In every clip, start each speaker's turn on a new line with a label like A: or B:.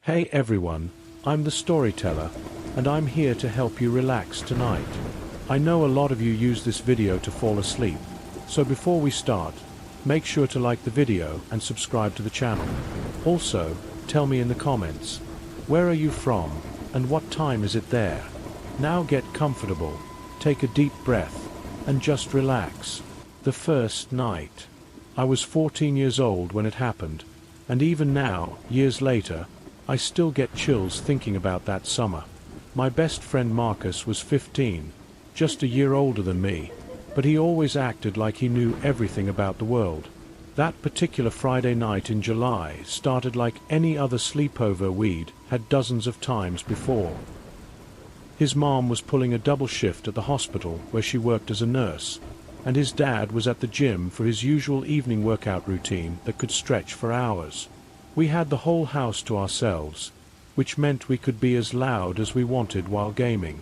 A: Hey everyone, I'm the storyteller, and I'm here to help you relax tonight. I know a lot of you use this video to fall asleep, so before we start, make sure to like the video and subscribe to the channel. Also, tell me in the comments, where are you from, and what time is it there? Now get comfortable, take a deep breath, and just relax. The first night. I was 14 years old when it happened, and even now, years later, I still get chills thinking about that summer. My best friend Marcus was 15, just a year older than me, but he always acted like he knew everything about the world. That particular Friday night in July started like any other sleepover we'd had dozens of times before. His mom was pulling a double shift at the hospital where she worked as a nurse, and his dad was at the gym for his usual evening workout routine that could stretch for hours. We had the whole house to ourselves, which meant we could be as loud as we wanted while gaming.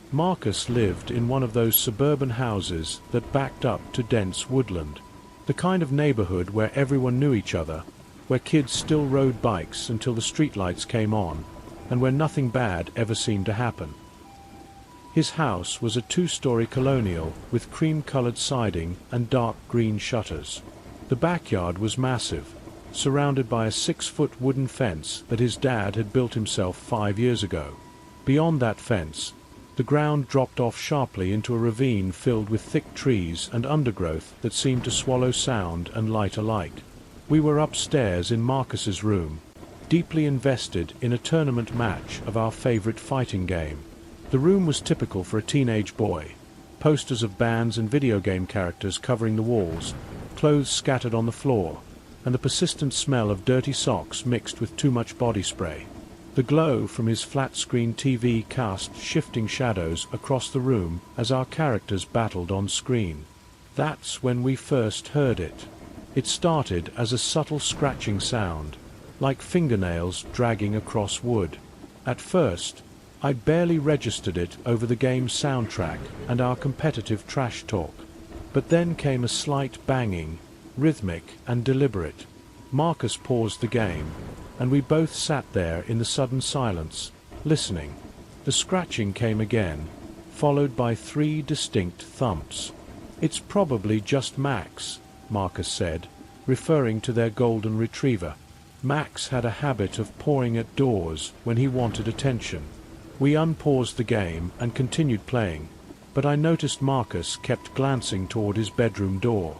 A: Marcus lived in one of those suburban houses that backed up to dense woodland. The kind of neighborhood where everyone knew each other, where kids still rode bikes until the streetlights came on, and where nothing bad ever seemed to happen. His house was a two-story colonial with cream-colored siding and dark green shutters. The backyard was massive, surrounded by a 6-foot wooden fence that his dad had built himself 5 years ago. Beyond that fence, the ground dropped off sharply into a ravine filled with thick trees and undergrowth that seemed to swallow sound and light alike. We were upstairs in Marcus's room, deeply invested in a tournament match of our favorite fighting game. The room was typical for a teenage boy. Posters of bands and video game characters covering the walls, clothes scattered on the floor, and the persistent smell of dirty socks mixed with too much body spray. The glow from his flat-screen TV cast shifting shadows across the room as our characters battled on screen. That's when we first heard it. It started as a subtle scratching sound, like fingernails dragging across wood. At first, I barely registered it over the game's soundtrack and our competitive trash talk. But then came a slight banging, rhythmic and deliberate. Marcus paused the game, and we both sat there in the sudden silence, listening. The scratching came again, followed by 3 distinct thumps. "It's probably just Max," Marcus said, referring to their golden retriever. Max had a habit of pawing at doors when he wanted attention. We unpaused the game and continued playing, but I noticed Marcus kept glancing toward his bedroom door.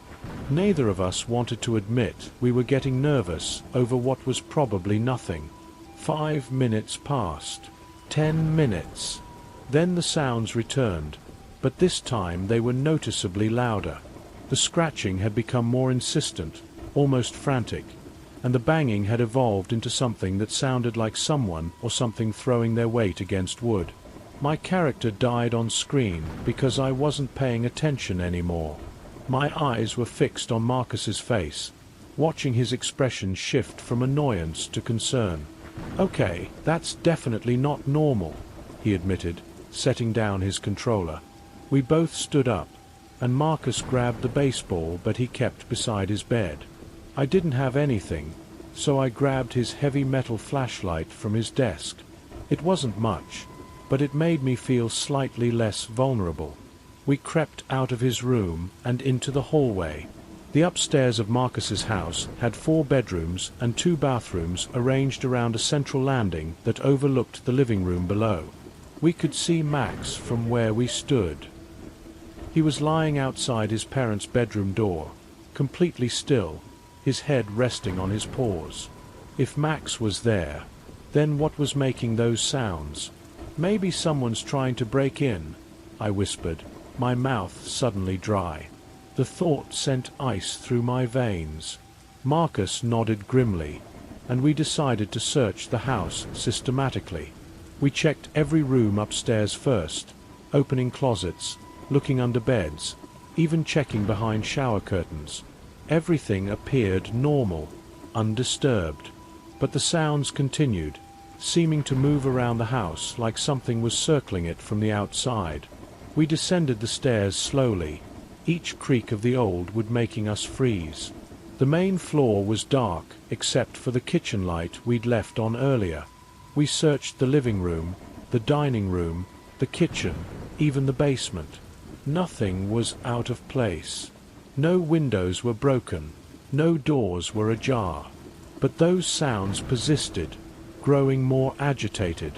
A: Neither of us wanted to admit we were getting nervous over what was probably nothing. 5 minutes passed. 10 minutes. Then the sounds returned, but this time they were noticeably louder. The scratching had become more insistent, almost frantic, and the banging had evolved into something that sounded like someone or something throwing their weight against wood. My character died on screen because I wasn't paying attention anymore. My eyes were fixed on Marcus's face, watching his expression shift from annoyance to concern. "Okay, that's definitely not normal," he admitted, setting down his controller. We both stood up, and Marcus grabbed the baseball but he kept beside his bed. I didn't have anything, so I grabbed his heavy metal flashlight from his desk. It wasn't much, but it made me feel slightly less vulnerable. We crept out of his room and into the hallway. The upstairs of Marcus's house had 4 bedrooms and 2 bathrooms arranged around a central landing that overlooked the living room below. We could see Max from where we stood. He was lying outside his parents' bedroom door, completely still, his head resting on his paws. If Max was there, then what was making those sounds? "Maybe someone's trying to break in," I whispered, my mouth suddenly dry. The thought sent ice through my veins. Marcus nodded grimly, and we decided to search the house systematically. We checked every room upstairs first, opening closets, looking under beds, even checking behind shower curtains. Everything appeared normal, undisturbed, but the sounds continued, seeming to move around the house like something was circling it from the outside. We descended the stairs slowly, each creak of the old wood making us freeze. The main floor was dark, except for the kitchen light we'd left on earlier. We searched the living room, the dining room, the kitchen, even the basement. Nothing was out of place. No windows were broken, no doors were ajar. But those sounds persisted, growing more agitated.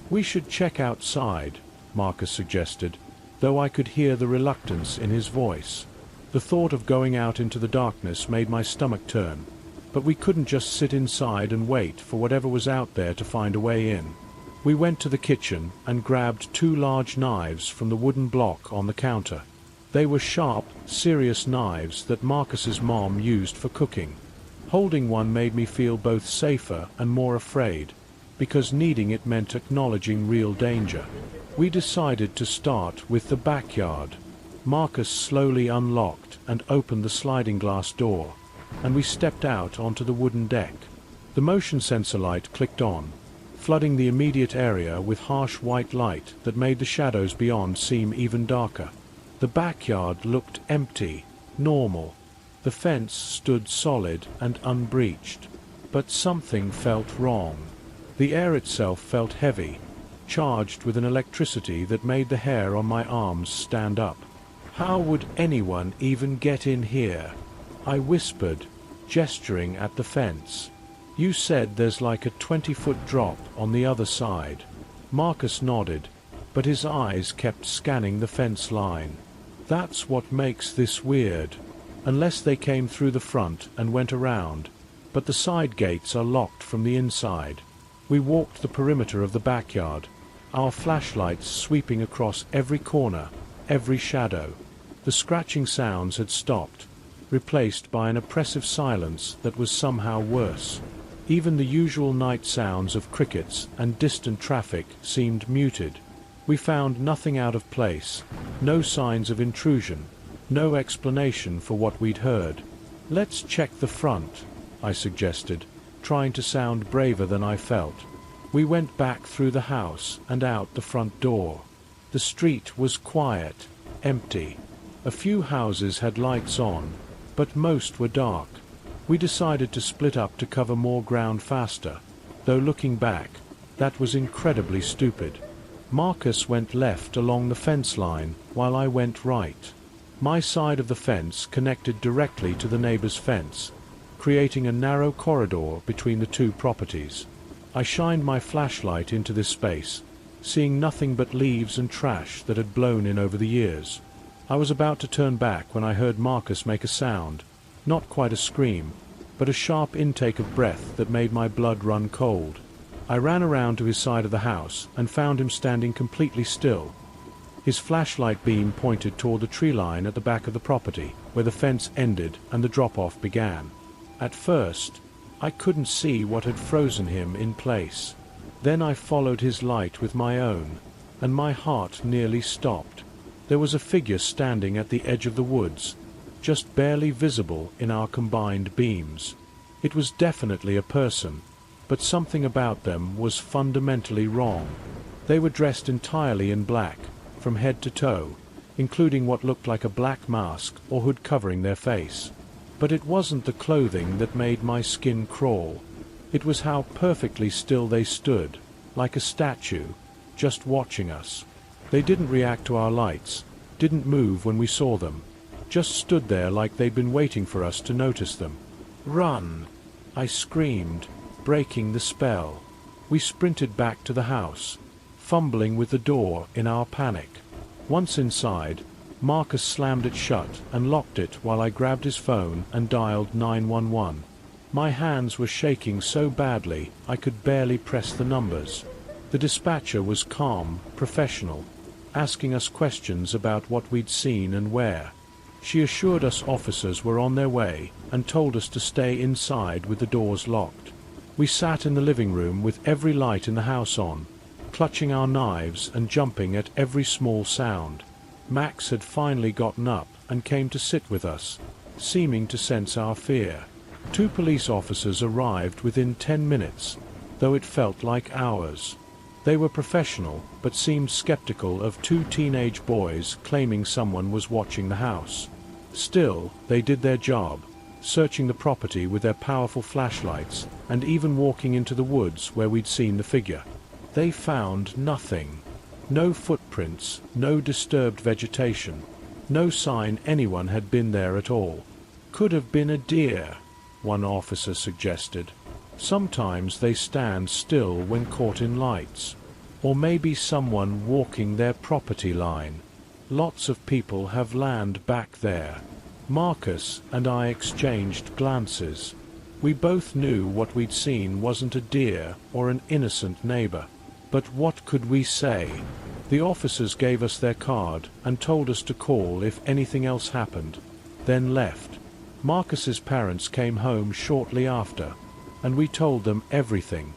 A: "We should check outside," Marcus suggested, though I could hear the reluctance in his voice. The thought of going out into the darkness made my stomach turn, but we couldn't just sit inside and wait for whatever was out there to find a way in. We went to the kitchen and grabbed 2 large knives from the wooden block on the counter. They were sharp, serious knives that Marcus's mom used for cooking. Holding one made me feel both safer and more afraid, because needing it meant acknowledging real danger. We decided to start with the backyard. Marcus slowly unlocked and opened the sliding glass door, and we stepped out onto the wooden deck. The motion sensor light clicked on, flooding the immediate area with harsh white light that made the shadows beyond seem even darker. The backyard looked empty, normal. The fence stood solid and unbreached. But something felt wrong. The air itself felt heavy, charged with an electricity that made the hair on my arms stand up. How would anyone even get in here? I whispered, gesturing at the fence. "You said there's like a 20-foot drop on the other side." Marcus nodded, but his eyes kept scanning the fence line. "That's what makes this weird. Unless they came through the front and went around, but the side gates are locked from the inside." We walked the perimeter of the backyard, our flashlights sweeping across every corner, every shadow. The scratching sounds had stopped, replaced by an oppressive silence that was somehow worse. Even the usual night sounds of crickets and distant traffic seemed muted. We found nothing out of place, no signs of intrusion, no explanation for what we'd heard. "Let's check the front," I suggested, trying to sound braver than I felt. We went back through the house and out the front door. The street was quiet, empty. A few houses had lights on, but most were dark. We decided to split up to cover more ground faster, though looking back, that was incredibly stupid. Marcus went left along the fence line, while I went right. My side of the fence connected directly to the neighbor's fence, creating a narrow corridor between the 2 properties. I shined my flashlight into this space, seeing nothing but leaves and trash that had blown in over the years. I was about to turn back when I heard Marcus make a sound, not quite a scream, but a sharp intake of breath that made my blood run cold. I ran around to his side of the house and found him standing completely still. His flashlight beam pointed toward the tree line at the back of the property, where the fence ended and the drop-off began. At first, I couldn't see what had frozen him in place. Then I followed his light with my own, and my heart nearly stopped. There was a figure standing at the edge of the woods, just barely visible in our combined beams. It was definitely a person, but something about them was fundamentally wrong. They were dressed entirely in black, from head to toe, including what looked like a black mask or hood covering their face. But it wasn't the clothing that made my skin crawl. It was how perfectly still they stood, like a statue, just watching us. They didn't react to our lights, didn't move when we saw them, just stood there like they'd been waiting for us to notice them. "Run!" I screamed, breaking the spell. We sprinted back to the house, fumbling with the door in our panic. Once inside, Marcus slammed it shut and locked it while I grabbed his phone and dialed 911. My hands were shaking so badly I could barely press the numbers. The dispatcher was calm, professional, asking us questions about what we'd seen and where. She assured us officers were on their way and told us to stay inside with the doors locked. We sat in the living room with every light in the house on, clutching our knives and jumping at every small sound. Max had finally gotten up and came to sit with us, seeming to sense our fear. 2 police officers arrived within 10 minutes, though it felt like hours. They were professional, but seemed skeptical of 2 teenage boys claiming someone was watching the house. Still, they did their job, searching the property with their powerful flashlights and even walking into the woods where we'd seen the figure. They found nothing. No footprints, no disturbed vegetation, no sign anyone had been there at all. Could have been a deer, one officer suggested. Sometimes they stand still when caught in lights. Or maybe someone walking their property line. Lots of people have land back there. Marcus and I exchanged glances. We both knew what we'd seen wasn't a deer or an innocent neighbor. But what could we say? The officers gave us their card and told us to call if anything else happened, then left. Marcus's parents came home shortly after, and we told them everything.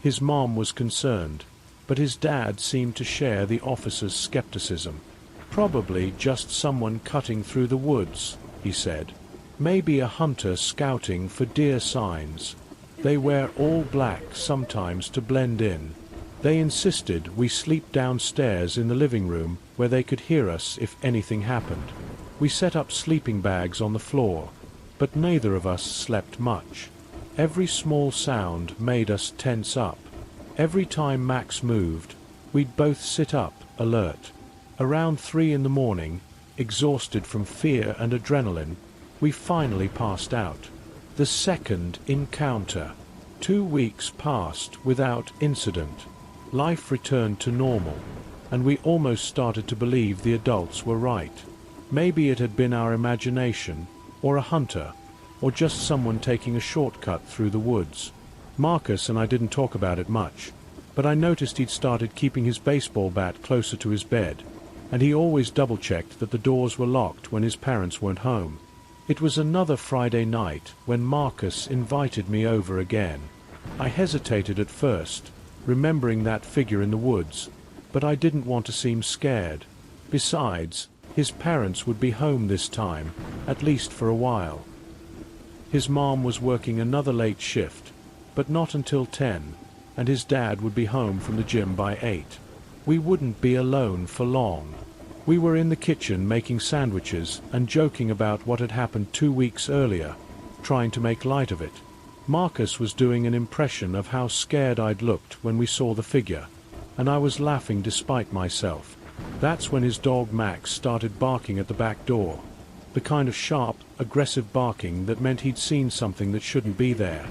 A: His mom was concerned, but his dad seemed to share the officers' skepticism. Probably just someone cutting through the woods, he said. Maybe a hunter scouting for deer signs. They wear all black sometimes to blend in. They insisted we sleep downstairs in the living room where they could hear us if anything happened. We set up sleeping bags on the floor, but neither of us slept much. Every small sound made us tense up. Every time Max moved, we'd both sit up, alert. Around 3 in the morning, exhausted from fear and adrenaline, we finally passed out. The second encounter. 2 weeks passed without incident. Life returned to normal, and we almost started to believe the adults were right. Maybe it had been our imagination, or a hunter, or just someone taking a shortcut through the woods. Marcus and I didn't talk about it much, but I noticed he'd started keeping his baseball bat closer to his bed, and he always double-checked that the doors were locked when his parents weren't home. It was another Friday night when Marcus invited me over again. I hesitated at first, remembering that figure in the woods, but I didn't want to seem scared. Besides, his parents would be home this time, at least for a while. His mom was working another late shift, but not until 10, and his dad would be home from the gym by 8. We wouldn't be alone for long. We were in the kitchen making sandwiches and joking about what had happened 2 weeks earlier, trying to make light of it. Marcus was doing an impression of how scared I'd looked when we saw the figure, and I was laughing despite myself. That's when his dog Max started barking at the back door. The kind of sharp, aggressive barking that meant he'd seen something that shouldn't be there.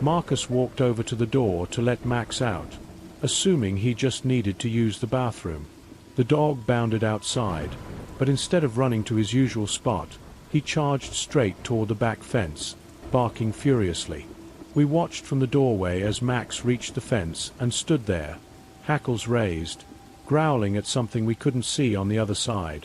A: Marcus walked over to the door to let Max out, assuming he just needed to use the bathroom. The dog bounded outside, but instead of running to his usual spot, he charged straight toward the back fence, barking furiously. We watched from the doorway as Max reached the fence and stood there, hackles raised, growling at something we couldn't see on the other side.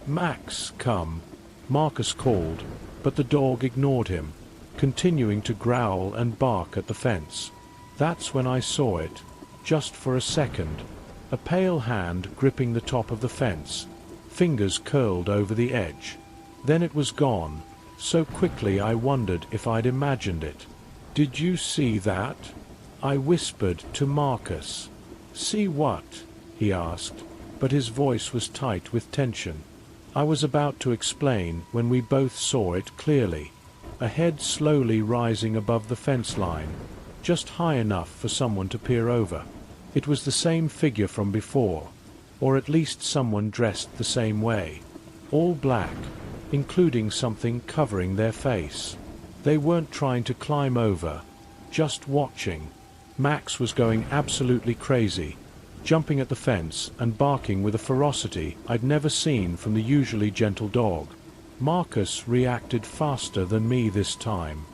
A: "Max, come," Marcus called, but the dog ignored him, continuing to growl and bark at the fence. That's when I saw it, just for a second. A pale hand gripping the top of the fence, fingers curled over the edge. Then it was gone, so quickly I wondered if I'd imagined it. "Did you see that?" I whispered to Marcus. "See what?" he asked, but his voice was tight with tension. I was about to explain when we both saw it clearly. A head slowly rising above the fence line, just high enough for someone to peer over. It was the same figure from before, or at least someone dressed the same way. All black, including something covering their face. They weren't trying to climb over, just watching. Max was going absolutely crazy, jumping at the fence and barking with a ferocity I'd never seen from the usually gentle dog. Marcus reacted faster than me this time.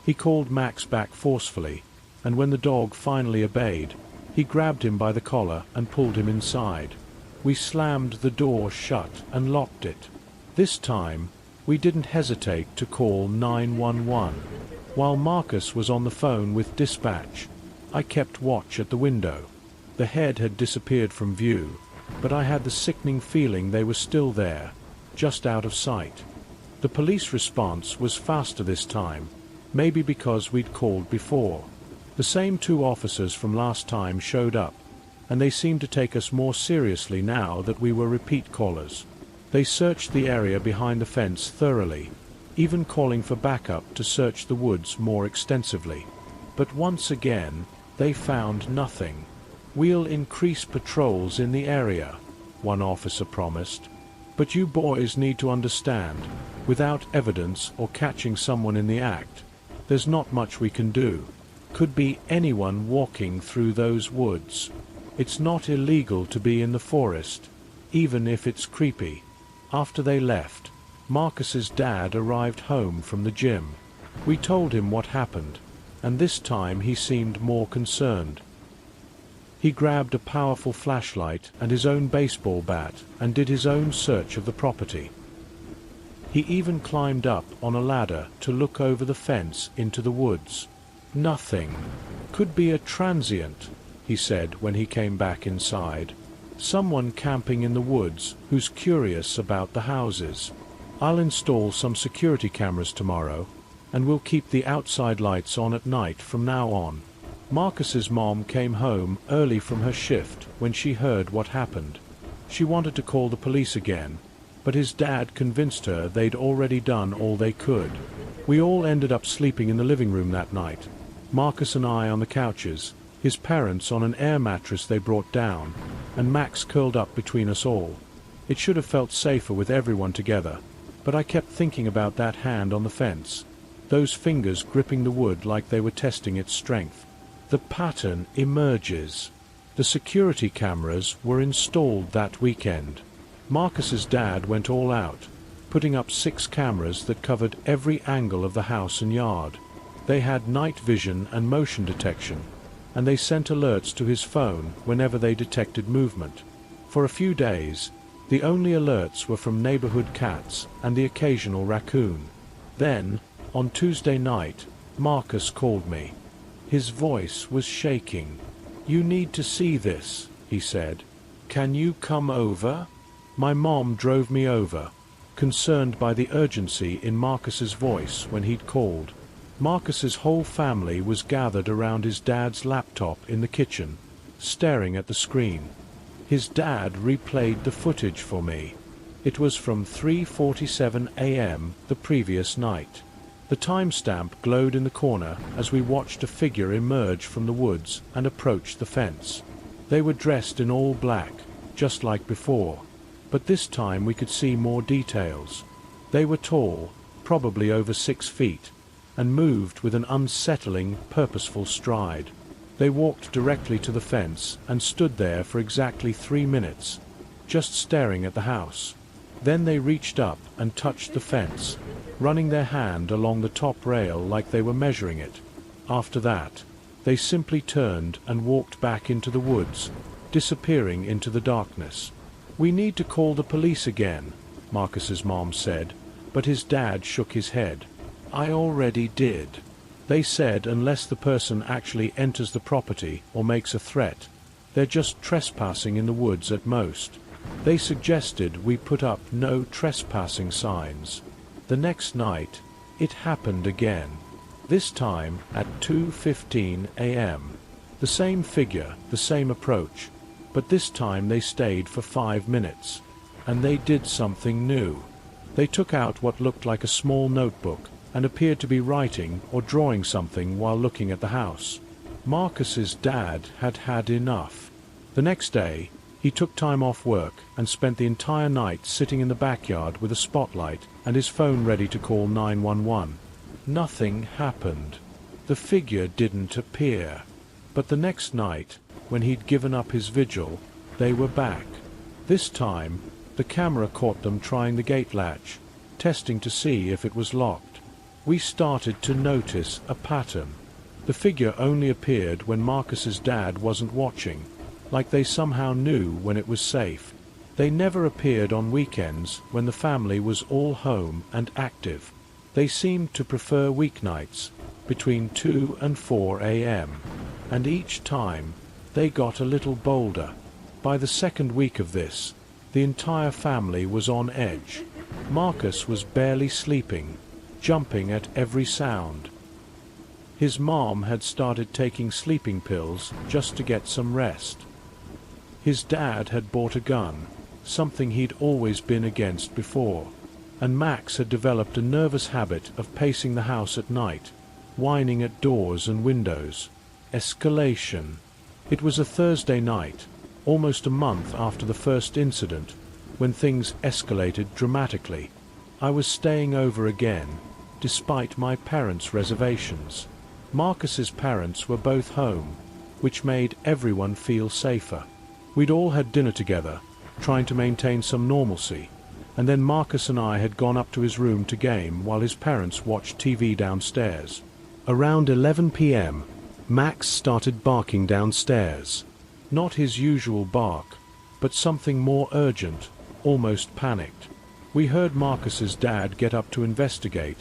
A: He called Max back forcefully, and when the dog finally obeyed, he grabbed him by the collar and pulled him inside. We slammed the door shut and locked it. This time, we didn't hesitate to call 911. While Marcus was on the phone with dispatch, I kept watch at the window. The head had disappeared from view, but I had the sickening feeling they were still there, just out of sight. The police response was faster this time, maybe because we'd called before. The same 2 officers from last time showed up, and they seemed to take us more seriously now that we were repeat callers. They searched the area behind the fence thoroughly, even calling for backup to search the woods more extensively. But once again, They found nothing. "We'll increase patrols in the area," one officer promised. "But you boys need to understand, without evidence or catching someone in the act, there's not much we can do. Could be anyone walking through those woods. It's not illegal to be in the forest, even if it's creepy." After they left, Marcus's dad arrived home from the gym. We told him what happened, and this time he seemed more concerned. He grabbed a powerful flashlight and his own baseball bat and did his own search of the property. He even climbed up on a ladder to look over the fence into the woods. "Nothing. Could be a transient," he said when he came back inside. "Someone camping in the woods who's curious about the houses. I'll install some security cameras tomorrow, and we'll keep the outside lights on at night from now on." Marcus's mom came home early from her shift when she heard what happened. She wanted to call the police again, but his dad convinced her they'd already done all they could. We all ended up sleeping in the living room that night. Marcus and I on the couches, his parents on an air mattress they brought down, and Max curled up between us all. It should have felt safer with everyone together, but I kept thinking about that hand on the fence, those fingers gripping the wood like they were testing its strength. The pattern emerges. The security cameras were installed that weekend. Marcus's dad went all out, putting up 6 cameras that covered every angle of the house and yard. They had night vision and motion detection, and they sent alerts to his phone whenever they detected movement. For a few days, the only alerts were from neighborhood cats and the occasional raccoon. Then, on Tuesday night, Marcus called me. His voice was shaking. "You need to see this," he said. "Can you come over?" My mom drove me over, concerned by the urgency in Marcus's voice when he'd called. Marcus's whole family was gathered around his dad's laptop in the kitchen, staring at the screen. His dad replayed the footage for me. It was from 3:47 a.m. the previous night. The timestamp glowed in the corner as we watched a figure emerge from the woods and approach the fence. They were dressed in all black, just like before, but this time we could see more details. They were tall, probably over 6 feet, and moved with an unsettling, purposeful stride. They walked directly to the fence and stood there for exactly 3 minutes, just staring at the house. Then they reached up and touched the fence, running their hand along the top rail like they were measuring it. After that, they simply turned and walked back into the woods, disappearing into the darkness. "We need to call the police again," Marcus's mom said, but his dad shook his head. "I already did. They said unless the person actually enters the property or makes a threat, they're just trespassing in the woods at most. They suggested we put up no trespassing signs." The next night, it happened again. This time at 2:15 a.m. The same figure, the same approach, but this time they stayed for 5 minutes. And they did something new. They took out what looked like a small notebook and appeared to be writing or drawing something while looking at the house. Marcus's dad had had enough. The next day, he took time off work and spent the entire night sitting in the backyard with a spotlight and his phone ready to call 911. Nothing happened. The figure didn't appear. But the next night, when he'd given up his vigil, they were back. This time, the camera caught them trying the gate latch, testing to see if it was locked. We started to notice a pattern. The figure only appeared when Marcus's dad wasn't watching, like they somehow knew when it was safe. They never appeared on weekends when the family was all home and active. They seemed to prefer weeknights, between 2 and 4 a.m., and each time they got a little bolder. By the second week of this, the entire family was on edge. Marcus was barely sleeping, jumping at every sound. His mom had started taking sleeping pills just to get some rest. His dad had bought a gun, something he'd always been against before, and Max had developed a nervous habit of pacing the house at night, whining at doors and windows. Escalation. It was a Thursday night, almost a month after the first incident, when things escalated dramatically. I was staying over again, despite my parents' reservations. Marcus's parents were both home, which made everyone feel safer. We'd all had dinner together, trying to maintain some normalcy, and then Marcus and I had gone up to his room to game while his parents watched TV downstairs. Around 11 p.m., Max started barking downstairs. Not his usual bark, but something more urgent, almost panicked. We heard Marcus's dad get up to investigate,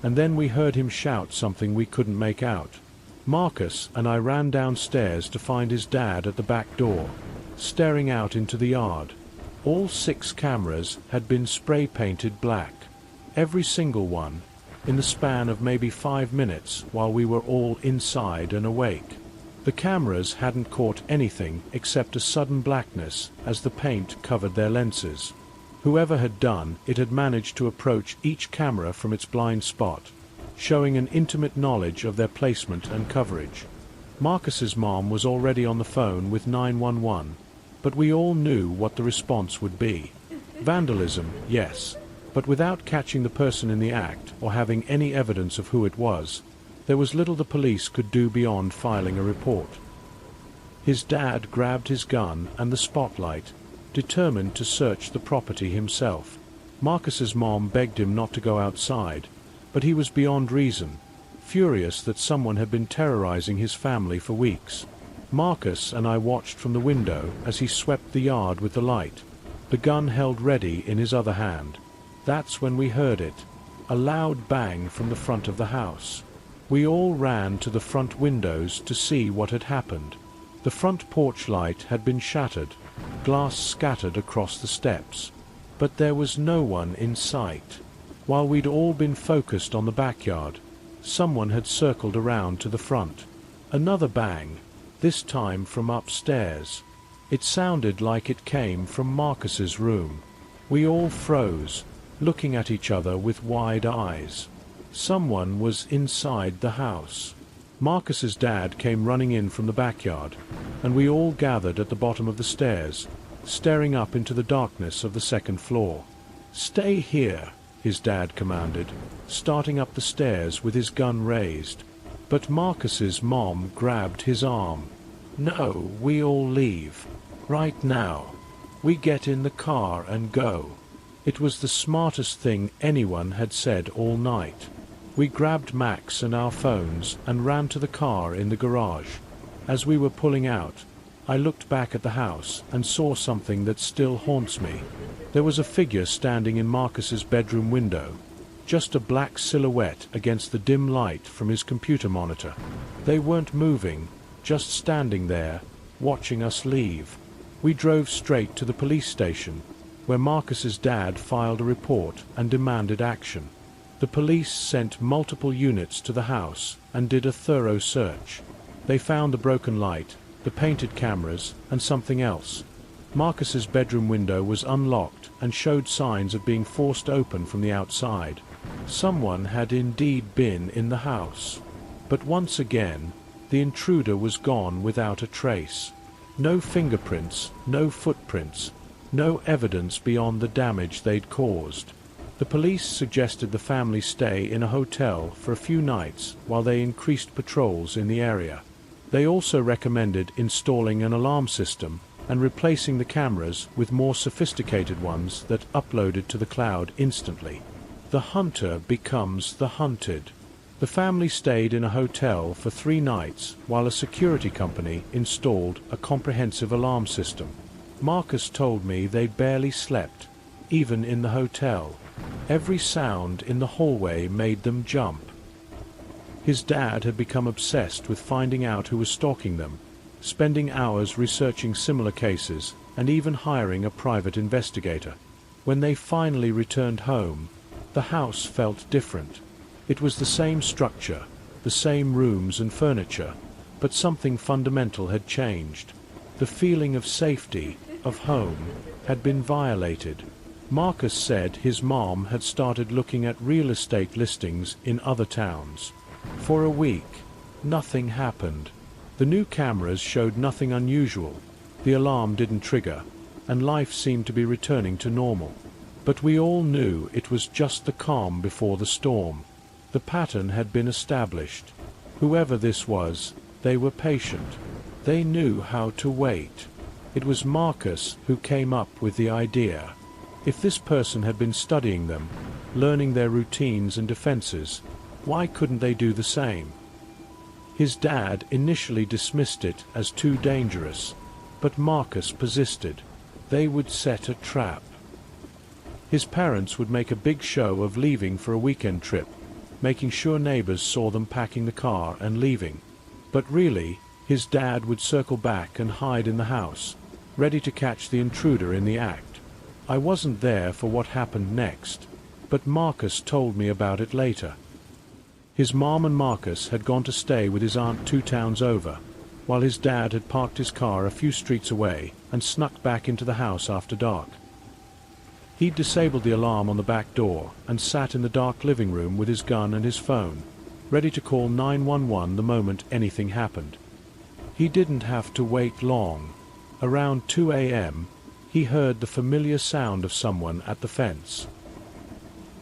A: and then we heard him shout something we couldn't make out. Marcus and I ran downstairs to find his dad at the back door, staring out into the yard. All 6 cameras had been spray-painted black, every single one, in the span of maybe 5 minutes while we were all inside and awake. The cameras hadn't caught anything except a sudden blackness as the paint covered their lenses. Whoever had done it had managed to approach each camera from its blind spot, showing an intimate knowledge of their placement and coverage. Marcus's mom was already on the phone with 911, but we all knew what the response would be. Vandalism, yes, but without catching the person in the act or having any evidence of who it was, there was little the police could do beyond filing a report. His dad grabbed his gun and the spotlight, determined to search the property himself. Marcus's mom begged him not to go outside, but he was beyond reason, furious that someone had been terrorizing his family for weeks. Marcus and I watched from the window as he swept the yard with the light, the gun held ready in his other hand. That's when we heard it, a loud bang from the front of the house. We all ran to the front windows to see what had happened. The front porch light had been shattered, glass scattered across the steps, but there was no one in sight. While we'd all been focused on the backyard, someone had circled around to the front. Another bang, this time from upstairs. It sounded like it came from Marcus's room. We all froze, looking at each other with wide eyes. Someone was inside the house. Marcus's dad came running in from the backyard, and we all gathered at the bottom of the stairs, staring up into the darkness of the second floor. "Stay here," his dad commanded, starting up the stairs with his gun raised. But Marcus's mom grabbed his arm. "No, we all leave. Right now. We get in the car and go." It was the smartest thing anyone had said all night. We grabbed Max and our phones and ran to the car in the garage. As we were pulling out, I looked back at the house and saw something that still haunts me. There was a figure standing in Marcus's bedroom window, just a black silhouette against the dim light from his computer monitor. They weren't moving, just standing there, watching us leave. We drove straight to the police station, where Marcus's dad filed a report and demanded action. The police sent multiple units to the house and did a thorough search. They found the broken light, the painted cameras, and something else. Marcus's bedroom window was unlocked and showed signs of being forced open from the outside. Someone had indeed been in the house. But once again, the intruder was gone without a trace. No fingerprints, no footprints, no evidence beyond the damage they'd caused. The police suggested the family stay in a hotel for a few nights while they increased patrols in the area. They also recommended installing an alarm system and replacing the cameras with more sophisticated ones that uploaded to the cloud instantly. The hunter becomes the hunted. The family stayed in a hotel for 3 nights while a security company installed a comprehensive alarm system. Marcus told me they barely slept, even in the hotel. Every sound in the hallway made them jump. His dad had become obsessed with finding out who was stalking them, spending hours researching similar cases and even hiring a private investigator. When they finally returned home, the house felt different. It was the same structure, the same rooms and furniture, but something fundamental had changed. The feeling of safety, of home, had been violated. Marcus said his mom had started looking at real estate listings in other towns. For a week, nothing happened. The new cameras showed nothing unusual. The alarm didn't trigger, and life seemed to be returning to normal. But we all knew it was just the calm before the storm. The pattern had been established. Whoever this was, they were patient. They knew how to wait. It was Marcus who came up with the idea. If this person had been studying them, learning their routines and defenses, why couldn't they do the same? His dad initially dismissed it as too dangerous, but Marcus persisted. They would set a trap. His parents would make a big show of leaving for a weekend trip, making sure neighbors saw them packing the car and leaving. But really, his dad would circle back and hide in the house, ready to catch the intruder in the act. I wasn't there for what happened next, but Marcus told me about it later. His mom and Marcus had gone to stay with his aunt 2 towns over, while his dad had parked his car a few streets away and snuck back into the house after dark. He'd disabled the alarm on the back door and sat in the dark living room with his gun and his phone, ready to call 911 the moment anything happened. He didn't have to wait long. Around 2 a.m., he heard the familiar sound of someone at the fence.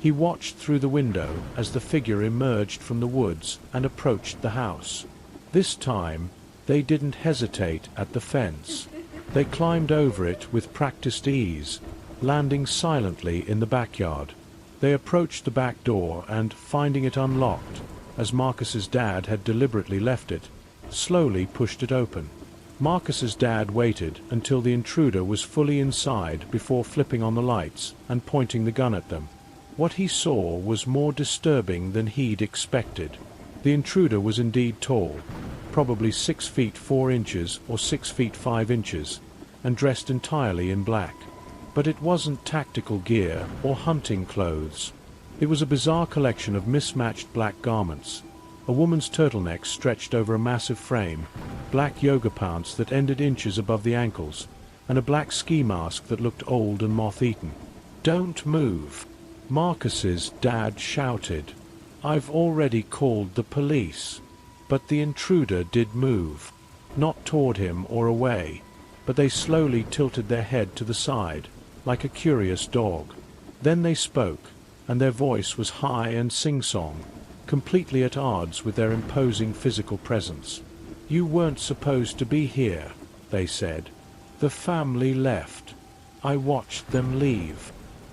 A: He watched through the window as the figure emerged from the woods and approached the house. This time, they didn't hesitate at the fence. They climbed over it with practiced ease, landing silently in the backyard. They approached the back door and, finding it unlocked, as Marcus's dad had deliberately left it, slowly pushed it open. Marcus's dad waited until the intruder was fully inside before flipping on the lights and pointing the gun at them. What he saw was more disturbing than he'd expected. The intruder was indeed tall, probably 6 feet 4 inches or 6 feet 5 inches, and dressed entirely in black. But it wasn't tactical gear or hunting clothes. It was a bizarre collection of mismatched black garments. A woman's turtleneck stretched over a massive frame, black yoga pants that ended inches above the ankles, and a black ski mask that looked old and moth-eaten. "Don't move!" Marcus's dad shouted. "I've already called the police." But the intruder did move. Not toward him or away, but they slowly tilted their head to the side, like a curious dog. Then they spoke, and their voice was high and sing-song, completely at odds with their imposing physical presence. "You weren't supposed to be here," they said. "The family left. I watched them leave.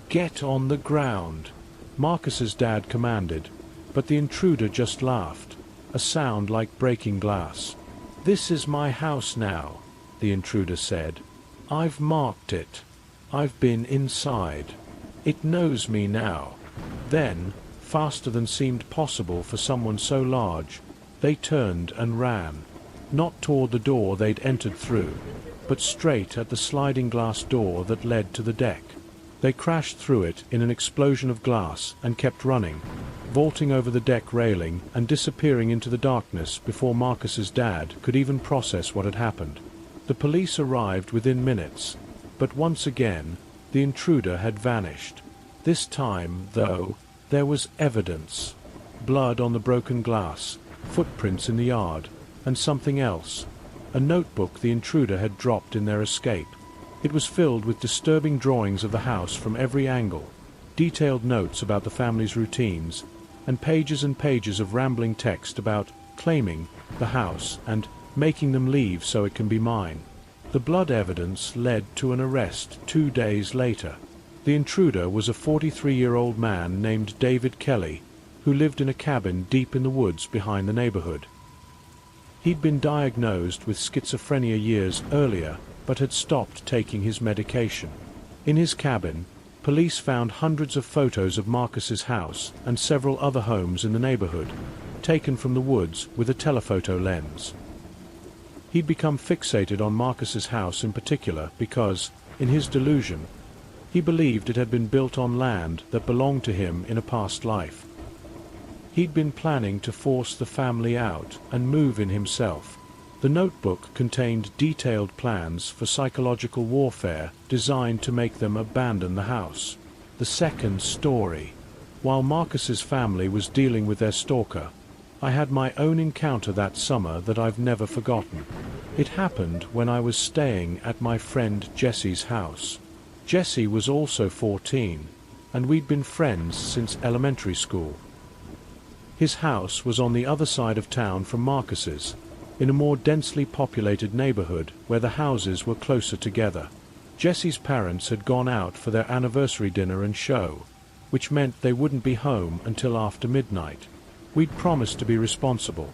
A: Get on the ground." Marcus's dad commanded, but the intruder just laughed, a sound like breaking glass. "This is my house now," the intruder said. "I've marked it. I've been inside. It knows me now." Then, faster than seemed possible for someone so large, they turned and ran, not toward the door they'd entered through, but straight at the sliding glass door that led to the deck. They crashed through it in an explosion of glass and kept running, vaulting over the deck railing and disappearing into the darkness before Marcus's dad could even process what had happened. The police arrived within minutes, but once again, the intruder had vanished. This time, though, there was evidence. Blood on the broken glass, footprints in the yard, and something else. A notebook the intruder had dropped in their escape. It was filled with disturbing drawings of the house from every angle, detailed notes about the family's routines, and pages of rambling text about claiming the house and making them leave so it can be mine. The blood evidence led to an arrest 2 days later. The intruder was a 43-year-old man named David Kelly, who lived in a cabin deep in the woods behind the neighborhood. He'd been diagnosed with schizophrenia years earlier, but had stopped taking his medication. In his cabin, police found hundreds of photos of Marcus's house and several other homes in the neighborhood, taken from the woods with a telephoto lens. He'd become fixated on Marcus's house in particular because, in his delusion, he believed it had been built on land that belonged to him in a past life. He'd been planning to force the family out and move in himself. The notebook contained detailed plans for psychological warfare designed to make them abandon the house. The second story. While Marcus's family was dealing with their stalker, I had my own encounter that summer that I've never forgotten. It happened when I was staying at my friend Jesse's house. Jesse was also 14, and we'd been friends since elementary school. His house was on the other side of town from Marcus's, in a more densely populated neighborhood where the houses were closer together. Jesse's parents had gone out for their anniversary dinner and show, which meant they wouldn't be home until after midnight. We'd promised to be responsible,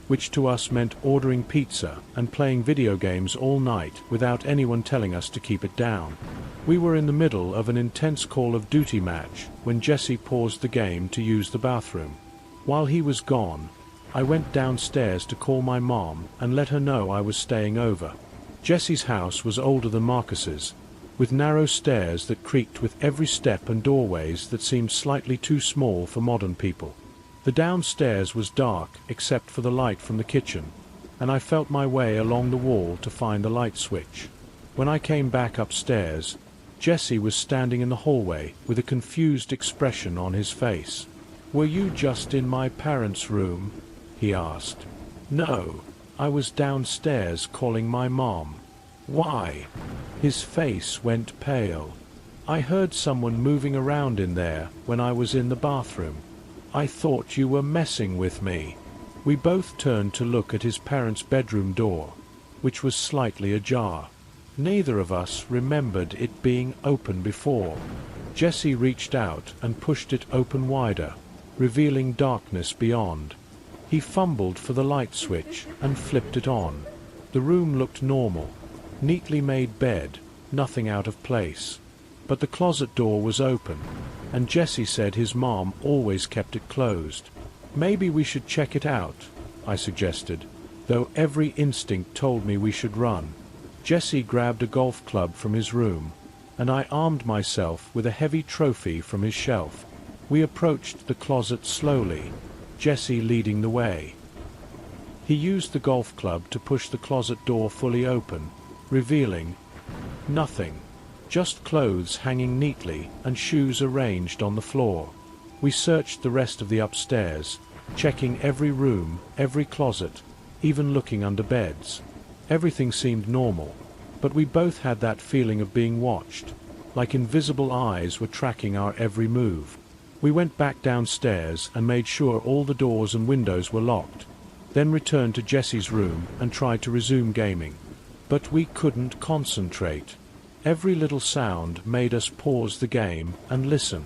A: which to us meant ordering pizza and playing video games all night without anyone telling us to keep it down. We were in the middle of an intense Call of Duty match when Jesse paused the game to use the bathroom. While he was gone, I went downstairs to call my mom and let her know I was staying over. Jesse's house was older than Marcus's, with narrow stairs that creaked with every step and doorways that seemed slightly too small for modern people. The downstairs was dark except for the light from the kitchen, and I felt my way along the wall to find the light switch. When I came back upstairs, Jesse was standing in the hallway with a confused expression on his face. "Were you just in my parents' room?" he asked. "No, I was downstairs calling my mom." "Why?" His face went pale. "I heard someone moving around in there when I was in the bathroom. I thought you were messing with me." We both turned to look at his parents' bedroom door, which was slightly ajar. Neither of us remembered it being open before. Jesse reached out and pushed it open wider, revealing darkness beyond. He fumbled for the light switch and flipped it on. The room looked normal. Neatly made bed, nothing out of place. But the closet door was open, and Jesse said his mom always kept it closed. "Maybe we should check it out," I suggested, though every instinct told me we should run. Jesse grabbed a golf club from his room, and I armed myself with a heavy trophy from his shelf. We approached the closet slowly, Jesse leading the way. He used the golf club to push the closet door fully open, revealing nothing. Just clothes hanging neatly and shoes arranged on the floor. We searched the rest of the upstairs, checking every room, every closet, even looking under beds. Everything seemed normal, but we both had that feeling of being watched, like invisible eyes were tracking our every move. We went back downstairs and made sure all the doors and windows were locked, then returned to Jesse's room and tried to resume gaming. But we couldn't concentrate. Every little sound made us pause the game and listen.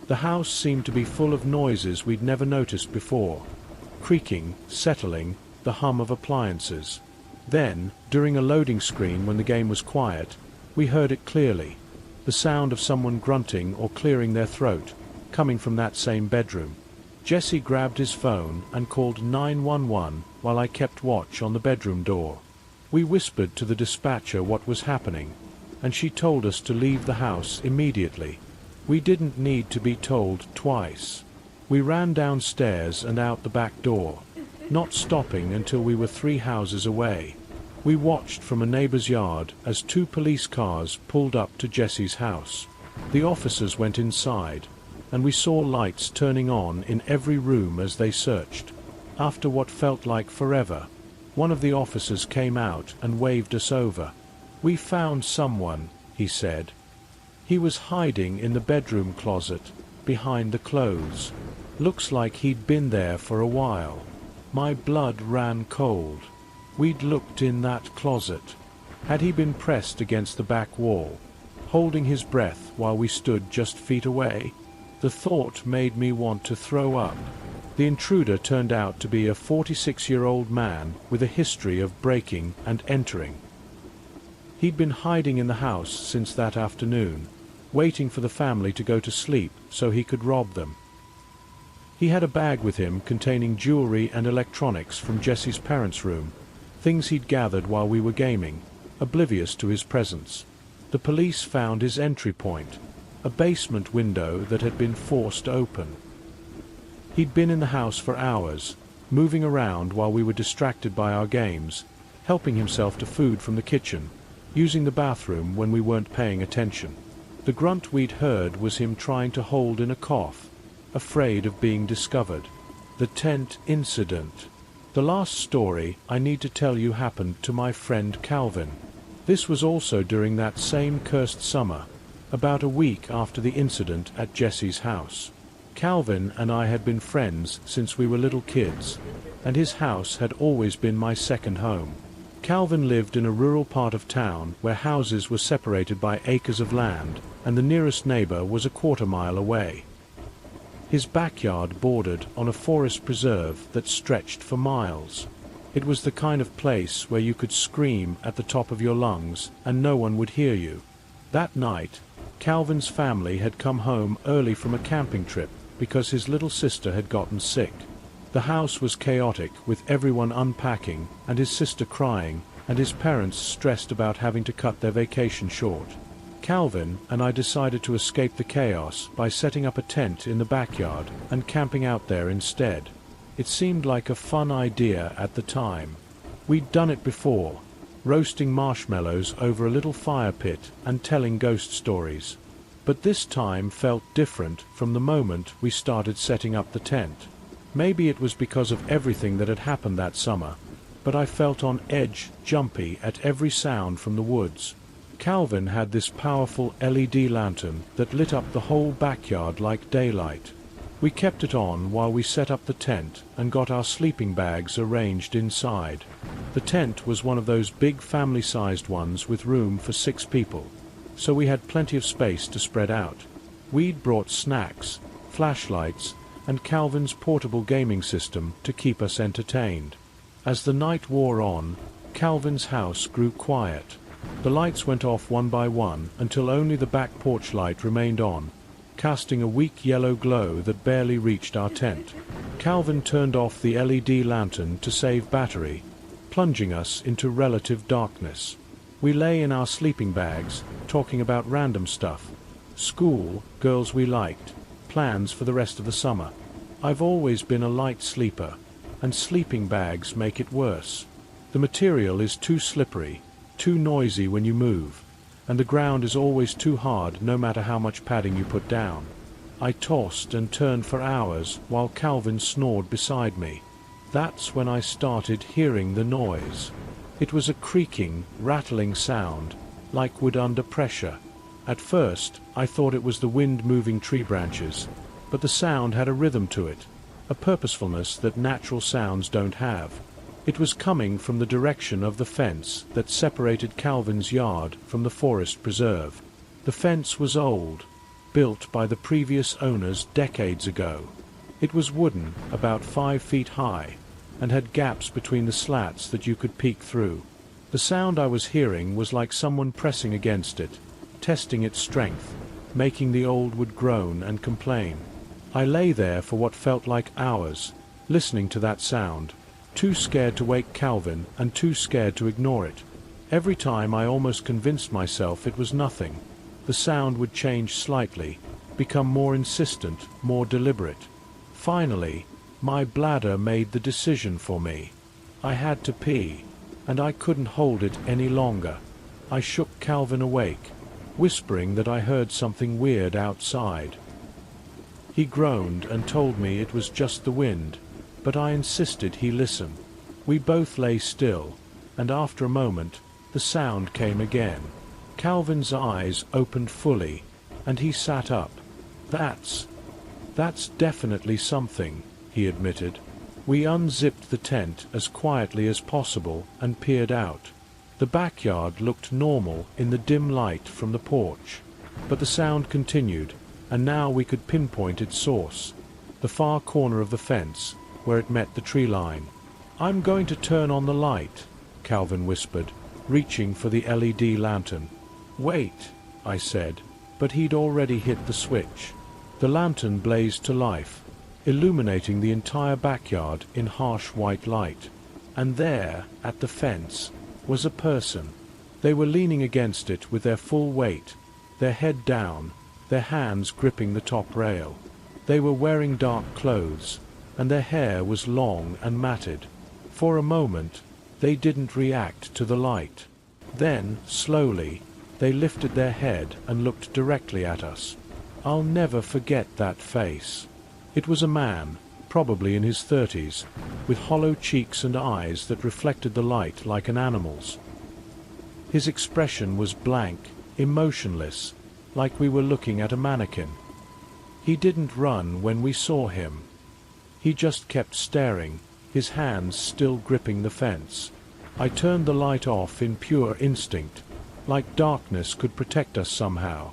A: The house seemed to be full of noises we'd never noticed before. Creaking, settling, the hum of appliances. Then, during a loading screen when the game was quiet, we heard it clearly. The sound of someone grunting or clearing their throat, coming from that same bedroom. Jesse grabbed his phone and called 911 while I kept watch on the bedroom door. We whispered to the dispatcher what was happening, and she told us to leave the house immediately. We didn't need to be told twice. We ran downstairs and out the back door, not stopping until we were 3 houses away. We watched from a neighbor's yard as 2 police cars pulled up to Jesse's house. The officers went inside, and we saw lights turning on in every room as they searched. After what felt like forever, one of the officers came out and waved us over. "We found someone," he said. "He was hiding in the bedroom closet, behind the clothes. Looks like he'd been there for a while." My blood ran cold. We'd looked in that closet. Had he been pressed against the back wall, holding his breath while we stood just feet away? The thought made me want to throw up. The intruder turned out to be a 46-year-old man with a history of breaking and entering. He'd been hiding in the house since that afternoon, waiting for the family to go to sleep so he could rob them. He had a bag with him containing jewelry and electronics from Jesse's parents' room, things he'd gathered while we were gaming, oblivious to his presence. The police found his entry point, a basement window that had been forced open. He'd been in the house for hours, moving around while we were distracted by our games, helping himself to food from the kitchen, using the bathroom when we weren't paying attention. The grunt we'd heard was him trying to hold in a cough, afraid of being discovered. The tent incident. The last story I need to tell you happened to my friend Calvin. This was also during that same cursed summer, about a week after the incident at Jesse's house. Calvin and I had been friends since we were little kids, and his house had always been my second home. Calvin lived in a rural part of town where houses were separated by acres of land, and the nearest neighbor was a quarter-mile away. His backyard bordered on a forest preserve that stretched for miles. It was the kind of place where you could scream at the top of your lungs and no one would hear you. That night, Calvin's family had come home early from a camping trip because his little sister had gotten sick. The house was chaotic, with everyone unpacking and his sister crying and his parents stressed about having to cut their vacation short. Calvin and I decided to escape the chaos by setting up a tent in the backyard and camping out there instead. It seemed like a fun idea at the time. We'd done it before, roasting marshmallows over a little fire pit and telling ghost stories. But this time felt different from the moment we started setting up the tent. Maybe it was because of everything that had happened that summer, but I felt on edge, jumpy at every sound from the woods. Calvin had this powerful LED lantern that lit up the whole backyard like daylight. We kept it on while we set up the tent and got our sleeping bags arranged inside. The tent was one of those big family-sized ones with room for 6 people, so we had plenty of space to spread out. We'd brought snacks, flashlights, and Calvin's portable gaming system to keep us entertained. As the night wore on, Calvin's house grew quiet. The lights went off one by one until only the back porch light remained on, casting a weak yellow glow that barely reached our tent. Calvin turned off the LED lantern to save battery, plunging us into relative darkness. We lay in our sleeping bags, talking about random stuff. School, girls we liked, plans for the rest of the summer. I've always been a light sleeper, and sleeping bags make it worse. The material is too slippery, too noisy when you move, and the ground is always too hard no matter how much padding you put down. I tossed and turned for hours while Calvin snored beside me. That's when I started hearing the noise. It was a creaking, rattling sound, like wood under pressure. At first, I thought it was the wind moving tree branches, but the sound had a rhythm to it, a purposefulness that natural sounds don't have. It was coming from the direction of the fence that separated Calvin's yard from the forest preserve. The fence was old, built by the previous owners decades ago. It was wooden, about 5 feet high, and had gaps between the slats that you could peek through. The sound I was hearing was like someone pressing against it, testing its strength, making the old wood groan and complain. I lay there for what felt like hours, listening to that sound, too scared to wake Calvin and too scared to ignore it. Every time I almost convinced myself it was nothing. The sound would change slightly, become more insistent, more deliberate. Finally, my bladder made the decision for me. I had to pee, and I couldn't hold it any longer. I shook Calvin awake, whispering that I heard something weird outside. He groaned and told me it was just the wind, but I insisted he listen. We both lay still, and after a moment, the sound came again. Calvin's eyes opened fully, and he sat up. That's definitely something," he admitted. We unzipped the tent as quietly as possible and peered out. The backyard looked normal in the dim light from the porch, but the sound continued, and now we could pinpoint its source, the far corner of the fence, where it met the tree line. "I'm going to turn on the light," Calvin whispered, reaching for the LED lantern. "Wait," I said, but he'd already hit the switch. The lantern blazed to life, illuminating the entire backyard in harsh white light. And there, at the fence, was a person. They were leaning against it with their full weight, their head down, their hands gripping the top rail. They were wearing dark clothes, and their hair was long and matted. For a moment, they didn't react to the light. Then, slowly, they lifted their head and looked directly at us. I'll never forget that face. It was a man, probably in his 30s, with hollow cheeks and eyes that reflected the light like an animal's. His expression was blank, emotionless, like we were looking at a mannequin. He didn't run when we saw him. He just kept staring, his hands still gripping the fence. I turned the light off in pure instinct, like darkness could protect us somehow.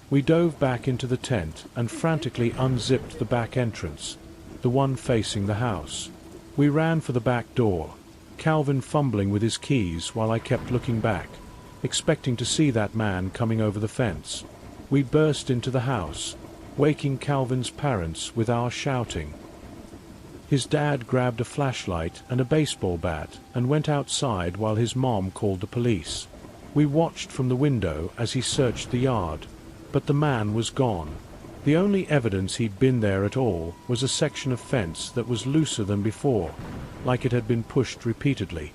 A: We dove back into the tent and frantically unzipped the back entrance, the one facing the house. We ran for the back door, Calvin fumbling with his keys while I kept looking back, expecting to see that man coming over the fence. We burst into the house, waking Calvin's parents with our shouting. His dad grabbed a flashlight and a baseball bat and went outside while his mom called the police. We watched from the window as he searched the yard, but the man was gone. The only evidence he'd been there at all was a section of fence that was looser than before, like it had been pushed repeatedly.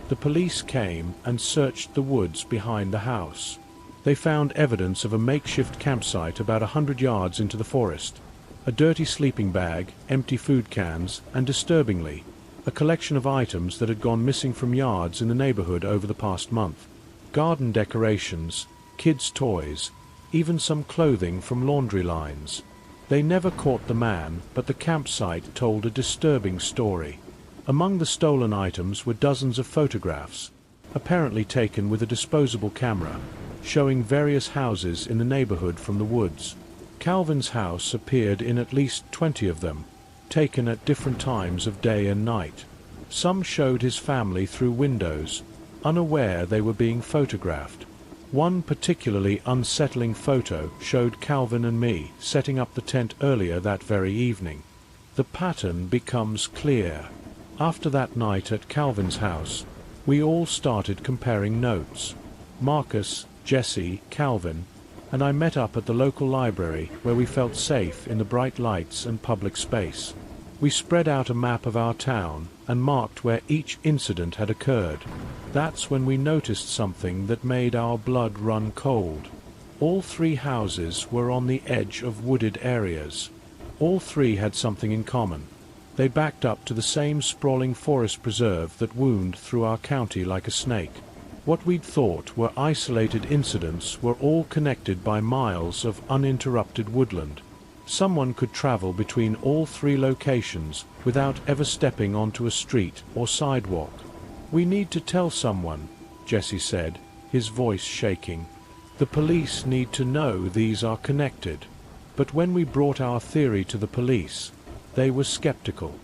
A: The police came and searched the woods behind the house. They found evidence of a makeshift campsite about 100 yards into the forest. A dirty sleeping bag, empty food cans, and disturbingly, a collection of items that had gone missing from yards in the neighborhood over the past month. Garden decorations, kids' toys, even some clothing from laundry lines. They never caught the man, but the campsite told a disturbing story. Among the stolen items were dozens of photographs, apparently taken with a disposable camera, showing various houses in the neighborhood from the woods. Calvin's house appeared in at least 20 of them, taken at different times of day and night. Some showed his family through windows, unaware they were being photographed. One particularly unsettling photo showed Calvin and me setting up the tent earlier that very evening. The pattern becomes clear. After that night at Calvin's house, we all started comparing notes. Marcus, Jesse, Calvin, and I met up at the local library where we felt safe in the bright lights and public space. We spread out a map of our town and marked where each incident had occurred. That's when we noticed something that made our blood run cold. All three houses were on the edge of wooded areas. All three had something in common. They backed up to the same sprawling forest preserve that wound through our county like a snake. What we'd thought were isolated incidents were all connected by miles of uninterrupted woodland. Someone could travel between all three locations without ever stepping onto a street or sidewalk. "We need to tell someone," Jesse said, his voice shaking. "The police need to know these are connected." But when we brought our theory to the police, they were skeptical.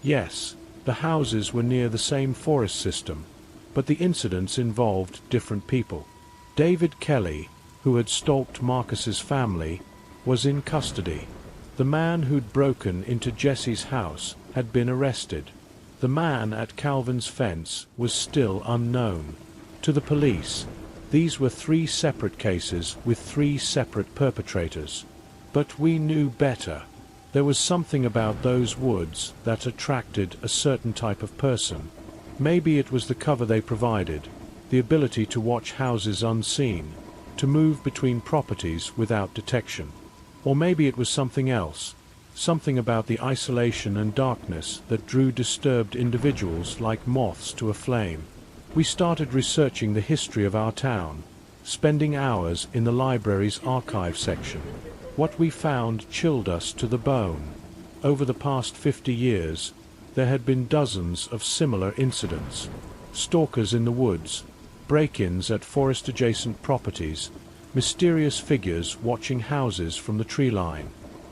A: Yes, the houses were near the same forest system, but the incidents involved different people. David Kelly, who had stalked Marcus's family, was in custody. The man who'd broken into Jesse's house had been arrested. The man at Calvin's fence was still unknown. To the police, these were three separate cases with three separate perpetrators. But we knew better. There was something about those woods that attracted a certain type of person. Maybe it was the cover they provided, the ability to watch houses unseen, to move between properties without detection. Or maybe it was something else, something about the isolation and darkness that drew disturbed individuals like moths to a flame. We started researching the history of our town, spending hours in the library's archive section. What we found chilled us to the bone. Over the past 50 years, there had been dozens of similar incidents. Stalkers in the woods, break-ins at forest-adjacent properties, mysterious figures watching houses from the tree line.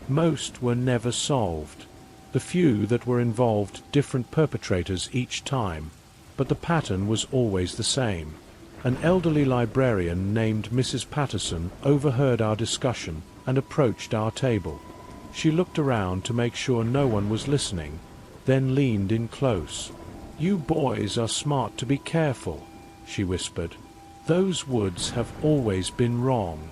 A: Most were never solved. The few that were involved different perpetrators each time, but the pattern was always the same. An elderly librarian named Mrs. Patterson overheard our discussion and approached our table. She looked around to make sure no one was listening, then leaned in close. "You boys are smart to be careful," she whispered. "Those woods have always been wrong.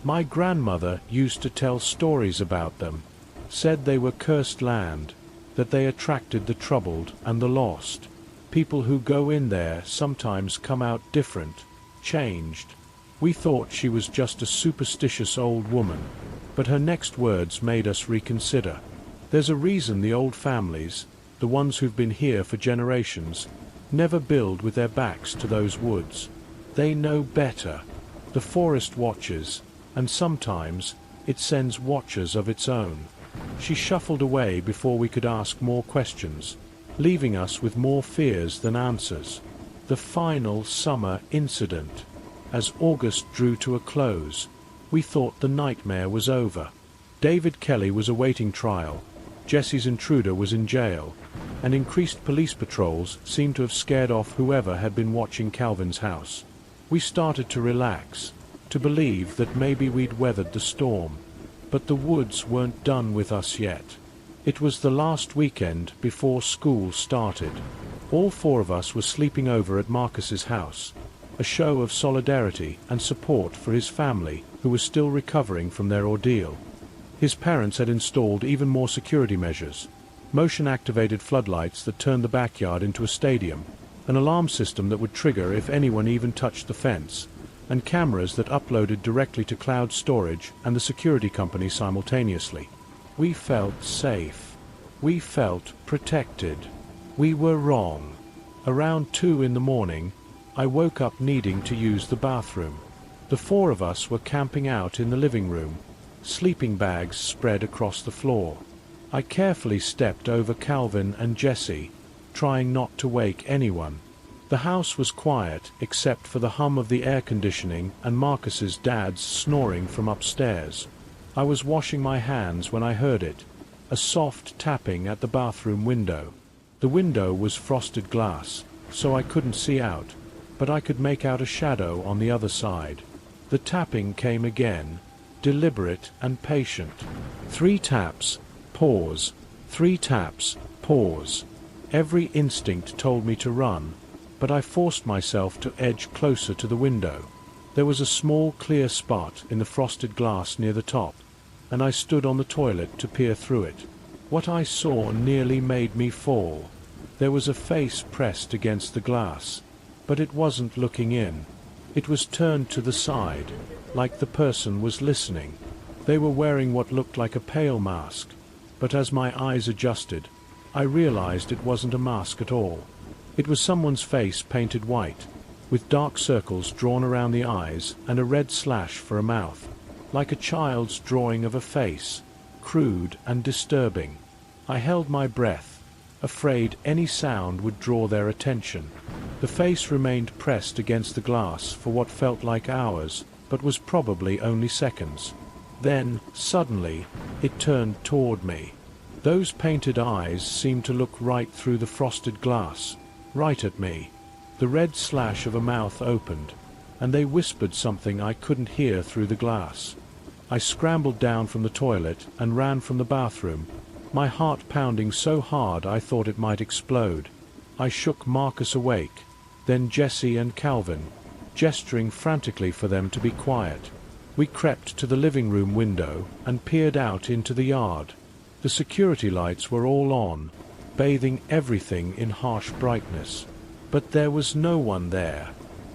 A: My grandmother used to tell stories about them, said they were cursed land, that they attracted the troubled and the lost. People who go in there sometimes come out different, changed." We thought she was just a superstitious old woman, but her next words made us reconsider. There's a reason the old families, the ones who've been here for generations, never build with their backs to those woods. They know better. The forest watches, and sometimes it sends watchers of its own. She shuffled away before we could ask more questions, leaving us with more fears than answers. The final summer incident. As August drew to a close, we thought the nightmare was over. David Kelly was awaiting trial, Jesse's intruder was in jail, and increased police patrols seemed to have scared off whoever had been watching Calvin's house. We started to relax, to believe that maybe we'd weathered the storm. But the woods weren't done with us yet. It was the last weekend before school started. All four of us were sleeping over at Marcus's house, a show of solidarity and support for his family, who was still recovering from their ordeal. His parents had installed even more security measures: motion-activated floodlights that turned the backyard into a stadium, an alarm system that would trigger if anyone even touched the fence, and cameras that uploaded directly to cloud storage and the security company simultaneously. We felt safe. We felt protected. We were wrong. Around 2 in the morning, I woke up needing to use the bathroom. The four of us were camping out in the living room, sleeping bags spread across the floor. I carefully stepped over Calvin and Jesse, trying not to wake anyone. The house was quiet except for the hum of the air conditioning and Marcus's dad's snoring from upstairs. I was washing my hands when I heard it, a soft tapping at the bathroom window. The window was frosted glass, so I couldn't see out, but I could make out a shadow on the other side. The tapping came again, deliberate and patient. 3 taps, pause. 3 taps, pause. Every instinct told me to run, but I forced myself to edge closer to the window. There was a small clear spot in the frosted glass near the top, and I stood on the toilet to peer through it. What I saw nearly made me fall. There was a face pressed against the glass, but it wasn't looking in. It was turned to the side, like the person was listening. They were wearing what looked like a pale mask, but as my eyes adjusted, I realized it wasn't a mask at all. It was someone's face painted white, with dark circles drawn around the eyes and a red slash for a mouth, like a child's drawing of a face, crude and disturbing. I held my breath, afraid any sound would draw their attention. The face remained pressed against the glass for what felt like hours, but was probably only seconds. Then, suddenly, it turned toward me. Those painted eyes seemed to look right through the frosted glass, right at me. The red slash of a mouth opened, and they whispered something I couldn't hear through the glass. I scrambled down from the toilet and ran from the bathroom, my heart pounding so hard I thought it might explode. I shook Marcus awake, then Jesse and Calvin, gesturing frantically for them to be quiet. We crept to the living room window and peered out into the yard. The security lights were all on, bathing everything in harsh brightness. But there was no one there.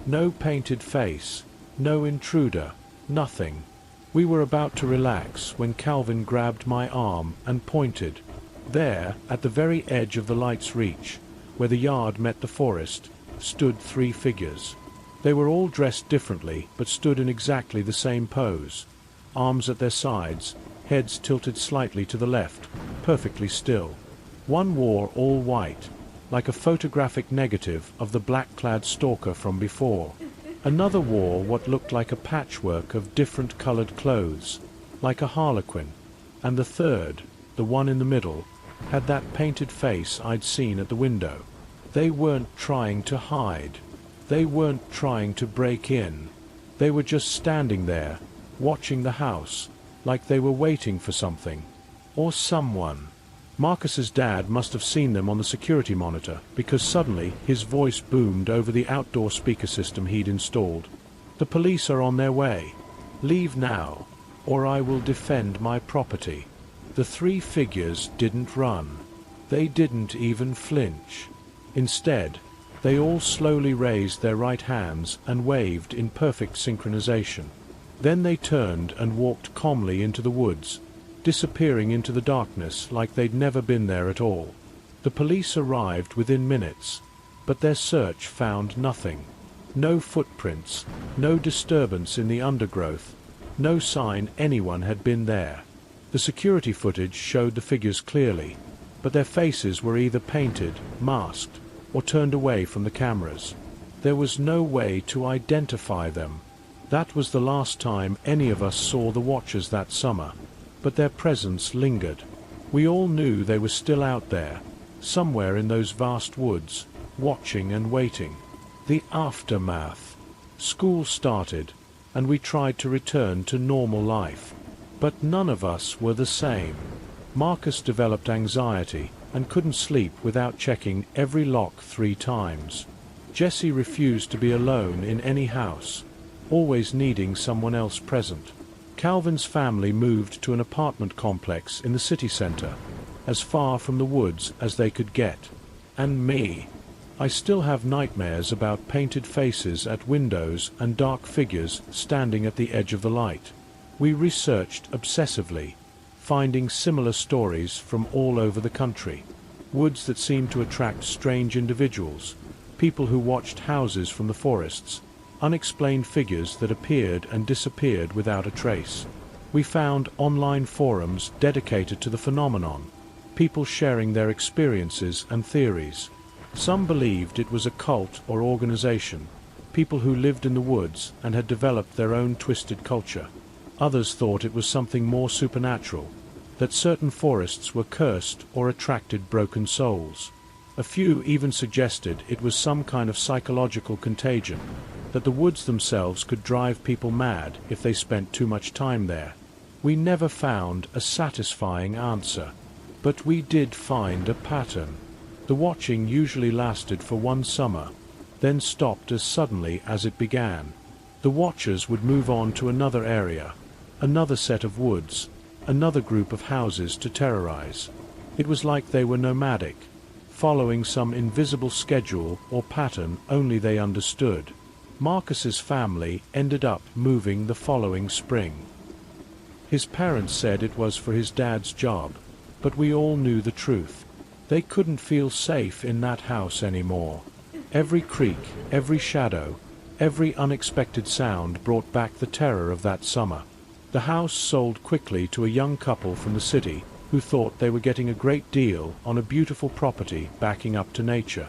A: No painted face, no intruder, nothing. We were about to relax when Calvin grabbed my arm and pointed. There, at the very edge of the light's reach, where the yard met the forest, stood 3 figures. They were all dressed differently, but stood in exactly the same pose. Arms at their sides, heads tilted slightly to the left, perfectly still. One wore all white, like a photographic negative of the black-clad stalker from before. Another wore what looked like a patchwork of different colored clothes, like a harlequin. And the third, the one in the middle, had that painted face I'd seen at the window. They weren't trying to hide. They weren't trying to break in. They were just standing there, watching the house, like they were waiting for something. Or someone. Marcus's dad must have seen them on the security monitor, because suddenly his voice boomed over the outdoor speaker system he'd installed. "The police are on their way. Leave now, or I will defend my property." The 3 figures didn't run. They didn't even flinch. Instead, they all slowly raised their right hands and waved in perfect synchronization. Then they turned and walked calmly into the woods, disappearing into the darkness like they'd never been there at all. The police arrived within minutes, but their search found nothing. No footprints, no disturbance in the undergrowth, no sign anyone had been there. The security footage showed the figures clearly, but their faces were either painted, masked, or turned away from the cameras. There was no way to identify them. That was the last time any of us saw the watchers that summer, but their presence lingered. We all knew they were still out there, somewhere in those vast woods, watching and waiting. The aftermath. School started, and we tried to return to normal life. But none of us were the same. Marcus developed anxiety and couldn't sleep without checking every lock 3 times. Jesse refused to be alone in any house, always needing someone else present. Calvin's family moved to an apartment complex in the city center, as far from the woods as they could get. And me. I still have nightmares about painted faces at windows and dark figures standing at the edge of the light. We researched obsessively, finding similar stories from all over the country. Woods that seemed to attract strange individuals, people who watched houses from the forests, unexplained figures that appeared and disappeared without a trace. We found online forums dedicated to the phenomenon, people sharing their experiences and theories. Some believed it was a cult or organization, people who lived in the woods and had developed their own twisted culture. Others thought it was something more supernatural, that certain forests were cursed or attracted broken souls. A few even suggested it was some kind of psychological contagion, that the woods themselves could drive people mad if they spent too much time there. We never found a satisfying answer, but we did find a pattern. The watching usually lasted for 1 summer, then stopped as suddenly as it began. The watchers would move on to another area, another set of woods, another group of houses to terrorize. It was like they were nomadic, following some invisible schedule or pattern only they understood. Marcus's family ended up moving the following spring. His parents said it was for his dad's job, but we all knew the truth. They couldn't feel safe in that house anymore. Every creak, every shadow, every unexpected sound brought back the terror of that summer. The house sold quickly to a young couple from the city who thought they were getting a great deal on a beautiful property backing up to nature.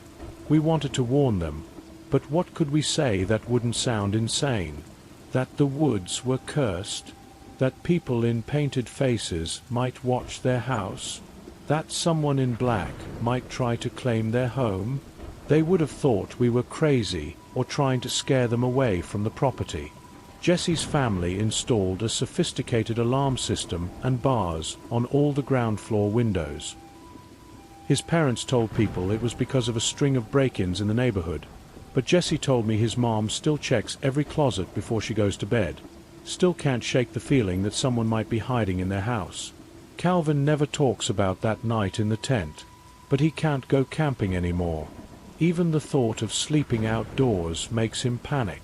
A: We wanted to warn them, but what could we say that wouldn't sound insane? That the woods were cursed? That people in painted faces might watch their house? That someone in black might try to claim their home? They would have thought we were crazy or trying to scare them away from the property. Jesse's family installed a sophisticated alarm system and bars on all the ground floor windows. His parents told people it was because of a string of break-ins in the neighborhood, but Jesse told me his mom still checks every closet before she goes to bed, still can't shake the feeling that someone might be hiding in their house. Calvin never talks about that night in the tent, but he can't go camping anymore. Even the thought of sleeping outdoors makes him panic.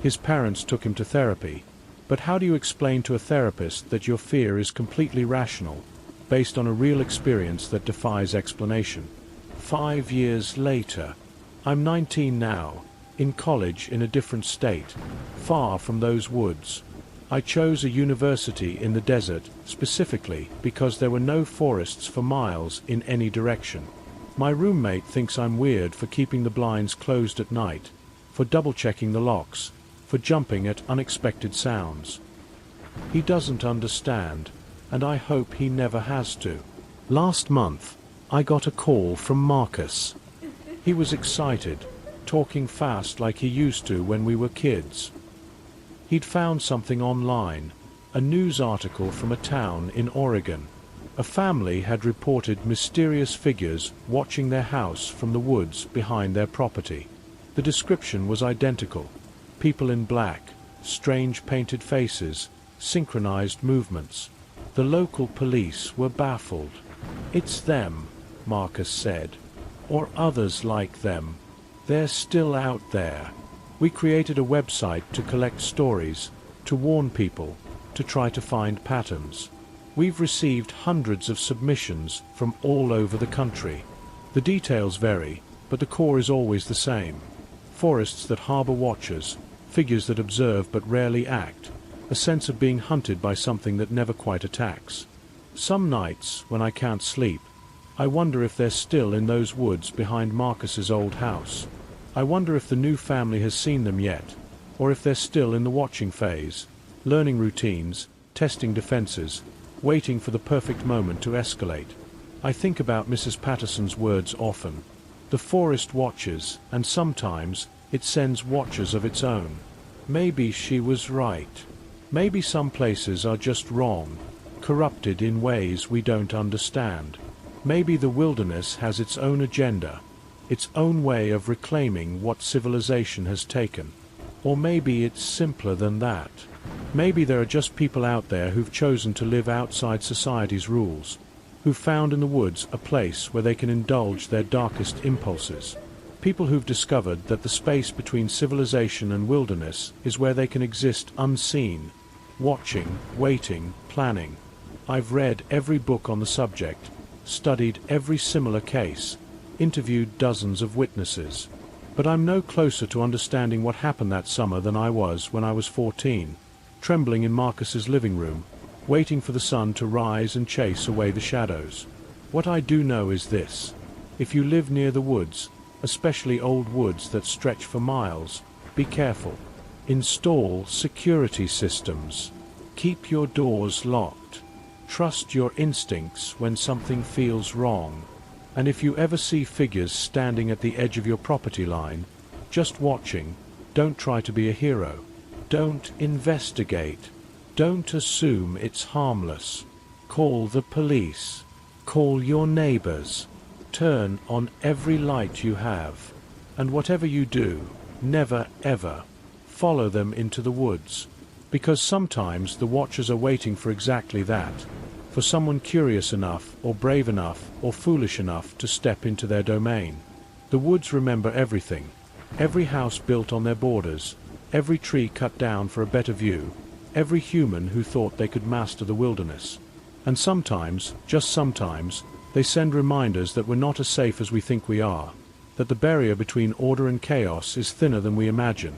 A: His parents took him to therapy, but how do you explain to a therapist that your fear is completely rational, based on a real experience that defies explanation? 5 years later, I'm 19 now, in college in a different state, far from those woods. I chose a university in the desert specifically because there were no forests for miles in any direction. My roommate thinks I'm weird for keeping the blinds closed at night, for double-checking the locks, for jumping at unexpected sounds. He doesn't understand, and I hope he never has to. Last month, I got a call from Marcus. He was excited, talking fast like he used to when we were kids. He'd found something online, a news article from a town in Oregon. A family had reported mysterious figures watching their house from the woods behind their property. The description was identical. People in black, strange painted faces, synchronized movements. The local police were baffled. "It's them," Marcus said, "or others like them. They're still out there." We created a website to collect stories, to warn people, to try to find patterns. We've received hundreds of submissions from all over the country. The details vary, but the core is always the same. Forests that harbor watchers, figures that observe but rarely act, a sense of being hunted by something that never quite attacks. Some nights, when I can't sleep, I wonder if they're still in those woods behind Marcus's old house. I wonder if the new family has seen them yet, or if they're still in the watching phase, learning routines, testing defenses, waiting for the perfect moment to escalate. I think about Mrs. Patterson's words often. The forest watches, and sometimes it sends watchers of its own. Maybe she was right. Maybe some places are just wrong, corrupted in ways we don't understand. Maybe the wilderness has its own agenda, its own way of reclaiming what civilization has taken. Or maybe it's simpler than that. Maybe there are just people out there who've chosen to live outside society's rules, who've found in the woods a place where they can indulge their darkest impulses. People who've discovered that the space between civilization and wilderness is where they can exist unseen, watching, waiting, planning. I've read every book on the subject, studied every similar case, interviewed dozens of witnesses. But I'm no closer to understanding what happened that summer than I was when I was 14, trembling in Marcus's living room, waiting for the sun to rise and chase away the shadows. What I do know is this: if you live near the woods, especially old woods that stretch for miles, be careful. Install security systems. Keep your doors locked. Trust your instincts when something feels wrong. And if you ever see figures standing at the edge of your property line, just watching, don't try to be a hero. Don't investigate. Don't assume it's harmless. Call the police. Call your neighbors. Turn on every light you have. And whatever you do, never ever follow them into the woods. Because sometimes the watchers are waiting for exactly that. For someone curious enough, or brave enough, or foolish enough to step into their domain. The woods remember everything. Every house built on their borders, every tree cut down for a better view, every human who thought they could master the wilderness. And sometimes, just sometimes, they send reminders that we're not as safe as we think we are, that the barrier between order and chaos is thinner than we imagine,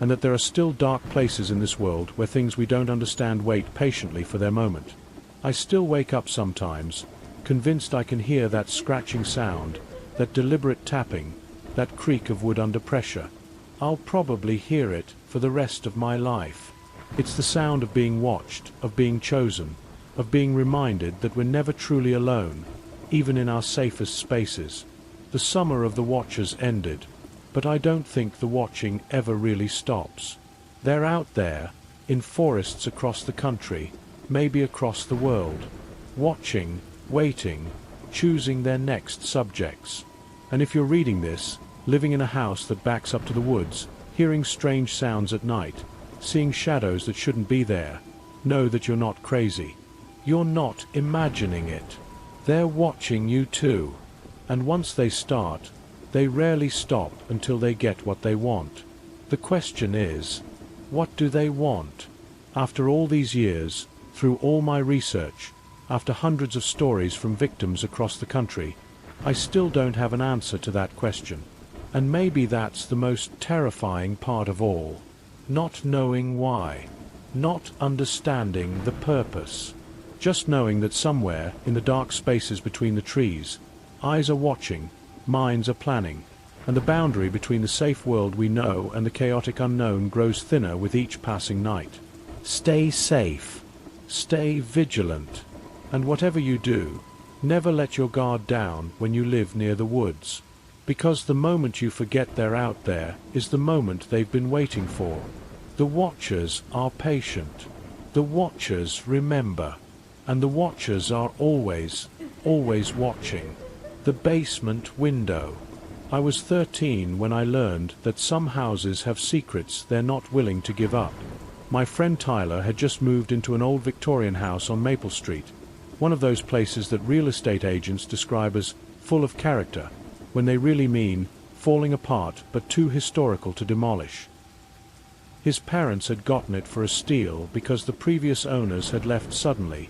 A: and that there are still dark places in this world where things we don't understand wait patiently for their moment. I still wake up sometimes, convinced I can hear that scratching sound, that deliberate tapping, that creak of wood under pressure. I'll probably hear it for the rest of my life. It's the sound of being watched, of being chosen, of being reminded that we're never truly alone, even in our safest spaces. The summer of the watchers ended, but I don't think the watching ever really stops. They're out there, in forests across the country, maybe across the world, watching, waiting, choosing their next subjects. And if you're reading this, living in a house that backs up to the woods, hearing strange sounds at night, seeing shadows that shouldn't be there, know that you're not crazy. You're not imagining it. They're watching you too. And once they start, they rarely stop until they get what they want. The question is, what do they want? After all these years, through all my research, after hundreds of stories from victims across the country, I still don't have an answer to that question. And maybe that's the most terrifying part of all. Not knowing why. Not understanding the purpose. Just knowing that somewhere, in the dark spaces between the trees, eyes are watching, minds are planning, and the boundary between the safe world we know and the chaotic unknown grows thinner with each passing night. Stay safe. Stay vigilant, and whatever you do, never let your guard down when you live near the woods, because the moment you forget they're out there is the moment they've been waiting for. The watchers are patient, the watchers remember, and the watchers are always, always watching. The basement window. I was 13 when I learned that some houses have secrets they're not willing to give up. My friend Tyler had just moved into an old Victorian house on Maple Street, one of those places that real estate agents describe as full of character, when they really mean falling apart but too historical to demolish. His parents had gotten it for a steal because the previous owners had left suddenly,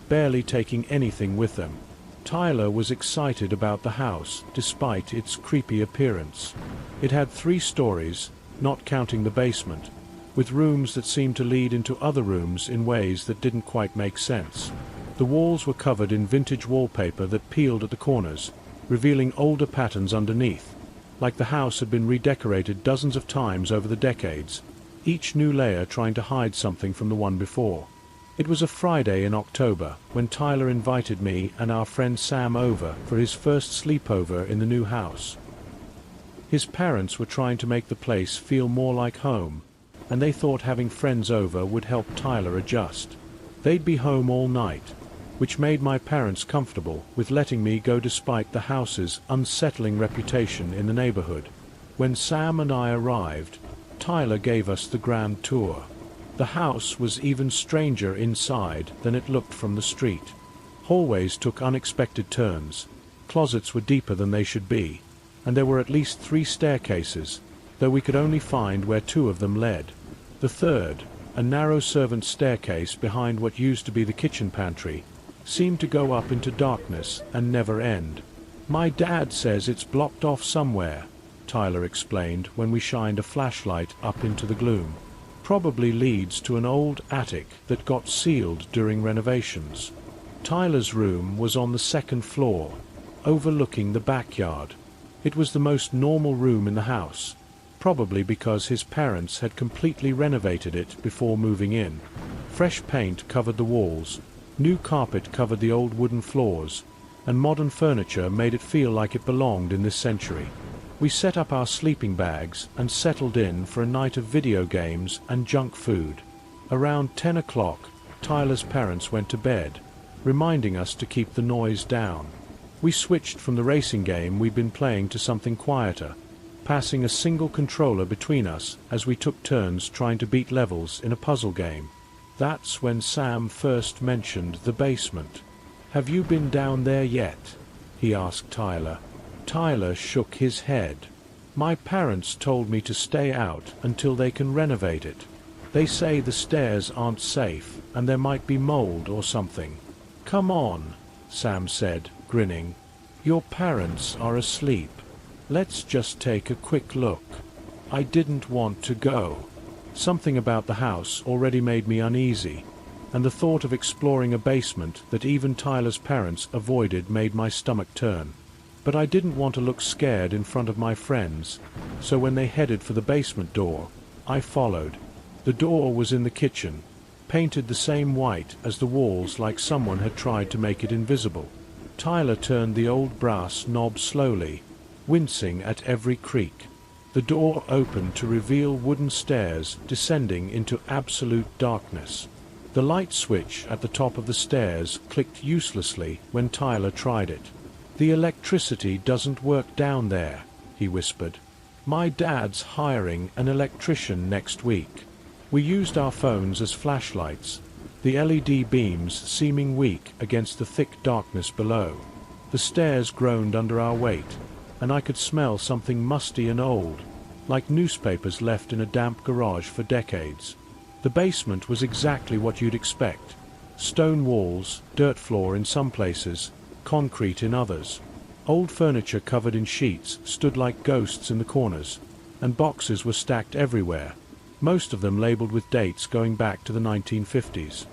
A: barely taking anything with them. Tyler was excited about the house, despite its creepy appearance. It had 3 stories, not counting the basement, with rooms that seemed to lead into other rooms in ways that didn't quite make sense. The walls were covered in vintage wallpaper that peeled at the corners, revealing older patterns underneath, like the house had been redecorated dozens of times over the decades, each new layer trying to hide something from the one before. It was a Friday in October when Tyler invited me and our friend Sam over for his first sleepover in the new house. His parents were trying to make the place feel more like home, and they thought having friends over would help Tyler adjust. They'd be home all night, which made my parents comfortable with letting me go despite the house's unsettling reputation in the neighborhood. When Sam and I arrived, Tyler gave us the grand tour. The house was even stranger inside than it looked from the street. Hallways took unexpected turns, closets were deeper than they should be, and there were at least 3 staircases, though we could only find where 2 of them led. The third, a narrow servant's staircase behind what used to be the kitchen pantry, seemed to go up into darkness and never end. "My dad says it's blocked off somewhere," Tyler explained when we shined a flashlight up into the gloom. "Probably leads to an old attic that got sealed during renovations." Tyler's room was on the 2nd floor, overlooking the backyard. It was the most normal room in the house, probably because his parents had completely renovated it before moving in. Fresh paint covered the walls, new carpet covered the old wooden floors, and modern furniture made it feel like it belonged in this century. We set up our sleeping bags and settled in for a night of video games and junk food. Around 10 o'clock, Tyler's parents went to bed, reminding us to keep the noise down. We switched from the racing game we'd been playing to something quieter, passing a single controller between us as we took turns trying to beat levels in a puzzle game. That's when Sam first mentioned the basement. "Have you been down there yet?" he asked Tyler. Tyler shook his head. "My parents told me to stay out until they can renovate it. They say the stairs aren't safe and there might be mold or something." "Come on," Sam said, grinning. "Your parents are asleep. Let's just take a quick look." I didn't want to go. Something about the house already made me uneasy, and the thought of exploring a basement that even Tyler's parents avoided made my stomach turn. But I didn't want to look scared in front of my friends, so when they headed for the basement door, I followed. The door was in the kitchen, painted the same white as the walls, like someone had tried to make it invisible. Tyler turned the old brass knob slowly, wincing at every creak. The door opened to reveal wooden stairs descending into absolute darkness. The light switch at the top of the stairs clicked uselessly when Tyler tried it. "The electricity doesn't work down there," he whispered. "My dad's hiring an electrician next week." We used our phones as flashlights, the LED beams seeming weak against the thick darkness below. The stairs groaned under our weight, and I could smell something musty and old, like newspapers left in a damp garage for decades. The basement was exactly what you'd expect. Stone walls, dirt floor in some places, concrete in others. Old furniture covered in sheets stood like ghosts in the corners, and boxes were stacked everywhere, most of them labeled with dates going back to the 1950s.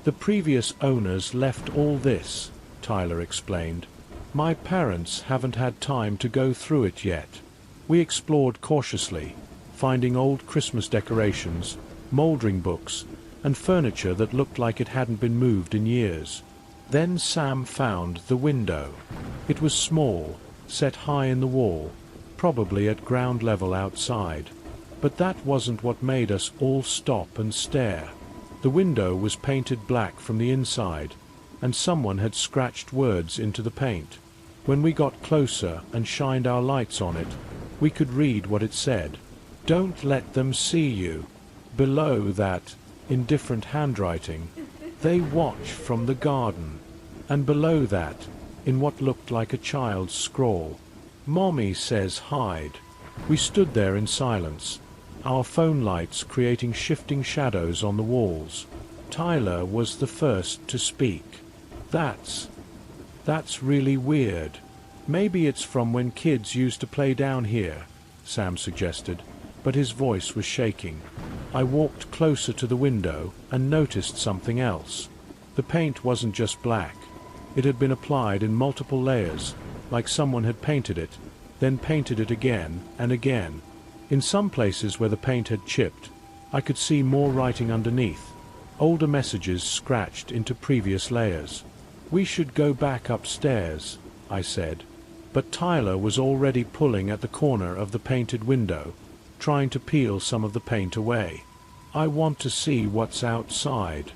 A: "The previous owners left all this," Tyler explained. "My parents haven't had time to go through it yet." We explored cautiously, finding old Christmas decorations, moldering books, and furniture that looked like it hadn't been moved in years. Then Sam found the window. It was small, set high in the wall, probably at ground level outside. But that wasn't what made us all stop and stare. The window was painted black from the inside, and someone had scratched words into the paint. When we got closer and shined our lights on it, we could read what it said. "Don't let them see you." Below that, in different handwriting, "They watch from the garden." And below that, in what looked like a child's scrawl, "Mommy says hide." We stood there in silence, our phone lights creating shifting shadows on the walls. Tyler was the first to speak. That's really weird. Maybe it's from when kids used to play down here, Sam suggested, but his voice was shaking. I walked closer to the window and noticed something else. The paint wasn't just black. It had been applied in multiple layers, like someone had painted it, then painted it again and again. In some places where the paint had chipped, I could see more writing underneath, older messages scratched into previous layers. "We should go back upstairs," I said. But Tyler was already pulling at the corner of the painted window, trying to peel some of the paint away. "I want to see what's outside."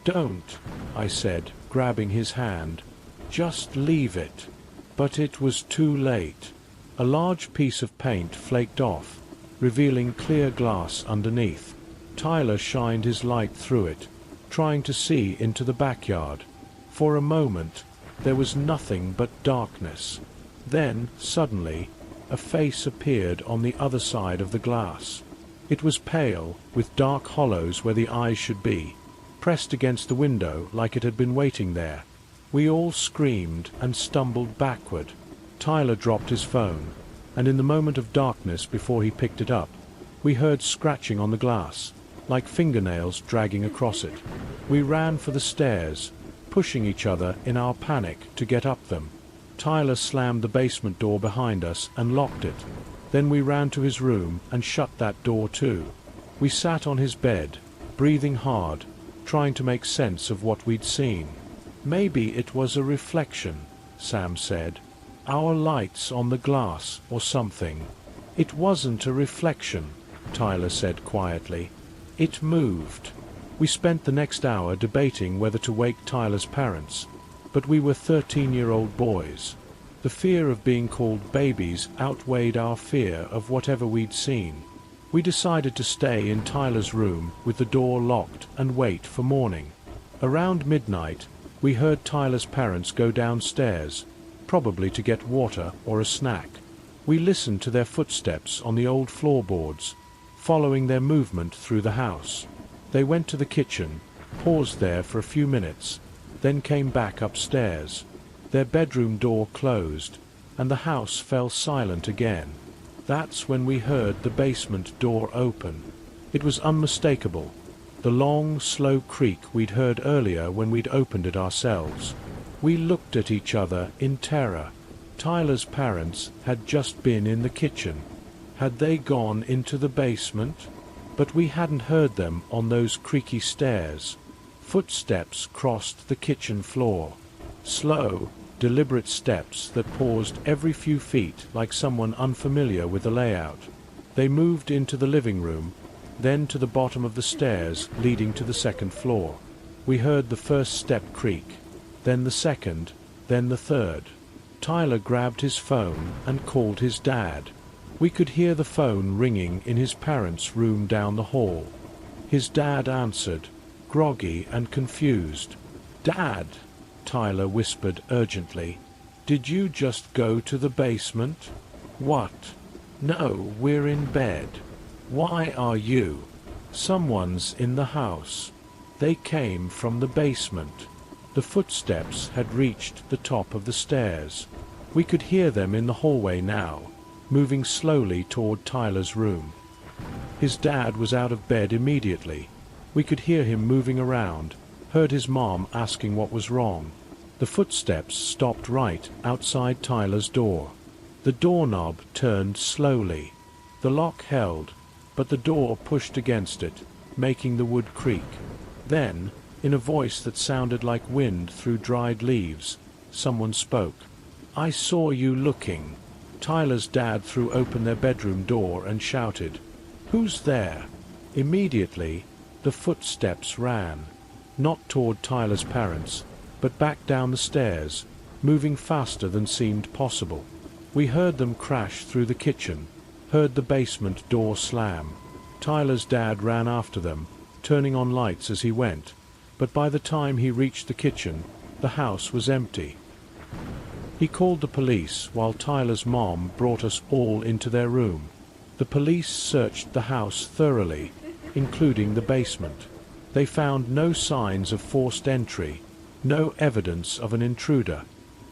A: "Don't," I said, grabbing his hand. "Just leave it." But it was too late. A large piece of paint flaked off, revealing clear glass underneath. Tyler shined his light through it, trying to see into the backyard. For a moment, there was nothing but darkness. Then, suddenly, a face appeared on the other side of the glass. It was pale, with dark hollows where the eyes should be, pressed against the window like it had been waiting there. We all screamed and stumbled backward. Tyler dropped his phone, and in the moment of darkness before he picked it up, we heard scratching on the glass, like fingernails dragging across it. We ran for the stairs, pushing each other in our panic to get up them. Tyler slammed the basement door behind us and locked it. Then we ran to his room and shut that door too. We sat on his bed, breathing hard, trying to make sense of what we'd seen. "Maybe it was a reflection," Sam said. "Our lights on the glass or something." "It wasn't a reflection," Tyler said quietly. "It moved." We spent the next hour debating whether to wake Tyler's parents, but we were 13-year-old boys. The fear of being called babies outweighed our fear of whatever we'd seen. We decided to stay in Tyler's room with the door locked and wait for morning. Around midnight, we heard Tyler's parents go downstairs, probably to get water or a snack. We listened to their footsteps on the old floorboards, following their movement through the house. They went to the kitchen, paused there for a few minutes, then came back upstairs. Their bedroom door closed, and the house fell silent again. That's when we heard the basement door open. It was unmistakable, the long, slow creak we'd heard earlier when we'd opened it ourselves. We looked at each other in terror. Tyler's parents had just been in the kitchen. Had they gone into the basement? But we hadn't heard them on those creaky stairs. Footsteps crossed the kitchen floor. Slow, deliberate steps that paused every few feet like someone unfamiliar with the layout. They moved into the living room, then to the bottom of the stairs leading to the second floor. We heard the first step creak, then the second, then the third. Tyler grabbed his phone and called his dad. We could hear the phone ringing in his parents' room down the hall. His dad answered, groggy and confused. "Dad," Tyler whispered urgently, "did you just go to the basement?" "What?" "No, we're in bed." "Why are you?" "Someone's in the house. They came from the basement." The footsteps had reached the top of the stairs. We could hear them in the hallway now, moving slowly toward Tyler's room. His dad was out of bed immediately. We could hear him moving around, heard his mom asking what was wrong. The footsteps stopped right outside Tyler's door. The doorknob turned slowly. The lock held, but the door pushed against it, making the wood creak. Then, in a voice that sounded like wind through dried leaves, someone spoke. "I saw you looking." Tyler's dad threw open their bedroom door and shouted, "Who's there?" Immediately, the footsteps ran, not toward Tyler's parents, but back down the stairs, moving faster than seemed possible. We heard them crash through the kitchen, heard the basement door slam. Tyler's dad ran after them, turning on lights as he went, but by the time he reached the kitchen, the house was empty. He called the police while Tyler's mom brought us all into their room. The police searched the house thoroughly, including the basement. They found no signs of forced entry, No evidence of an intruder.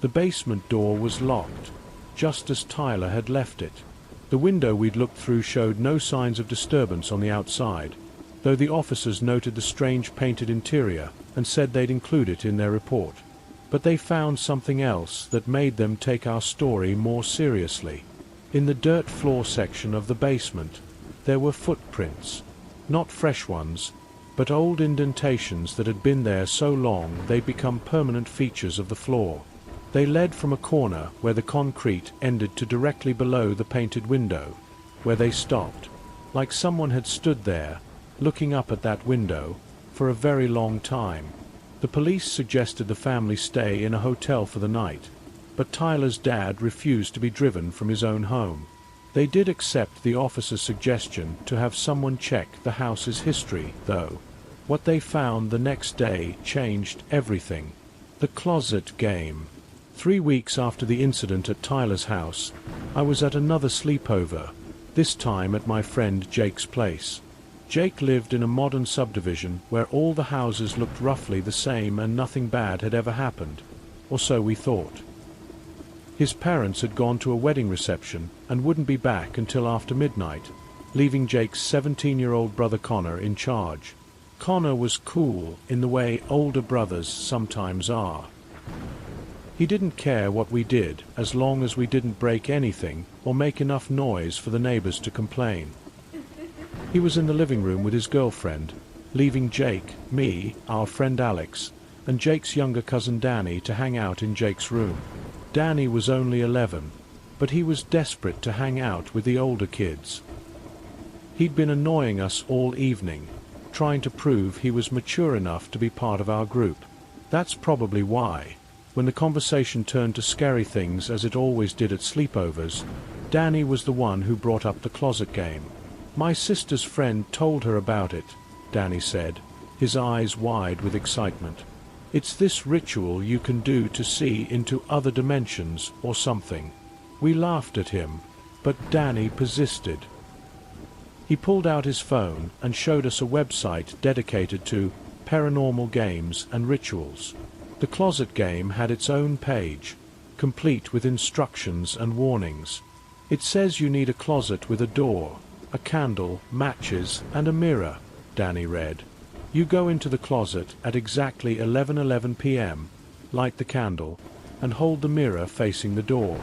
A: The basement door was locked, just as Tyler had left it. The window we'd looked through showed no signs of disturbance on the outside, though the officers noted the strange painted interior and said they'd include it in their report. But they found something else that made them take our story more seriously. In the dirt floor section of the basement, there were footprints. Not fresh ones, but old indentations that had been there so long they'd become permanent features of the floor. They led from a corner where the concrete ended to directly below the painted window, where they stopped, like someone had stood there, looking up at that window, for a very long time. The police suggested the family stay in a hotel for the night, but Tyler's dad refused to be driven from his own home. They did accept the officer's suggestion to have someone check the house's history, though. What they found the next day changed everything. The closet game. 3 weeks after the incident at Tyler's house, I was at another sleepover, this time at my friend Jake's place. Jake lived in a modern subdivision where all the houses looked roughly the same and nothing bad had ever happened, or so we thought. His parents had gone to a wedding reception and wouldn't be back until after midnight, leaving Jake's 17-year-old brother Connor in charge. Connor was cool in the way older brothers sometimes are. He didn't care what we did as long as we didn't break anything or make enough noise for the neighbors to complain. He was in the living room with his girlfriend, leaving Jake, me, our friend Alex, and Jake's younger cousin Danny to hang out in Jake's room. Danny was only 11, but he was desperate to hang out with the older kids. He'd been annoying us all evening, trying to prove he was mature enough to be part of our group. That's probably why, when the conversation turned to scary things as it always did at sleepovers, Danny was the one who brought up the closet game. "My sister's friend told her about it," Danny said, his eyes wide with excitement. "It's this ritual you can do to see into other dimensions or something." We laughed at him, but Danny persisted. He pulled out his phone and showed us a website dedicated to paranormal games and rituals. The closet game had its own page, complete with instructions and warnings. "It says you need a closet with a door, a candle, matches, and a mirror," Danny read. "You go into the closet at exactly 11:11 p.m., light the candle, and hold the mirror facing the door.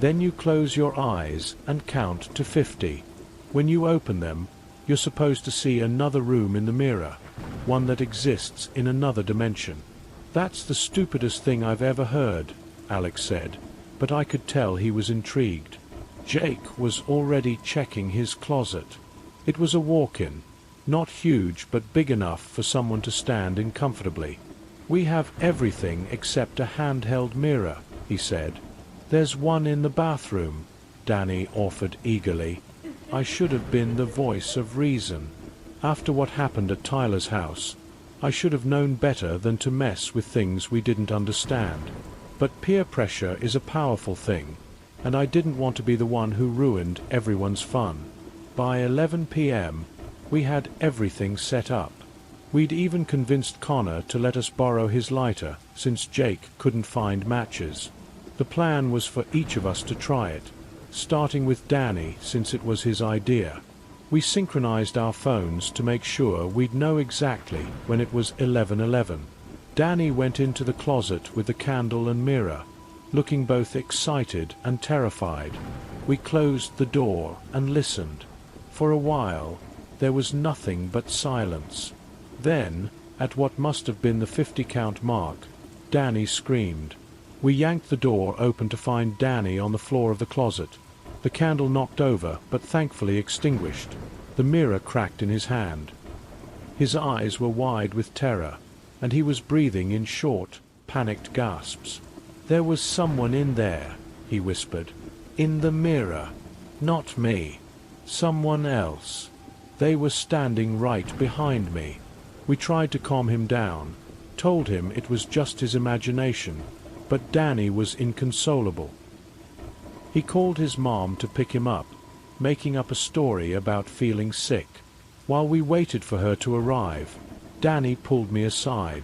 A: Then you close your eyes and count to 50. When you open them, you're supposed to see another room in the mirror, one that exists in another dimension." "That's the stupidest thing I've ever heard," Alex said, but I could tell he was intrigued. Jake was already checking his closet. It was a walk-in, not huge but big enough for someone to stand in comfortably. "We have everything except a handheld mirror," he said. "There's one in the bathroom," Danny offered eagerly. I should have been the voice of reason. After what happened at Tyler's house, I should have known better than to mess with things we didn't understand. But peer pressure is a powerful thing, and I didn't want to be the one who ruined everyone's fun. By 11 p.m., we had everything set up. We'd even convinced Connor to let us borrow his lighter, since Jake couldn't find matches. The plan was for each of us to try it, starting with Danny since it was his idea. We synchronized our phones to make sure we'd know exactly when it was 11:11. Danny went into the closet with the candle and mirror, looking both excited and terrified. We closed the door and listened. For a while, there was nothing but silence. Then, at what must have been the 50-count mark, Danny screamed. We yanked the door open to find Danny on the floor of the closet, the candle knocked over but thankfully extinguished, the mirror cracked in his hand. His eyes were wide with terror, and he was breathing in short, panicked gasps. "There was someone in there," he whispered. "In the mirror. Not me. Someone else. They were standing right behind me." We tried to calm him down, told him it was just his imagination, but Danny was inconsolable. He called his mom to pick him up, making up a story about feeling sick. While we waited for her to arrive, Danny pulled me aside.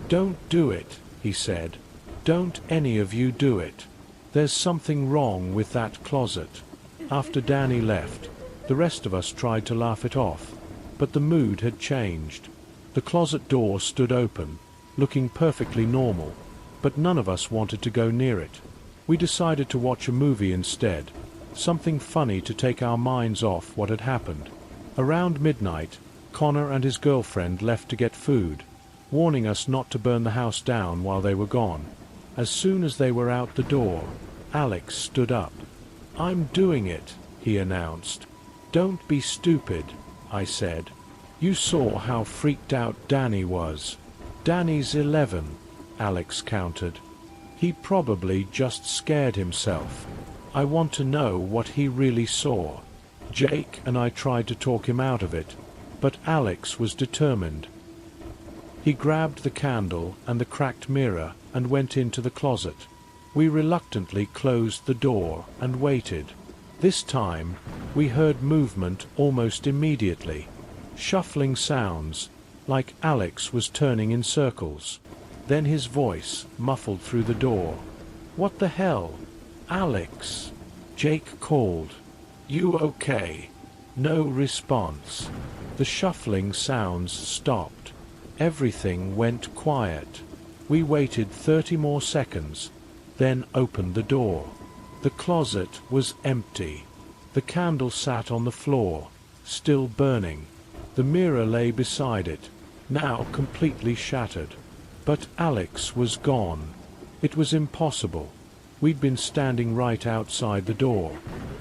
A: "Don't do it," he said. "Don't any of you do it. There's something wrong with that closet." After Danny left, the rest of us tried to laugh it off, but the mood had changed. The closet door stood open, looking perfectly normal, but none of us wanted to go near it. We decided to watch a movie instead, something funny to take our minds off what had happened. Around midnight, Connor and his girlfriend left to get food, warning us not to burn the house down while they were gone. As soon as they were out the door, Alex stood up. "I'm doing it," he announced. "Don't be stupid," I said. "You saw how freaked out Danny was." "Danny's 11, Alex countered. "He probably just scared himself. I want to know what he really saw." Jake and I tried to talk him out of it, but Alex was determined. He grabbed the candle and the cracked mirror and went into the closet. We reluctantly closed the door and waited. This time, we heard movement almost immediately. Shuffling sounds, like Alex was turning in circles. Then his voice muffled through the door. "What the hell? Alex?" Jake called. "You okay?" No response. The shuffling sounds stopped. Everything went quiet. We waited 30 more seconds, then opened the door. The closet was empty. The candle sat on the floor, still burning. The mirror lay beside it, now completely shattered. But Alex was gone. It was impossible. We'd been standing right outside the door.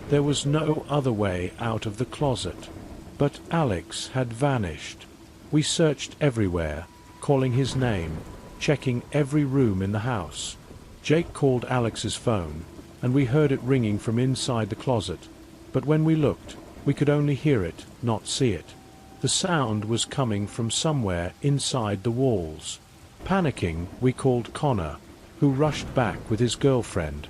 A: There was no other way out of the closet. But Alex had vanished. We searched everywhere, calling his name, checking every room in the house. Jake called Alex's phone, and we heard it ringing from inside the closet. But when we looked, we could only hear it, not see it. The sound was coming from somewhere inside the walls. Panicking, we called Connor, who rushed back with his girlfriend.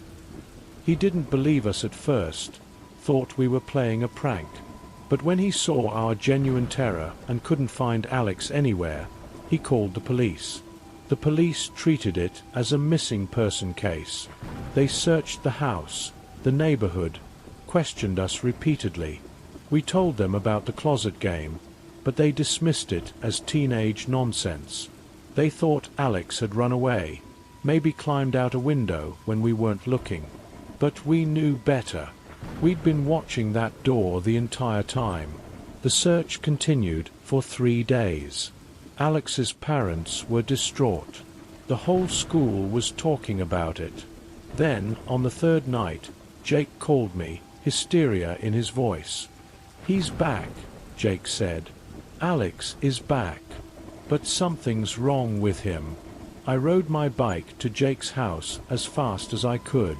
A: He didn't believe us at first, thought we were playing a prank. But when he saw our genuine terror and couldn't find Alex anywhere, he called the police. The police treated it as a missing person case. They searched the house, the neighborhood, questioned us repeatedly. We told them about the closet game, but they dismissed it as teenage nonsense. They thought Alex had run away, maybe climbed out a window when we weren't looking. But we knew better. We'd been watching that door the entire time. The search continued for 3 days. Alex's parents were distraught. The whole school was talking about it. Then, on the 3rd night, Jake called me, hysteria in his voice. "He's back," Jake said. "Alex is back. But something's wrong with him." I rode my bike to Jake's house as fast as I could.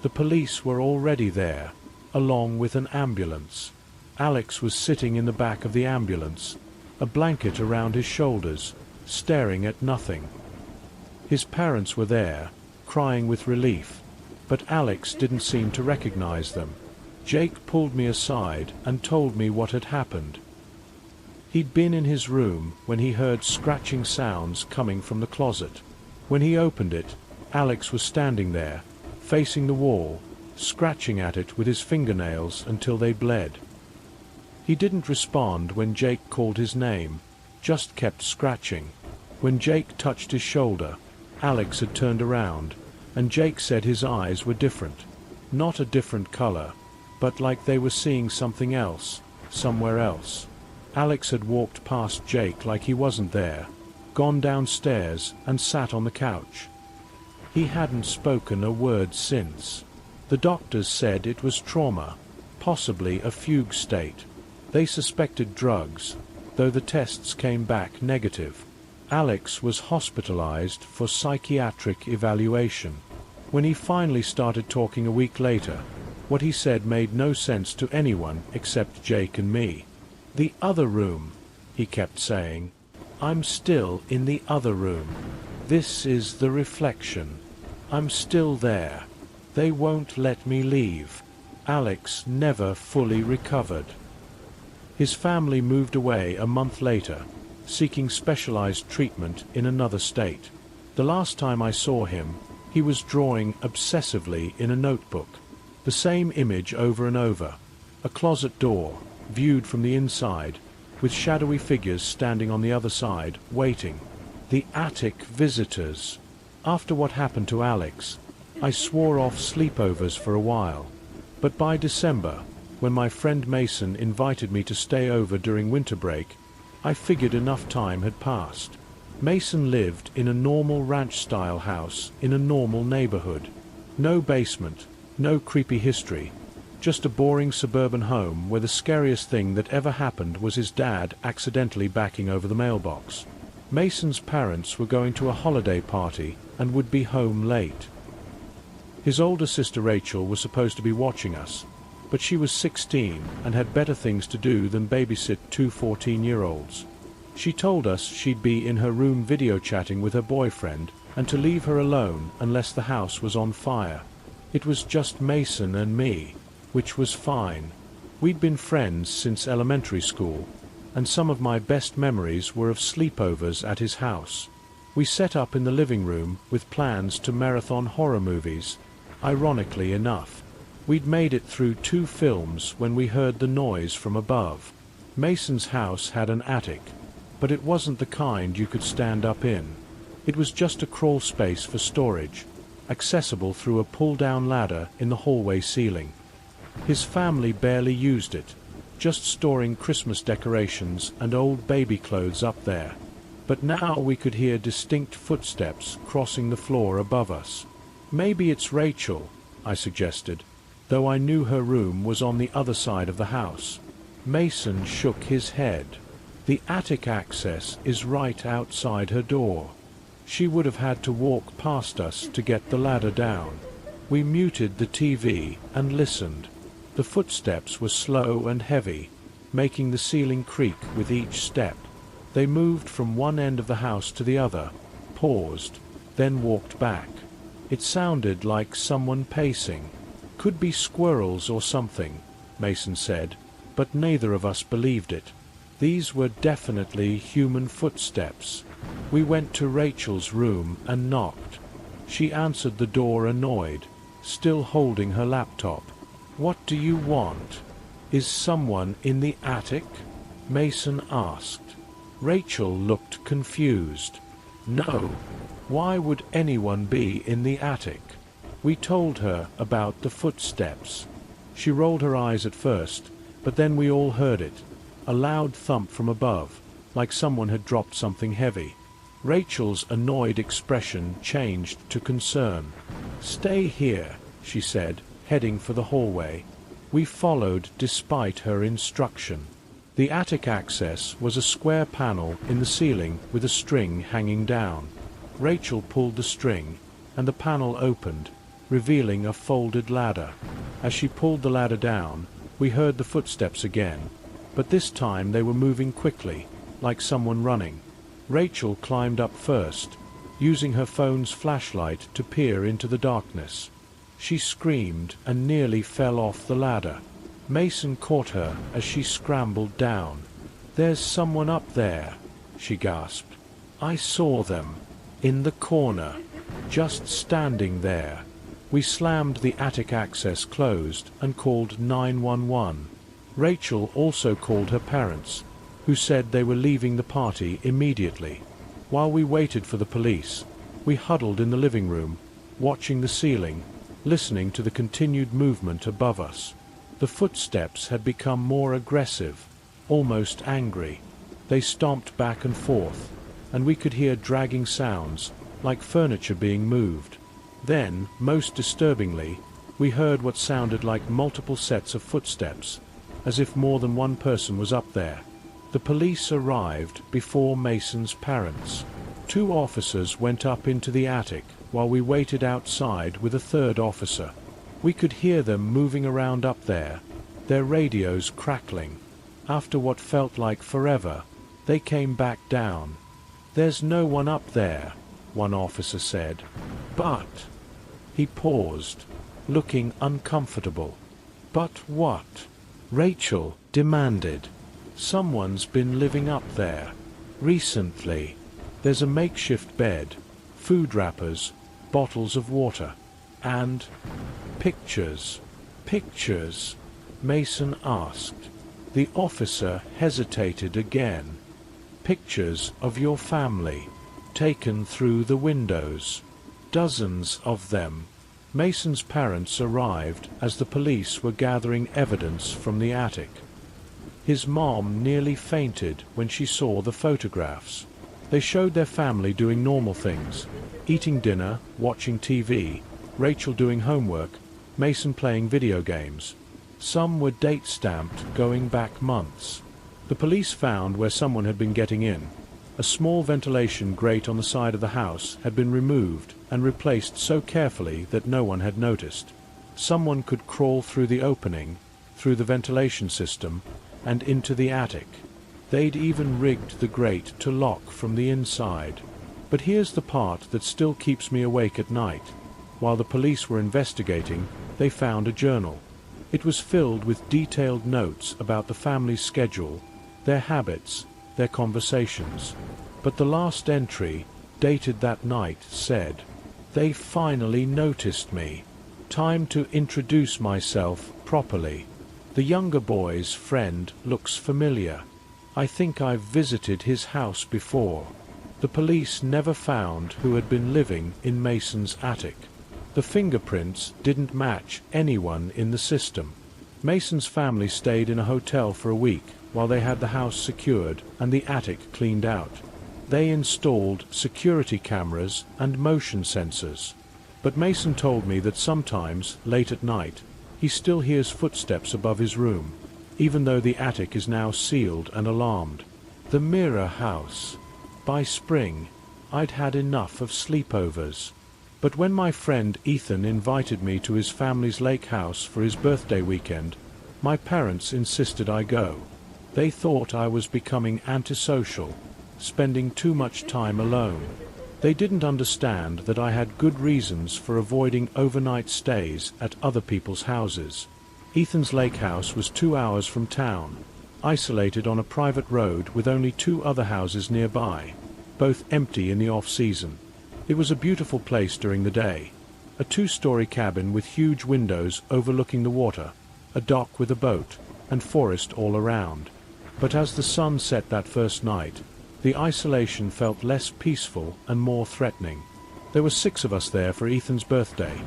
A: The police were already there, along with an ambulance. Alex was sitting in the back of the ambulance, a blanket around his shoulders, staring at nothing. His parents were there, crying with relief, but Alex didn't seem to recognize them. Jake pulled me aside and told me what had happened. He'd been in his room when he heard scratching sounds coming from the closet. When he opened it, Alex was standing there, facing the wall, scratching at it with his fingernails until they bled. He didn't respond when Jake called his name, just kept scratching. When Jake touched his shoulder, Alex had turned around, and Jake said his eyes were different. Not a different color, but like they were seeing something else, somewhere else. Alex had walked past Jake like he wasn't there, gone downstairs and sat on the couch. He hadn't spoken a word since. The doctors said it was trauma, possibly a fugue state. They suspected drugs, though the tests came back negative. Alex was hospitalized for psychiatric evaluation. When he finally started talking a week later, what he said made no sense to anyone except Jake and me. "The other room," he kept saying. "I'm still in the other room. This is the reflection. I'm still there. They won't let me leave." Alex never fully recovered. His family moved away a month later, seeking specialized treatment in another state. The last time I saw him, he was drawing obsessively in a notebook. The same image over and over. A closet door, viewed from the inside, with shadowy figures standing on the other side, waiting. The attic visitors. After what happened to Alex, I swore off sleepovers for a while. But by December, when my friend Mason invited me to stay over during winter break, I figured enough time had passed. Mason lived in a normal ranch-style house in a normal neighborhood. No basement, no creepy history, just a boring suburban home where the scariest thing that ever happened was his dad accidentally backing over the mailbox. Mason's parents were going to a holiday party and would be home late. His older sister Rachel was supposed to be watching us, but she was 16 and had better things to do than babysit two 14-year-olds. She told us she'd be in her room video chatting with her boyfriend and to leave her alone unless the house was on fire. It was just Mason and me, which was fine. We'd been friends since elementary school, and some of my best memories were of sleepovers at his house. We set up in the living room with plans to marathon horror movies. Ironically enough, we'd made it through 2 films when we heard the noise from above. Mason's house had an attic, but it wasn't the kind you could stand up in. It was just a crawl space for storage, accessible through a pull-down ladder in the hallway ceiling. His family barely used it, just storing Christmas decorations and old baby clothes up there. But now we could hear distinct footsteps crossing the floor above us. Maybe it's Rachel, I suggested, though I knew her room was on the other side of the house. Mason shook his head. The attic access is right outside her door. She would have had to walk past us to get the ladder down. We muted the TV and listened. The footsteps were slow and heavy, making the ceiling creak with each step. They moved from one end of the house to the other, paused, then walked back. It sounded like someone pacing. Could be squirrels or something, Mason said, but neither of us believed it. These were definitely human footsteps. We went to Rachel's room and knocked. She answered the door annoyed, still holding her laptop. "What do you want? Is someone in the attic?" Mason asked. Rachel looked confused. "No. Why would anyone be in the attic?" We told her about the footsteps. She rolled her eyes at first, but then we all heard it. A loud thump from above, like someone had dropped something heavy. Rachel's annoyed expression changed to concern. "Stay here," she said, heading for the hallway. We followed despite her instruction. The attic access was a square panel in the ceiling with a string hanging down. Rachel pulled the string, and the panel opened, revealing a folded ladder. As she pulled the ladder down, we heard the footsteps again, but this time they were moving quickly, like someone running. Rachel climbed up first, using her phone's flashlight to peer into the darkness. She screamed and nearly fell off the ladder. Mason caught her as she scrambled down. "There's someone up there," she gasped. "I saw them. In the corner. Just standing there." We slammed the attic access closed and called 911. Rachel also called her parents, who said they were leaving the party immediately. While we waited for the police, we huddled in the living room, watching the ceiling, listening to the continued movement above us. The footsteps had become more aggressive, almost angry. They stomped back and forth, and we could hear dragging sounds, like furniture being moved. Then, most disturbingly, we heard what sounded like multiple sets of footsteps, as if more than one person was up there. The police arrived before Mason's parents. 2 officers went up into the attic while we waited outside with a 3rd officer. We could hear them moving around up there, their radios crackling. After what felt like forever, they came back down. "There's no one up there," one officer said. "But—" He paused, looking uncomfortable. "But what?" Rachel demanded. "Someone's been living up there. Recently. There's a makeshift bed, food wrappers, bottles of water, and pictures. Pictures? Mason asked. The officer hesitated again. Pictures of your family, taken through the windows. Dozens of them. Mason's parents arrived as the police were gathering evidence from the attic. His mom nearly fainted when she saw the photographs. They showed their family doing normal things, eating dinner, watching TV, Rachel doing homework, Mason playing video games. Some were date-stamped going back months. The police found where someone had been getting in. A small ventilation grate on the side of the house had been removed and replaced so carefully that no one had noticed. Someone could crawl through the opening, through the ventilation system, and into the attic. They'd even rigged the grate to lock from the inside. But here's the part that still keeps me awake at night. While the police were investigating, they found a journal. It was filled with detailed notes about the family's schedule, their habits, their conversations. But the last entry, dated that night, said, "They finally noticed me. Time to introduce myself properly. The younger boy's friend looks familiar. I think I've visited his house before." The police never found who had been living in Mason's attic. The fingerprints didn't match anyone in the system. Mason's family stayed in a hotel for a week while they had the house secured and the attic cleaned out. They installed security cameras and motion sensors. But Mason told me that sometimes, late at night, he still hears footsteps above his room, even though the attic is now sealed and alarmed. The mirror house. By spring, I'd had enough of sleepovers. But when my friend Ethan invited me to his family's lake house for his birthday weekend, my parents insisted I go. They thought I was becoming antisocial, spending too much time alone. They didn't understand that I had good reasons for avoiding overnight stays at other people's houses. Ethan's lake house was 2 hours from town, isolated on a private road with only 2 other houses nearby, both empty in the off-season. It was a beautiful place during the day, a 2-story cabin with huge windows overlooking the water, a dock with a boat, and forest all around. But as the sun set that first night, the isolation felt less peaceful and more threatening. There were 6 of us there for Ethan's birthday.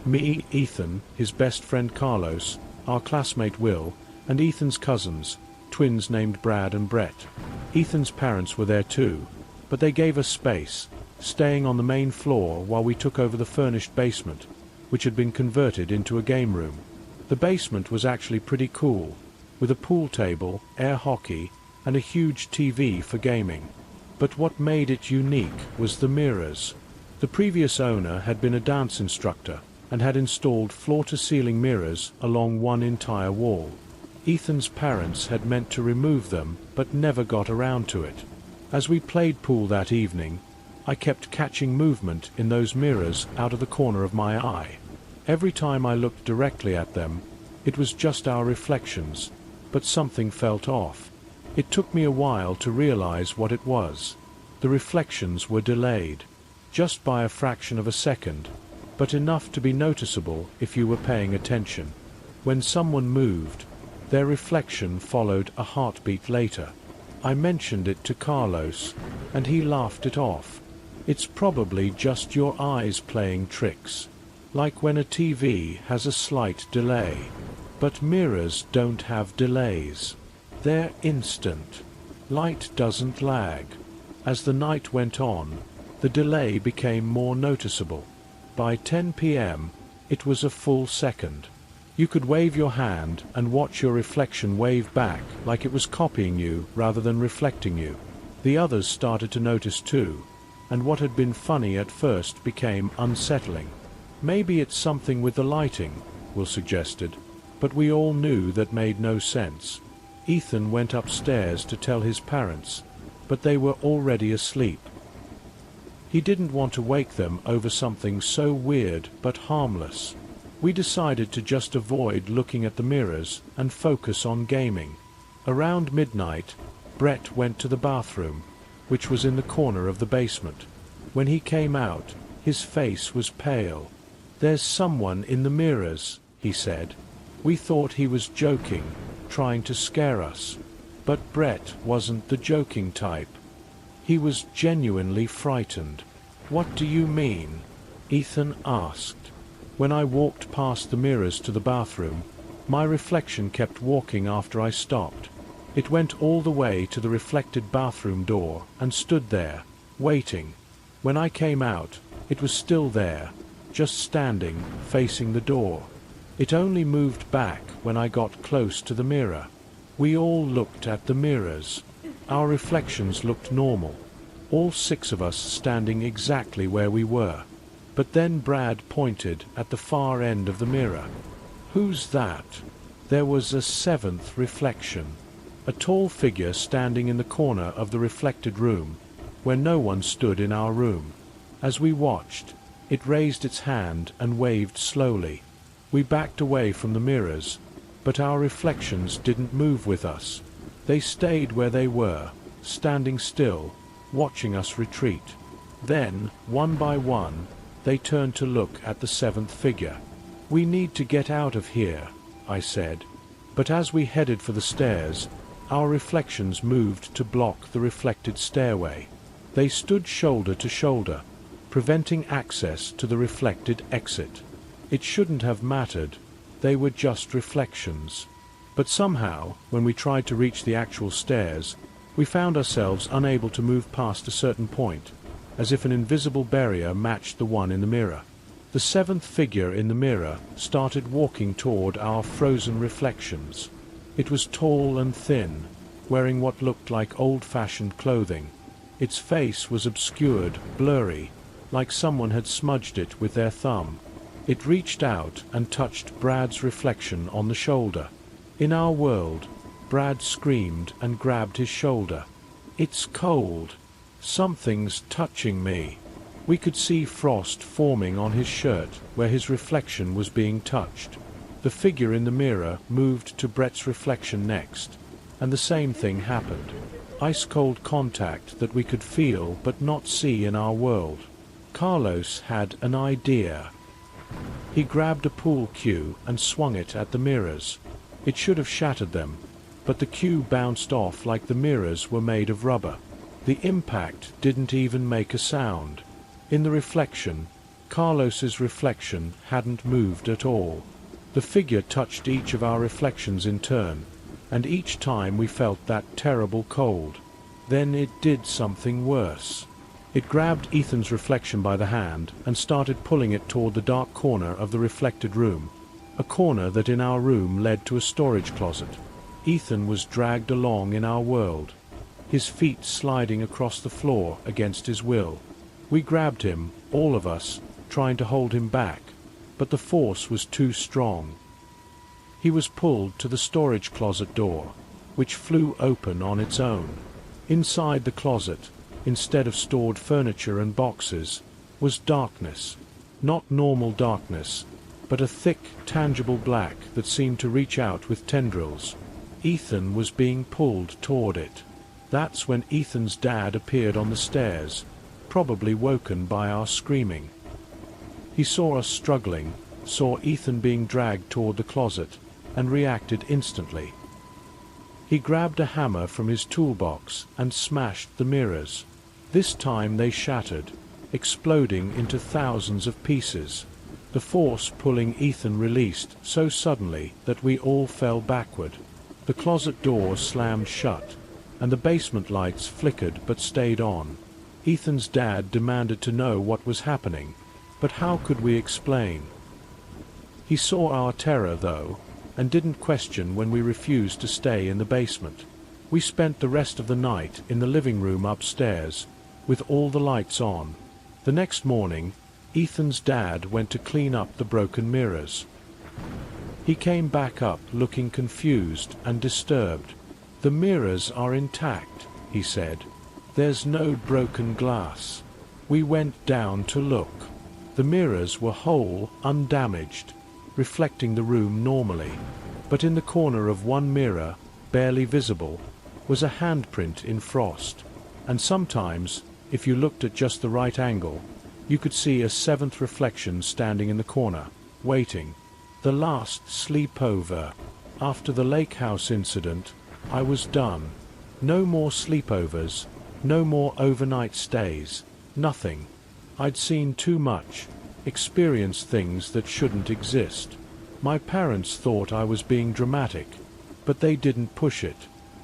A: Me, Ethan, his best friend Carlos, our classmate Will, and Ethan's cousins, twins named Brad and Brett. Ethan's parents were there too, but they gave us space, staying on the main floor while we took over the furnished basement, which had been converted into a game room. The basement was actually pretty cool, with a pool table, air hockey, and a huge TV for gaming. But what made it unique was the mirrors. The previous owner had been a dance instructor and had installed floor-to-ceiling mirrors along one entire wall. Ethan's parents had meant to remove them, but never got around to it. As we played pool that evening, I kept catching movement in those mirrors out of the corner of my eye. Every time I looked directly at them, it was just our reflections, but something felt off. It took me a while to realize what it was. The reflections were delayed, just by a fraction of a second, but enough to be noticeable if you were paying attention. When someone moved, their reflection followed a heartbeat later. I mentioned it to Carlos, and he laughed it off. It's probably just your eyes playing tricks, like when a TV has a slight delay. But mirrors don't have delays. They're instant. Light doesn't lag. As the night went on, the delay became more noticeable. By 10 p.m., it was a full second. You could wave your hand and watch your reflection wave back like it was copying you rather than reflecting you. The others started to notice too, and what had been funny at first became unsettling. Maybe it's something with the lighting, Will suggested, but we all knew that made no sense. Ethan went upstairs to tell his parents, but they were already asleep. He didn't want to wake them over something so weird but harmless. We decided to just avoid looking at the mirrors and focus on gaming. Around midnight, Brett went to the bathroom, which was in the corner of the basement. When he came out, his face was pale. "There's someone in the mirrors," he said. We thought he was joking, trying to scare us. But Brett wasn't the joking type. He was genuinely frightened. "What do you mean?" Ethan asked. When I walked past the mirrors to the bathroom, my reflection kept walking after I stopped. It went all the way to the reflected bathroom door and stood there, waiting. When I came out, it was still there, just standing, facing the door. It only moved back when I got close to the mirror. We all looked at the mirrors. Our reflections looked normal, all 6 of us standing exactly where we were. But then Brad pointed at the far end of the mirror. "Who's that?" There was a 7th reflection. A tall figure standing in the corner of the reflected room, where no one stood in our room. As we watched, it raised its hand and waved slowly. We backed away from the mirrors, but our reflections didn't move with us. They stayed where they were, standing still, watching us retreat. Then, one by one, they turned to look at the 7th figure. "We need to get out of here," I said. But as we headed for the stairs, our reflections moved to block the reflected stairway. They stood shoulder to shoulder, preventing access to the reflected exit. It shouldn't have mattered. They were just reflections. But somehow, when we tried to reach the actual stairs, we found ourselves unable to move past a certain point, as if an invisible barrier matched the one in the mirror. The 7th figure in the mirror started walking toward our frozen reflections. It was tall and thin, wearing what looked like old-fashioned clothing. Its face was obscured, blurry, like someone had smudged it with their thumb. It reached out and touched Brad's reflection on the shoulder. In our world, Brad screamed and grabbed his shoulder. "It's cold. Something's touching me." We could see frost forming on his shirt where his reflection was being touched. The figure in the mirror moved to Brett's reflection next, and the same thing happened. Ice-cold contact that we could feel but not see in our world. Carlos had an idea. He grabbed a pool cue and swung it at the mirrors. It should have shattered them, but the cue bounced off like the mirrors were made of rubber. The impact didn't even make a sound. In the reflection, Carlos's reflection hadn't moved at all. The figure touched each of our reflections in turn, and each time we felt that terrible cold. Then it did something worse. It grabbed Ethan's reflection by the hand and started pulling it toward the dark corner of the reflected room, a corner that in our room led to a storage closet. Ethan was dragged along in our world, his feet sliding across the floor against his will. We grabbed him, all of us, trying to hold him back, but the force was too strong. He was pulled to the storage closet door, which flew open on its own. Inside the closet, instead of stored furniture and boxes, was darkness. Not normal darkness, but a thick, tangible black that seemed to reach out with tendrils. Ethan was being pulled toward it. That's when Ethan's dad appeared on the stairs, probably woken by our screaming. He saw us struggling, saw Ethan being dragged toward the closet, and reacted instantly. He grabbed a hammer from his toolbox and smashed the mirrors. This time they shattered, exploding into thousands of pieces. The force pulling Ethan released so suddenly that we all fell backward. The closet door slammed shut, and the basement lights flickered but stayed on. Ethan's dad demanded to know what was happening, but how could we explain? He saw our terror, though, and didn't question when we refused to stay in the basement. We spent the rest of the night in the living room upstairs, with all the lights on. The next morning, Ethan's dad went to clean up the broken mirrors. He came back up looking confused and disturbed. "The mirrors are intact," he said. "There's no broken glass." We went down to look. The mirrors were whole, undamaged, reflecting the room normally. But in the corner of one mirror, barely visible, was a handprint in frost, and sometimes if you looked at just the right angle, you could see a seventh reflection standing in the corner, waiting. The last sleepover. After the lake house incident, I was done. No more sleepovers, no more overnight stays, nothing. I'd seen too much, experienced things that shouldn't exist. My parents thought I was being dramatic, but they didn't push it.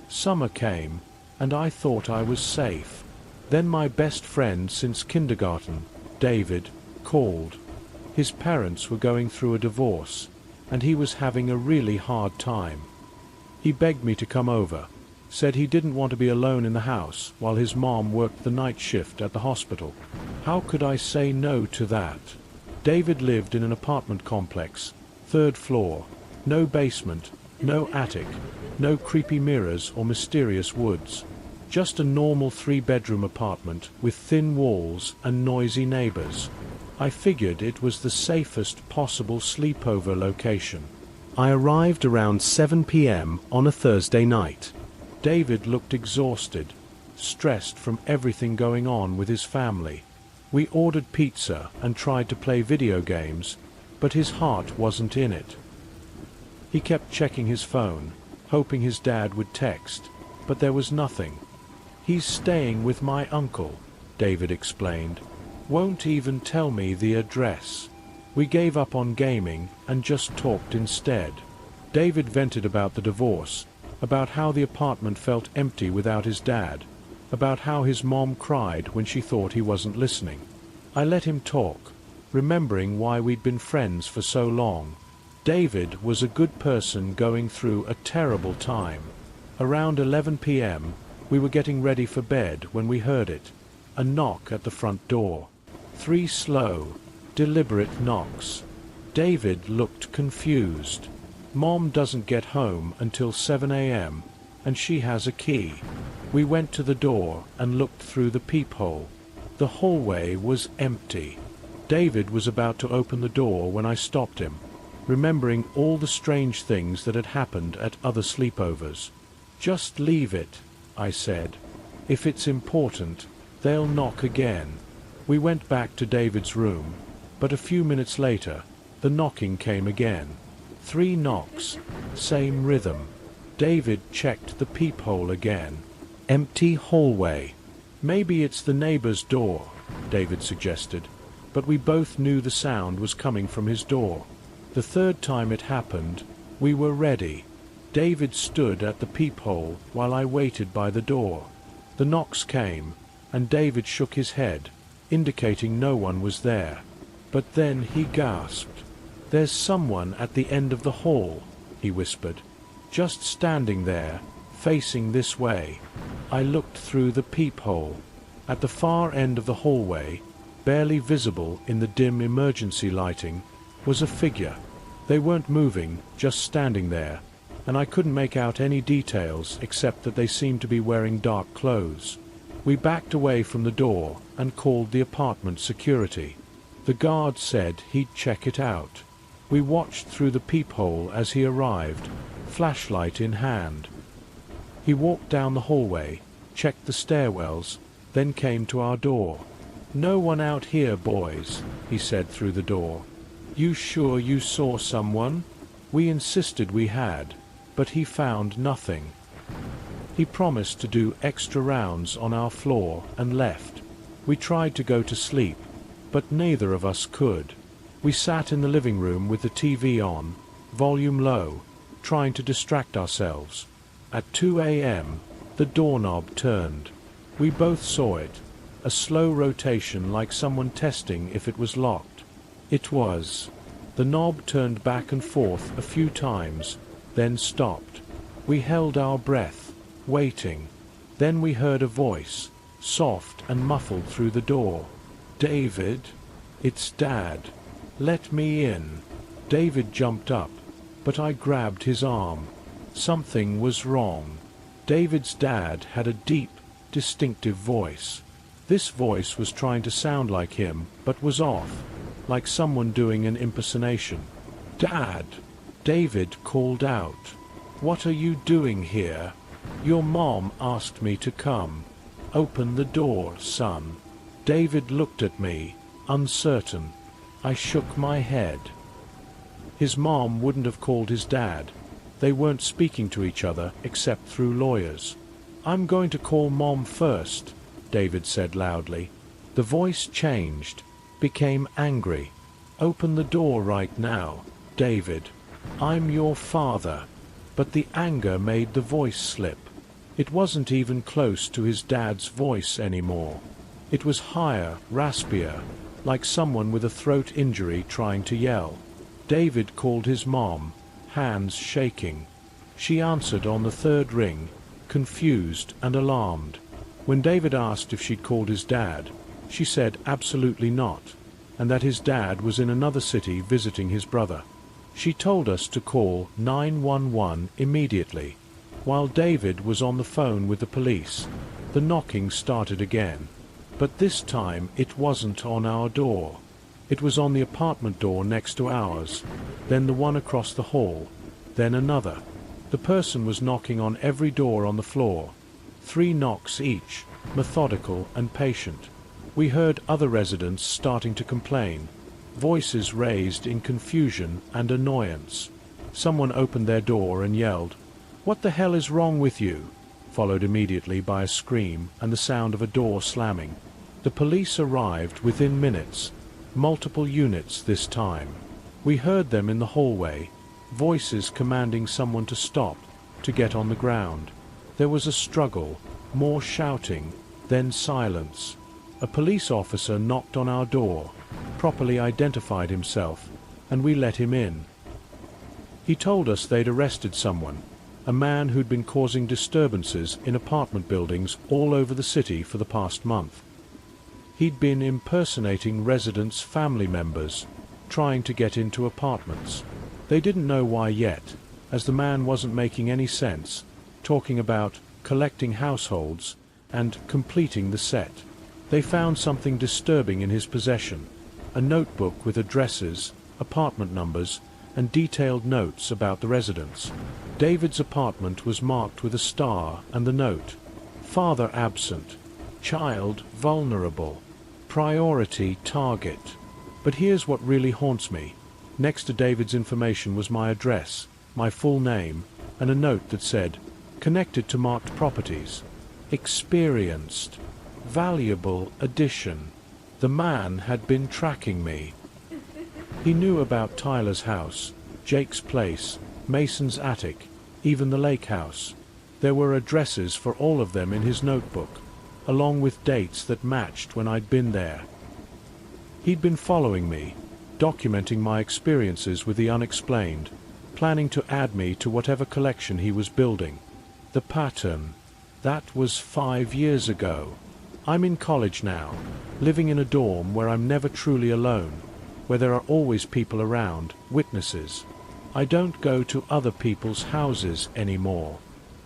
A: Summer came, and I thought I was safe. Then my best friend since kindergarten, David, called. His parents were going through a divorce, and he was having a really hard time. He begged me to come over, said he didn't want to be alone in the house while his mom worked the night shift at the hospital. How could I say no to that? David lived in an apartment complex, 3rd floor, no basement, no attic, no creepy mirrors or mysterious woods. Just a normal 3-bedroom apartment with thin walls and noisy neighbors. I figured it was the safest possible sleepover location. I arrived around 7 p.m. on a Thursday night. David looked exhausted, stressed from everything going on with his family. We ordered pizza and tried to play video games, but his heart wasn't in it. He kept checking his phone, hoping his dad would text, but there was nothing. "He's staying with my uncle," David explained. "Won't even tell me the address." We gave up on gaming and just talked instead. David vented about the divorce, about how the apartment felt empty without his dad, about how his mom cried when she thought he wasn't listening. I let him talk, remembering why we'd been friends for so long. David was a good person going through a terrible time. Around 11 p.m., we were getting ready for bed when we heard it, a knock at the front door. 3 slow, deliberate knocks. David looked confused. Mom doesn't get home until 7 a.m., and she has a key. We went to the door and looked through the peephole. The hallway was empty. David was about to open the door when I stopped him, remembering all the strange things that had happened at other sleepovers. "Just leave it," I said. "If it's important, they'll knock again." We went back to David's room, but a few minutes later, the knocking came again. 3 knocks, same rhythm. David checked the peephole again. Empty hallway. "Maybe it's the neighbor's door," David suggested, but we both knew the sound was coming from his door. The 3rd time it happened, we were ready. David stood at the peephole while I waited by the door. The knocks came, and David shook his head, indicating no one was there. But then he gasped. "There's someone at the end of the hall," he whispered. "Just standing there, facing this way." I looked through the peephole. At the far end of the hallway, barely visible in the dim emergency lighting, was a figure. They weren't moving, just standing there, and I couldn't make out any details except that they seemed to be wearing dark clothes. We backed away from the door and called the apartment security. The guard said he'd check it out. We watched through the peephole as he arrived, flashlight in hand. He walked down the hallway, checked the stairwells, then came to our door. "No one out here, boys," he said through the door. "You sure you saw someone?" We insisted we had, but he found nothing. He promised to do extra rounds on our floor and left. We tried to go to sleep, but neither of us could. We sat in the living room with the TV on, volume low, trying to distract ourselves. At 2 a.m., the doorknob turned. We both saw it, a slow rotation like someone testing if it was locked. It was. The knob turned back and forth a few times, then stopped. We held our breath, waiting. Then we heard a voice, soft and muffled through the door. "David, it's Dad. Let me in." David jumped up, but I grabbed his arm. Something was wrong. David's dad had a deep, distinctive voice. This voice was trying to sound like him, but was off, like someone doing an impersonation. "Dad!" David called out. "What are you doing here? Your mom asked me to come." "Open the door, son." David looked at me, uncertain. I shook my head. His mom wouldn't have called his dad. They weren't speaking to each other except through lawyers. "I'm going to call Mom first," David said loudly. The voice changed, became angry. "Open the door right now, David. I'm your father." But the anger made the voice slip. It wasn't even close to his dad's voice anymore. It was higher, raspier, like someone with a throat injury trying to yell. David called his mom, hands shaking. She answered on the third ring, confused and alarmed. When David asked if she'd called his dad, she said absolutely not, and that his dad was in another city visiting his brother. She told us to call 911 immediately. While David was on the phone with the police, the knocking started again. But this time it wasn't on our door. It was on the apartment door next to ours, then the one across the hall, then another. The person was knocking on every door on the floor. 3 knocks each, methodical and patient. We heard other residents starting to complain, voices raised in confusion and annoyance. Someone opened their door and yelled, "What the hell is wrong with you?" followed immediately by a scream and the sound of a door slamming. The police arrived within minutes, multiple units this time. We heard them in the hallway, voices commanding someone to stop, to get on the ground. There was a struggle, more shouting, then silence. A police officer knocked on our door, properly identified himself, and we let him in. He told us they'd arrested someone, a man who'd been causing disturbances in apartment buildings all over the city for the past month. He'd been impersonating residents' family members, trying to get into apartments. They didn't know why yet, as the man wasn't making any sense, talking about collecting households and completing the set. They found something disturbing in his possession, a notebook with addresses, apartment numbers, and detailed notes about the residents. David's apartment was marked with a star and the note, "Father absent, child vulnerable, priority target." But here's what really haunts me. Next to David's information was my address, my full name, and a note that said, "Connected to marked properties. Experienced. Valuable addition." The man had been tracking me. He knew about Tyler's house, Jake's place, Mason's attic, even the lake house. There were addresses for all of them in his notebook, along with dates that matched when I'd been there. He'd been following me, documenting my experiences with the unexplained, planning to add me to whatever collection he was building. The pattern. That was 5 years ago. I'm in college now, living in a dorm where I'm never truly alone, where there are always people around, witnesses. I don't go to other people's houses anymore.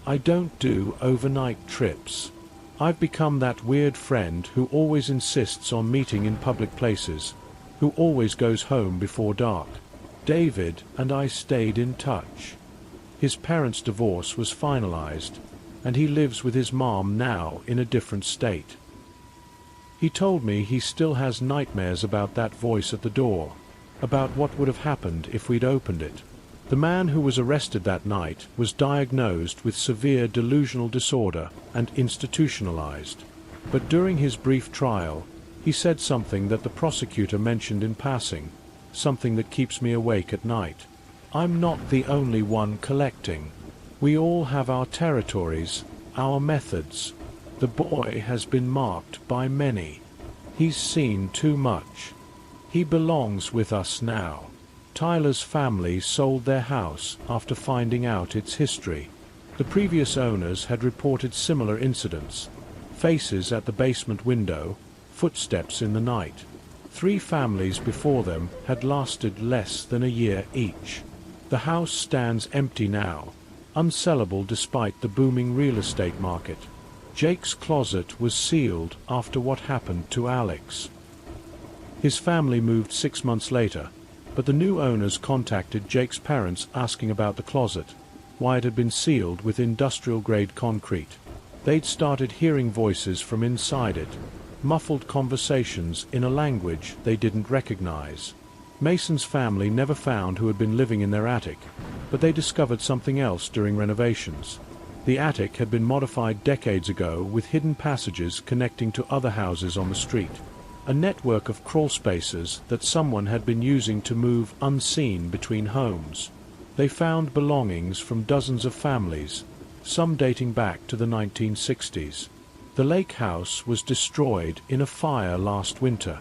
A: I don't do overnight trips. I've become that weird friend who always insists on meeting in public places, who always goes home before dark. David and I stayed in touch. His parents' divorce was finalized, and he lives with his mom now in a different state. He told me he still has nightmares about that voice at the door, about what would have happened if we'd opened it. The man who was arrested that night was diagnosed with severe delusional disorder and institutionalized. But during his brief trial, he said something that the prosecutor mentioned in passing, something that keeps me awake at night. "I'm not the only one collecting. We all have our territories, our methods. The boy has been marked by many. He's seen too much. He belongs with us now." Tyler's family sold their house after finding out its history. The previous owners had reported similar incidents: faces at the basement window, footsteps in the night. 3 families before them had lasted less than a year each. The house stands empty now, unsellable despite the booming real estate market. Jake's closet was sealed after what happened to Alex. His family moved 6 months later, but the new owners contacted Jake's parents asking about the closet, why it had been sealed with industrial-grade concrete. They'd started hearing voices from inside it, muffled conversations in a language they didn't recognize. Mason's family never found who had been living in their attic, but they discovered something else during renovations. The attic had been modified decades ago with hidden passages connecting to other houses on the street. A network of crawl spaces that someone had been using to move unseen between homes. They found belongings from dozens of families, some dating back to the 1960s. The lake house was destroyed in a fire last winter.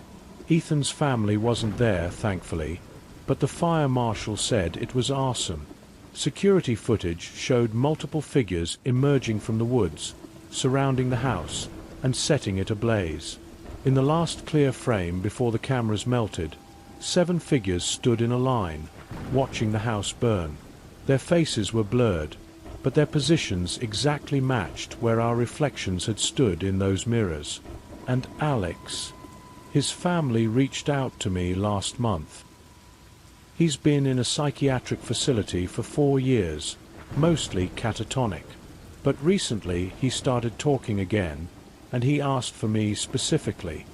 A: Ethan's family wasn't there, thankfully, but the fire marshal said it was arson. Security footage showed multiple figures emerging from the woods, surrounding the house, and setting it ablaze. In the last clear frame before the cameras melted, 7 figures stood in a line, watching the house burn. Their faces were blurred, but their positions exactly matched where our reflections had stood in those mirrors. And Alex, his family reached out to me last month. He's been in a psychiatric facility for 4 years, mostly catatonic. But recently he started talking again, and he asked for me specifically.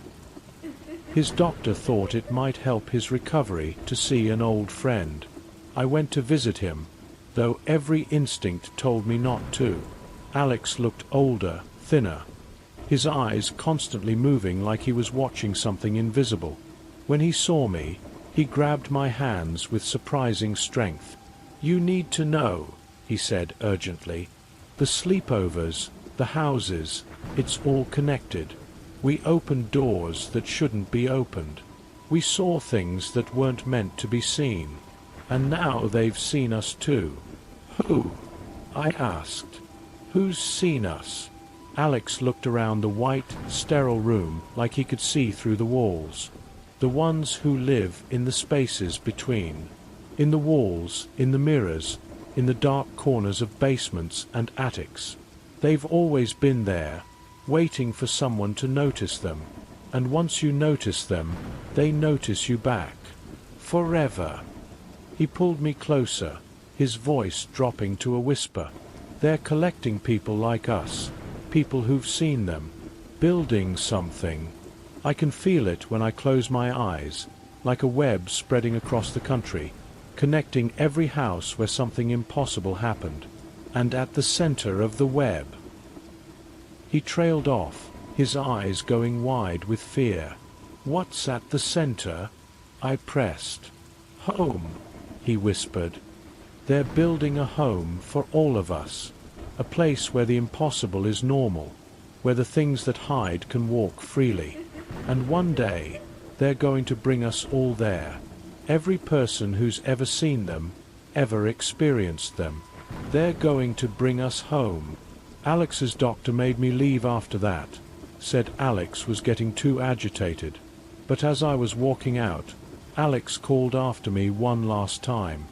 A: His doctor thought it might help his recovery to see an old friend. I went to visit him, though every instinct told me not to. Alex looked older, thinner, his eyes constantly moving like he was watching something invisible. When he saw me, he grabbed my hands with surprising strength. "You need to know," he said urgently. "The sleepovers, the houses, it's all connected. We opened doors that shouldn't be opened. We saw things that weren't meant to be seen. And now they've seen us too." "Who?" I asked. "Who's seen us?" Alex looked around the white, sterile room like he could see through the walls. "The ones who live in the spaces between. In the walls, in the mirrors, in the dark corners of basements and attics. They've always been there, waiting for someone to notice them. And once you notice them, they notice you back. Forever." He pulled me closer, his voice dropping to a whisper. "They're collecting people like us, people who've seen them, building something. I can feel it when I close my eyes, like a web spreading across the country, connecting every house where something impossible happened. And at the center of the web—" He trailed off, his eyes going wide with fear. "What's at the center?" I pressed. "Home," he whispered. "They're building a home for all of us. A place where the impossible is normal, where the things that hide can walk freely. And one day, they're going to bring us all there. Every person who's ever seen them, ever experienced them. They're going to bring us home." Alex's doctor made me leave after that, said Alex was getting too agitated. But as I was walking out, Alex called after me one last time.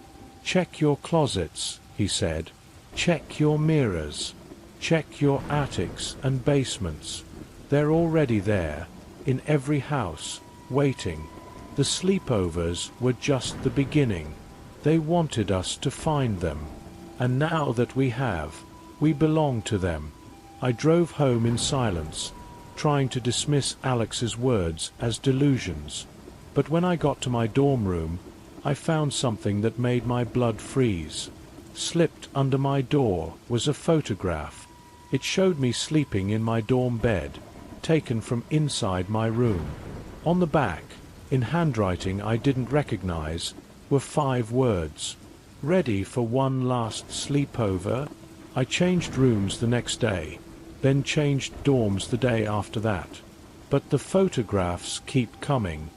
A: "Check your closets," he said. "Check your mirrors. Check your attics and basements. They're already there, in every house, waiting. The sleepovers were just the beginning. They wanted us to find them. And now that we have, we belong to them." I drove home in silence, trying to dismiss Alex's words as delusions. But when I got to my dorm room, I found something that made my blood freeze. Slipped under my door was a photograph. It showed me sleeping in my dorm bed, taken from inside my room. On the back, in handwriting I didn't recognize, were 5 words. "Ready for one last sleepover?" I changed rooms the next day, then changed dorms the day after that. But the photographs keep coming.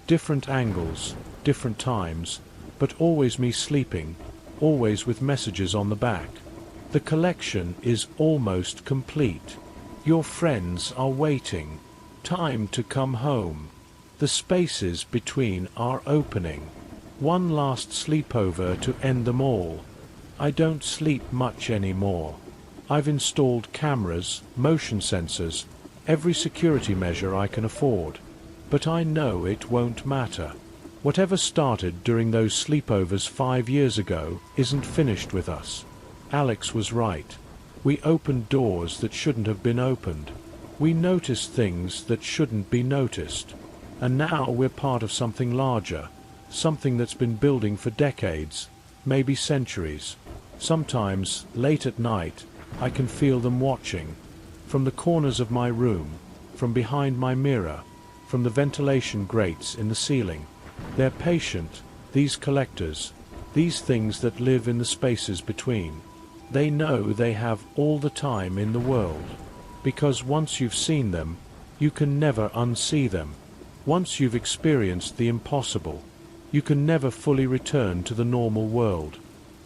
A: Different angles, different times, but always me sleeping, always with messages on the back. The collection is almost complete. Your friends are waiting. Time to come home. The spaces between are opening. One last sleepover to end them all. I don't sleep much anymore. I've installed cameras, motion sensors, every security measure I can afford. But I know it won't matter. Whatever started during those sleepovers 5 years ago isn't finished with us. Alex was right. We opened doors that shouldn't have been opened. We noticed things that shouldn't be noticed. And now we're part of something larger, something that's been building for decades, maybe centuries. Sometimes, late at night, I can feel them watching. From the corners of my room, from behind my mirror, from the ventilation grates in the ceiling. They're patient, these collectors, these things that live in the spaces between. They know they have all the time in the world. Because once you've seen them, you can never unsee them. Once you've experienced the impossible, you can never fully return to the normal world.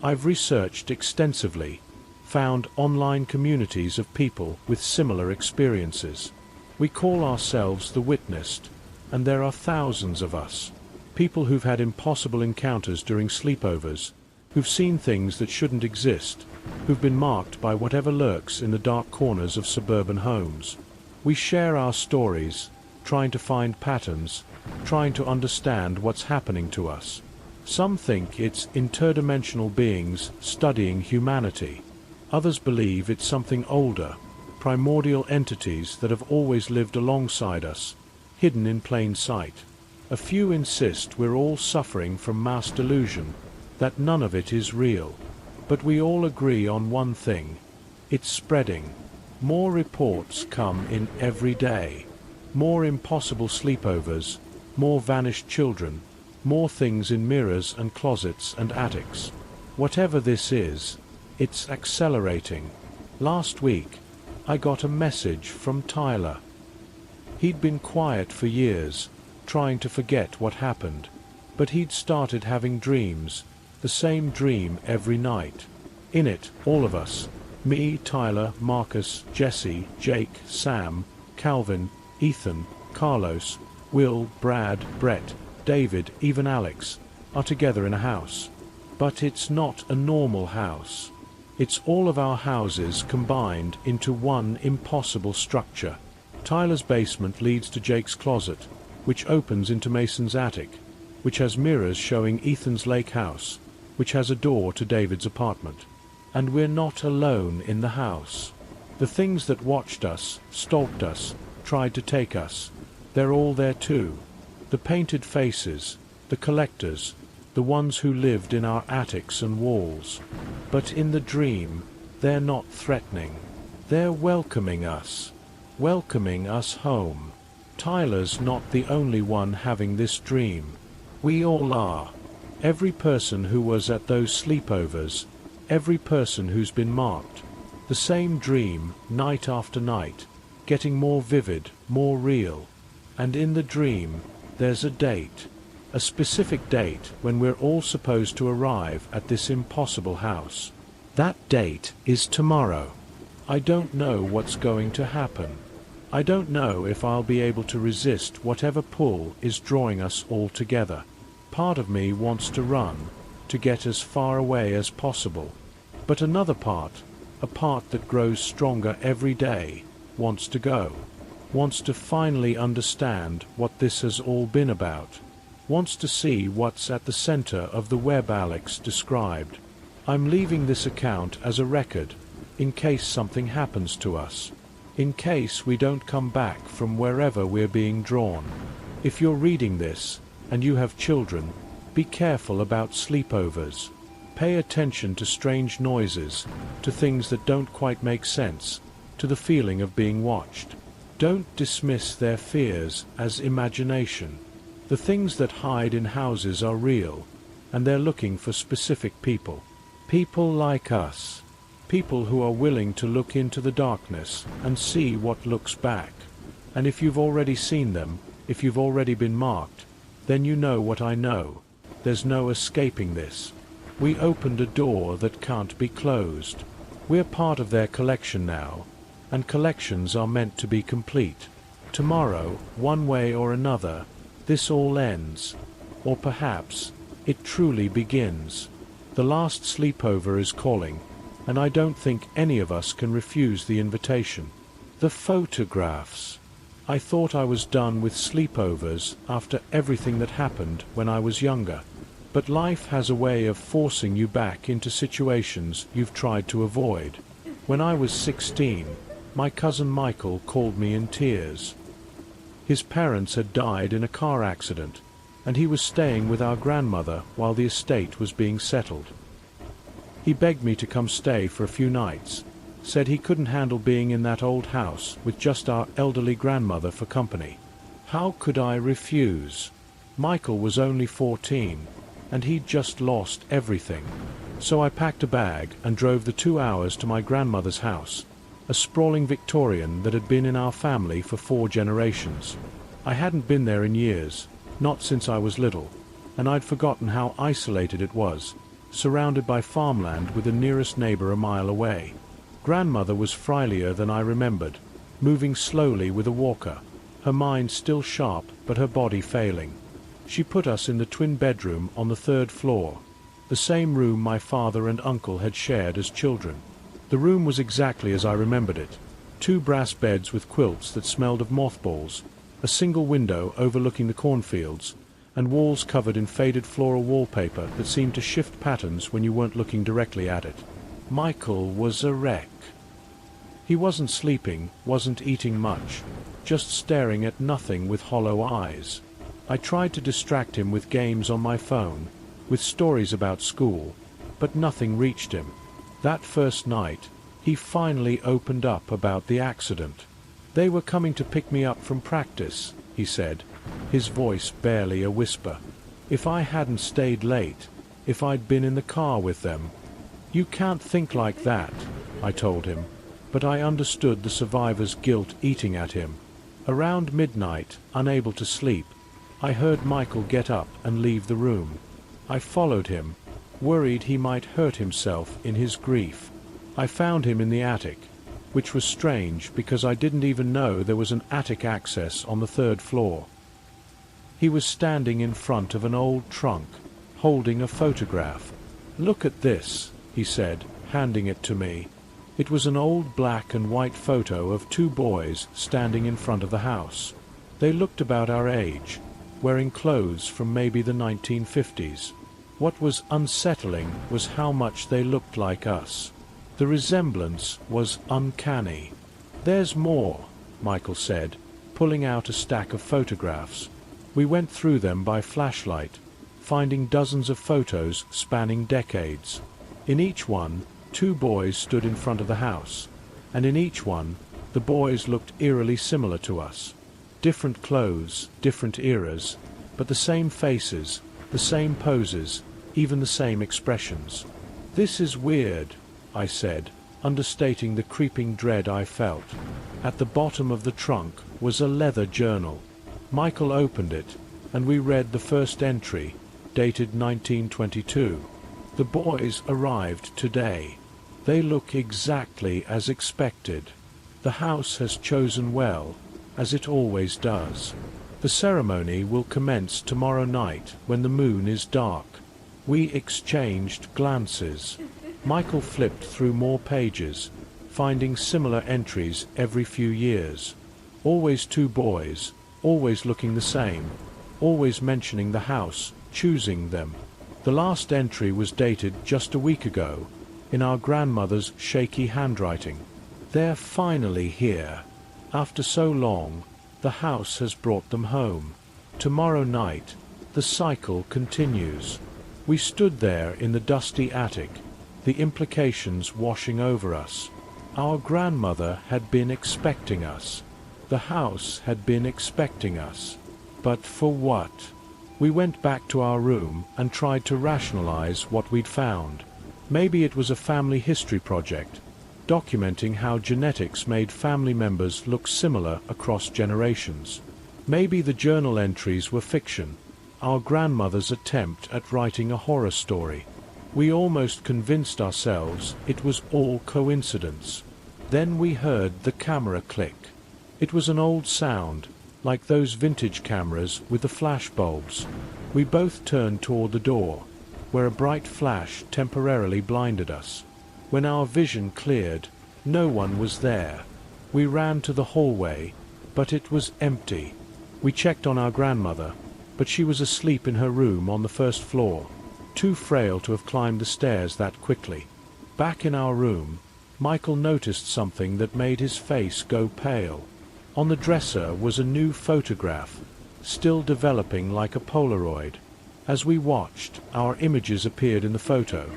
A: I've researched extensively, found online communities of people with similar experiences. We call ourselves the Witnessed, and there are thousands of us. People who've had impossible encounters during sleepovers, who've seen things that shouldn't exist, who've been marked by whatever lurks in the dark corners of suburban homes. We share our stories, trying to find patterns, trying to understand what's happening to us. Some think it's interdimensional beings studying humanity. Others believe it's something older, primordial entities that have always lived alongside us, hidden in plain sight. A few insist we're all suffering from mass delusion, that none of it is real. But we all agree on one thing: it's spreading. More reports come in every day. More impossible sleepovers, more vanished children, more things in mirrors and closets and attics. Whatever this is, it's accelerating. Last week, I got a message from Tyler. He'd been quiet for years, trying to forget what happened, but he'd started having dreams, the same dream every night. In it, all of us, me, Tyler, Marcus, Jesse, Jake, Sam, Calvin, Ethan, Carlos, Will, Brad, Brett, David, even Alex, are together in a house. But it's not a normal house. It's all of our houses combined into one impossible structure. Tyler's basement leads to Jake's closet, which opens into Mason's attic, which has mirrors showing Ethan's lake house, which has a door to David's apartment. And we're not alone in the house. The things that watched us, stalked us, tried to take us, they're all there too. The painted faces, the collectors, the ones who lived in our attics and walls. But in the dream, they're not threatening. They're welcoming us home. Tyler's not the only one having this dream. We all are. Every person who was at those sleepovers, every person who's been marked. The same dream, night after night, getting more vivid, more real. And in the dream, there's a date. A specific date when we're all supposed to arrive at this impossible house. That date is tomorrow. I don't know what's going to happen. I don't know if I'll be able to resist whatever pull is drawing us all together. Part of me wants to run, to get as far away as possible. But another part, a part that grows stronger every day, wants to go. Wants to finally understand what this has all been about. Wants to see what's at the center of the web Alex described. I'm leaving this account as a record, in case something happens to us. In case we don't come back from wherever we're being drawn. If you're reading this, and you have children, be careful about sleepovers. Pay attention to strange noises, to things that don't quite make sense, to the feeling of being watched. Don't dismiss their fears as imagination. The things that hide in houses are real, and they're looking for specific people. People like us. People who are willing to look into the darkness and see what looks back. And if you've already seen them, if you've already been marked, then you know what I know. There's no escaping this. We opened a door that can't be closed. We're part of their collection now, and collections are meant to be complete. Tomorrow, one way or another, this all ends. Or perhaps, it truly begins. The last sleepover is calling, and I don't think any of us can refuse the invitation. The photographs. I thought I was done with sleepovers after everything that happened when I was younger. But life has a way of forcing you back into situations you've tried to avoid. When I was 16, my cousin Michael called me in tears. His parents had died in a car accident, and he was staying with our grandmother while the estate was being settled. He begged me to come stay for a few nights, said he couldn't handle being in that old house with just our elderly grandmother for company. How could I refuse? Michael was only 14, and he'd just lost everything. So I packed a bag and drove the 2 hours to my grandmother's house, a sprawling Victorian that had been in our family for 4 generations. I hadn't been there in years, not since I was little, and I'd forgotten how isolated it was, surrounded by farmland with the nearest neighbor a mile away. Grandmother was frilier than I remembered, moving slowly with a walker, her mind still sharp but her body failing. She put us in the twin bedroom on the 3rd floor, the same room my father and uncle had shared as children. The room was exactly as I remembered it. 2 brass beds with quilts that smelled of mothballs, a single window overlooking the cornfields, and walls covered in faded floral wallpaper that seemed to shift patterns when you weren't looking directly at it. Michael was a wreck. He wasn't sleeping, wasn't eating much, just staring at nothing with hollow eyes. I tried to distract him with games on my phone, with stories about school, but nothing reached him. That first night, he finally opened up about the accident. They were coming to pick me up from practice, he said, his voice barely a whisper. If I hadn't stayed late, if I'd been in the car with them. You can't think like that, I told him, but I understood the survivor's guilt eating at him. Around midnight, unable to sleep, I heard Michael get up and leave the room. I followed him, worried he might hurt himself in his grief. I found him in the attic, which was strange because I didn't even know there was an attic access on the 3rd floor. He was standing in front of an old trunk, holding a photograph. "Look at this," he said, handing it to me. It was an old black and white photo of 2 boys standing in front of the house. They looked about our age, wearing clothes from maybe the 1950s. What was unsettling was how much they looked like us. The resemblance was uncanny. "There's more," Michael said, pulling out a stack of photographs. We went through them by flashlight, finding dozens of photos spanning decades. In each one, 2 boys stood in front of the house, and in each one, the boys looked eerily similar to us. Different clothes, different eras, but the same faces, the same poses, even the same expressions. "This is weird," I said, understating the creeping dread I felt. At the bottom of the trunk was a leather journal. Michael opened it, and we read the first entry, dated 1922. "The boys arrived today. They look exactly as expected. The house has chosen well, as it always does. The ceremony will commence tomorrow night when the moon is dark." We exchanged glances. Michael flipped through more pages, finding similar entries every few years. Always 2 boys, always looking the same, always mentioning the house, choosing them. The last entry was dated just a week ago, in our grandmother's shaky handwriting. "They're finally here. After so long, the house has brought them home. Tomorrow night, the cycle continues." We stood there in the dusty attic, the implications washing over us. Our grandmother had been expecting us. The house had been expecting us. But for what? We went back to our room and tried to rationalize what we'd found. Maybe it was a family history project, documenting how genetics made family members look similar across generations. Maybe the journal entries were fiction, our grandmother's attempt at writing a horror story. We almost convinced ourselves it was all coincidence. Then we heard the camera click. It was an old sound, like those vintage cameras with the flash bulbs. We both turned toward the door, where a bright flash temporarily blinded us. When our vision cleared, no one was there. We ran to the hallway, but it was empty. We checked on our grandmother, but she was asleep in her room on the 1st floor, too frail to have climbed the stairs that quickly. Back in our room, Michael noticed something that made his face go pale. On the dresser was a new photograph, still developing like a Polaroid. As we watched, our images appeared in the photo.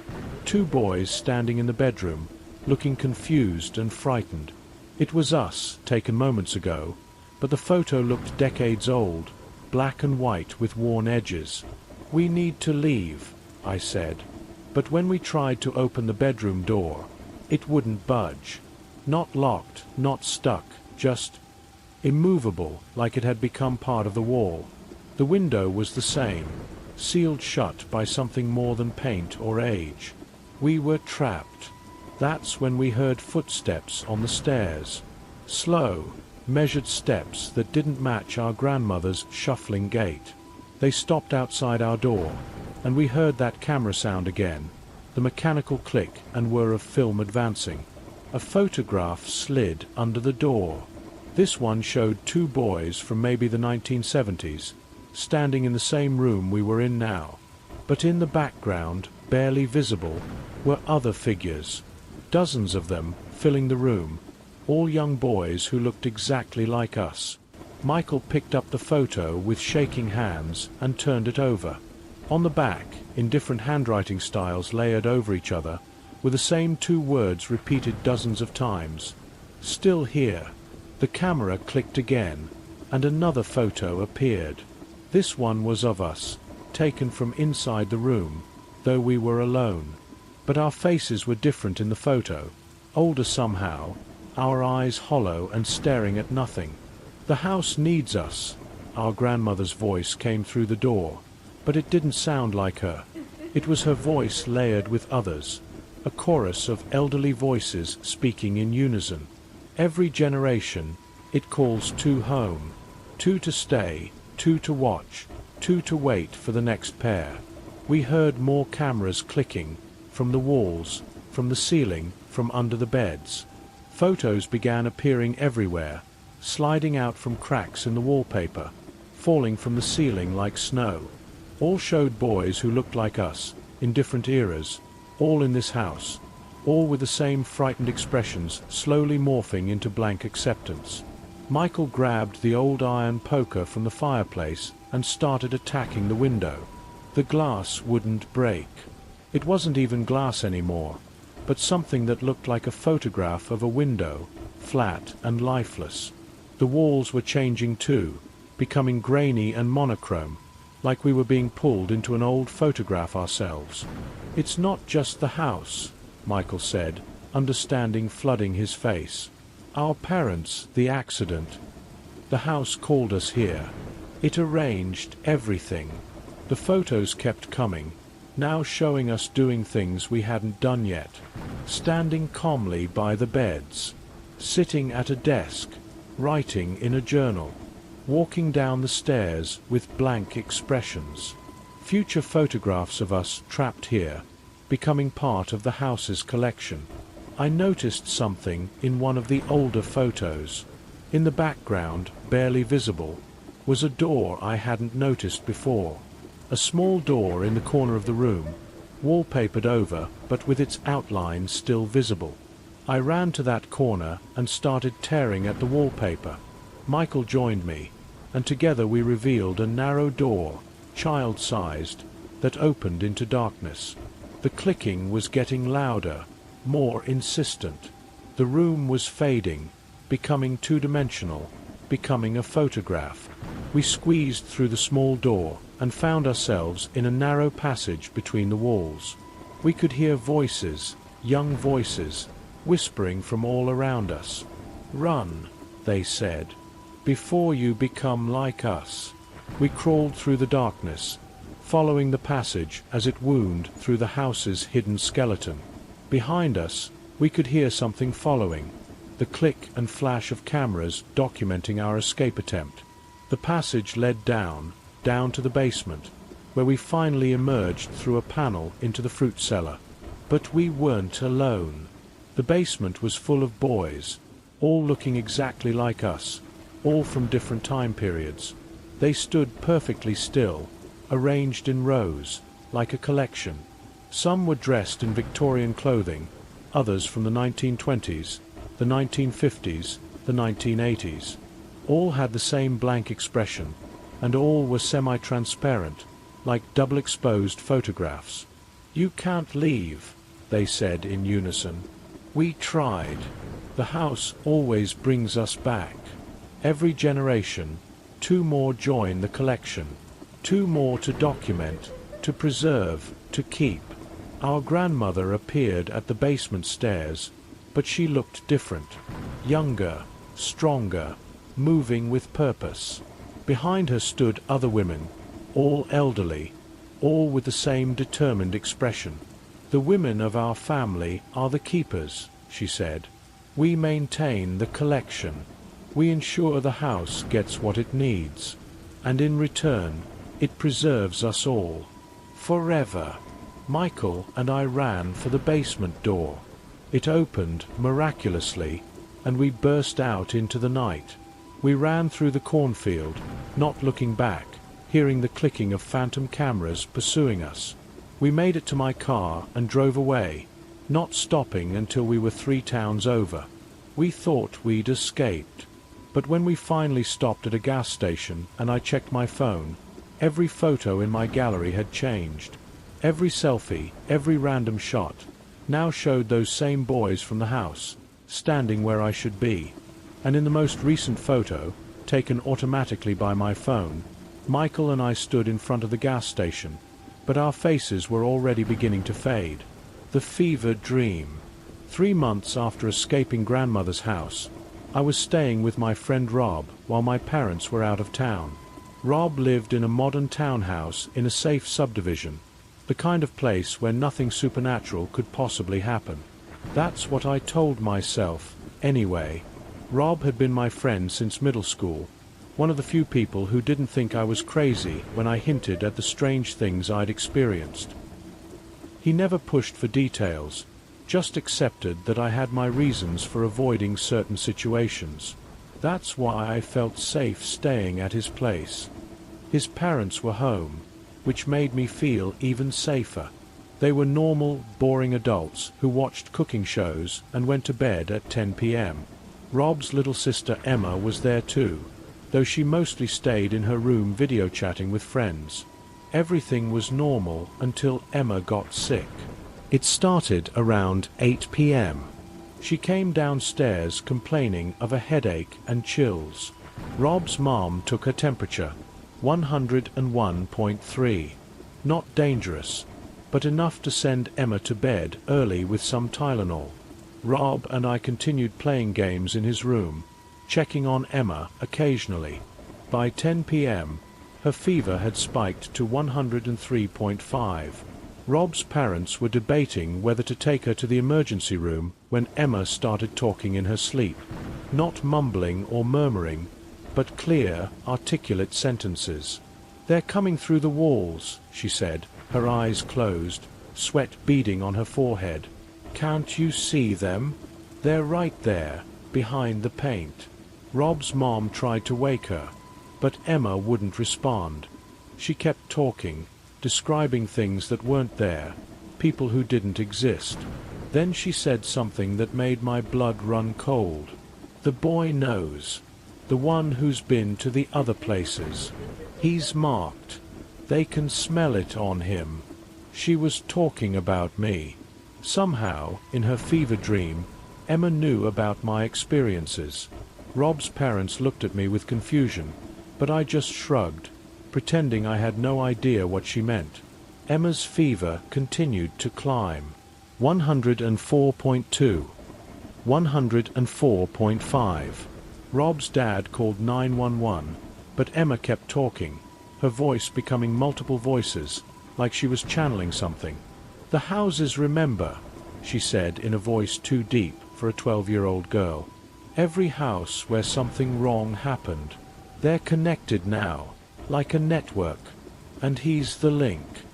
A: Two boys standing in the bedroom, looking confused and frightened. It was us, taken moments ago, but the photo looked decades old, black and white with worn edges. "We need to leave," I said. But when we tried to open the bedroom door, it wouldn't budge. Not locked, not stuck, just immovable, like it had become part of the wall. The window was the same, sealed shut by something more than paint or age. We were trapped. That's when we heard footsteps on the stairs. Slow, measured steps that didn't match our grandmother's shuffling gait. They stopped outside our door, and we heard that camera sound again, the mechanical click and whir of film advancing. A photograph slid under the door. This one showed two boys from maybe the 1970s, standing in the same room we were in now. But in the background, barely visible, were other figures. Dozens of them, filling the room, all young boys who looked exactly like us. Michael picked up the photo with shaking hands and turned it over. On the back, in different handwriting styles layered over each other, were the same two words repeated dozens of times. "Still here." The camera clicked again, and another photo appeared. This one was of us, taken from inside the room, though we were alone. But our faces were different in the photo, older somehow, our eyes hollow and staring at nothing. "The house needs us." Our grandmother's voice came through the door, but it didn't sound like her. It was her voice layered with others, a chorus of elderly voices speaking in unison. Every generation, it calls two home, two to stay, two to watch, two to wait for the next pair. We heard more cameras clicking, from the walls, from the ceiling, from under the beds. Photos began appearing everywhere, sliding out from cracks in the wallpaper, falling from the ceiling like snow. All showed boys who looked like us, in different eras, all in this house, all with the same frightened expressions slowly morphing into blank acceptance. Michael grabbed the old iron poker from the fireplace and started attacking the window. The glass wouldn't break. It wasn't even glass anymore, but something that looked like a photograph of a window, flat and lifeless. The walls were changing too, becoming grainy and monochrome, like we were being pulled into an old photograph ourselves. "It's not just the house," Michael said, understanding flooding his face. "Our parents, the accident. The house called us here. It arranged everything." The photos kept coming, now showing us doing things we hadn't done yet. Standing calmly by the beds, sitting at a desk, writing in a journal, walking down the stairs with blank expressions. Future photographs of us trapped here, becoming part of the house's collection. I noticed something in one of the older photos. In the background, barely visible, was a door I hadn't noticed before. A small door in the corner of the room, wallpapered over but with its outline still visible. I ran to that corner and started tearing at the wallpaper. Michael joined me, and together we revealed a narrow door, child-sized, that opened into darkness. The clicking was getting louder, more insistent. The room was fading, becoming two-dimensional, becoming a photograph. We squeezed through the small door and found ourselves in a narrow passage between the walls. We could hear voices, young voices, whispering from all around us. "Run," they said, "before you become like us." We crawled through the darkness, following the passage as it wound through the house's hidden skeleton. Behind us, we could hear something following, the click and flash of cameras documenting our escape attempt. The passage led down to the basement, where we finally emerged through a panel into the fruit cellar. But we weren't alone. The basement was full of boys, all looking exactly like us, all from different time periods. They stood perfectly still, arranged in rows, like a collection. Some were dressed in Victorian clothing, others from the 1920s, the 1950s, the 1980s. All had the same blank expression, and all were semi-transparent, like double-exposed photographs. "You can't leave," they said in unison. "We tried. The house always brings us back. Every generation, 2 more join the collection. 2 more to document, to preserve, to keep." Our grandmother appeared at the basement stairs, but she looked different. Younger, stronger, moving with purpose. Behind her stood other women, all elderly, all with the same determined expression. "The women of our family are the keepers," she said. "We maintain the collection. We ensure the house gets what it needs. And in return, it preserves us all. Forever." Michael and I ran for the basement door. It opened miraculously, and we burst out into the night. We ran through the cornfield, not looking back, hearing the clicking of phantom cameras pursuing us. We made it to my car and drove away, not stopping until we were 3 towns over. We thought we'd escaped. But when we finally stopped at a gas station and I checked my phone, every photo in my gallery had changed. Every selfie, every random shot, now showed those same boys from the house, standing where I should be. And in the most recent photo, taken automatically by my phone, Michael and I stood in front of the gas station, but our faces were already beginning to fade. The fever dream. 3 months after escaping grandmother's house, I was staying with my friend Rob while my parents were out of town. Rob lived in a modern townhouse in a safe subdivision, the kind of place where nothing supernatural could possibly happen. That's what I told myself, anyway. Rob had been my friend since middle school, one of the few people who didn't think I was crazy when I hinted at the strange things I'd experienced. He never pushed for details, just accepted that I had my reasons for avoiding certain situations. That's why I felt safe staying at his place. His parents were home, which made me feel even safer. They were normal, boring adults who watched cooking shows and went to bed at 10 p.m. Rob's little sister Emma was there too, though she mostly stayed in her room video chatting with friends. Everything was normal until Emma got sick. It started around 8 p.m. She came downstairs complaining of a headache and chills. Rob's mom took her temperature, 101.3. Not dangerous, but enough to send Emma to bed early with some Tylenol. Rob and I continued playing games in his room, checking on Emma occasionally. By 10 p.m., her fever had spiked to 103.5. Rob's parents were debating whether to take her to the emergency room when Emma started talking in her sleep, not mumbling or murmuring, but clear, articulate sentences. "They're coming through the walls," she said, her eyes closed, sweat beading on her forehead. "Can't you see them? They're right there, behind the paint." Rob's mom tried to wake her, but Emma wouldn't respond. She kept talking, describing things that weren't there, people who didn't exist. Then she said something that made my blood run cold. "The boy knows. The one who's been to the other places. He's marked. They can smell it on him." She was talking about me. Somehow, in her fever dream, Emma knew about my experiences. Rob's parents looked at me with confusion, but I just shrugged, pretending I had no idea what she meant. Emma's fever continued to climb. 104.2. 104.5. Rob's dad called 911, but Emma kept talking, her voice becoming multiple voices, like she was channeling something. "The houses remember," she said in a voice too deep for a 12-year-old girl. "Every house where something wrong happened. They're connected now, like a network. And he's the link.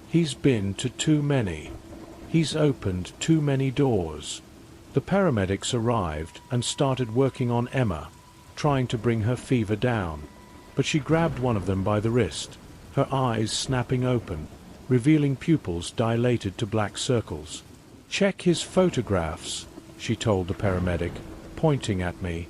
A: He's been to too many. He's opened too many doors." The paramedics arrived and started working on Emma, trying to bring her fever down. But she grabbed one of them by the wrist, her eyes snapping open, revealing pupils dilated to black circles. "Check his photographs," she told the paramedic, pointing at me.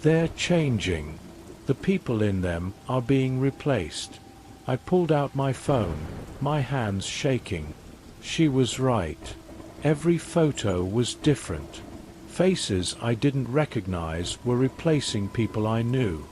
A: "They're changing. The people in them are being replaced." I pulled out my phone, my hands shaking. She was right. Every photo was different. Faces I didn't recognize were replacing people I knew.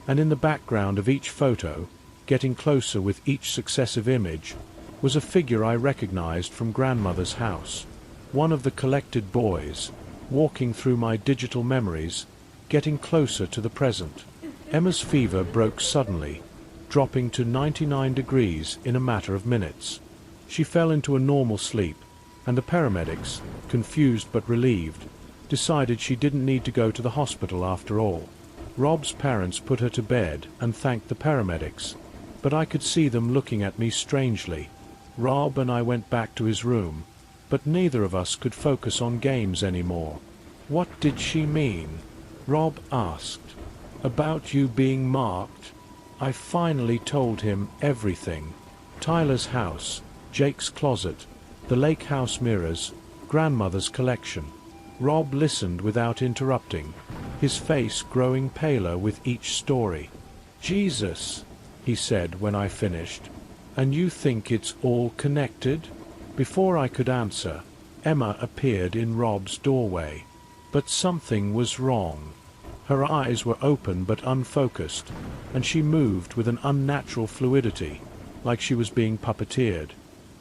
A: And in the background of each photo, getting closer with each successive image, was a figure I recognized from grandmother's house. One of the collected boys, walking through my digital memories, getting closer to the present. Emma's fever broke suddenly, dropping to 99 degrees in a matter of minutes. She fell into a normal sleep, and the paramedics, confused but relieved, decided she didn't need to go to the hospital after all. Rob's parents put her to bed and thanked the paramedics, but I could see them looking at me strangely. Rob and I went back to his room, but neither of us could focus on games anymore. "What did she mean?" Rob asked. "About you being marked?" I finally told him everything. Tyler's house, Jake's closet, the lake house mirrors, grandmother's collection. Rob listened without interrupting, his face growing paler with each story. "Jesus," he said when I finished, "and you think it's all connected?" Before I could answer, Emma appeared in Rob's doorway. But something was wrong. Her eyes were open but unfocused, and she moved with an unnatural fluidity, like she was being puppeteered.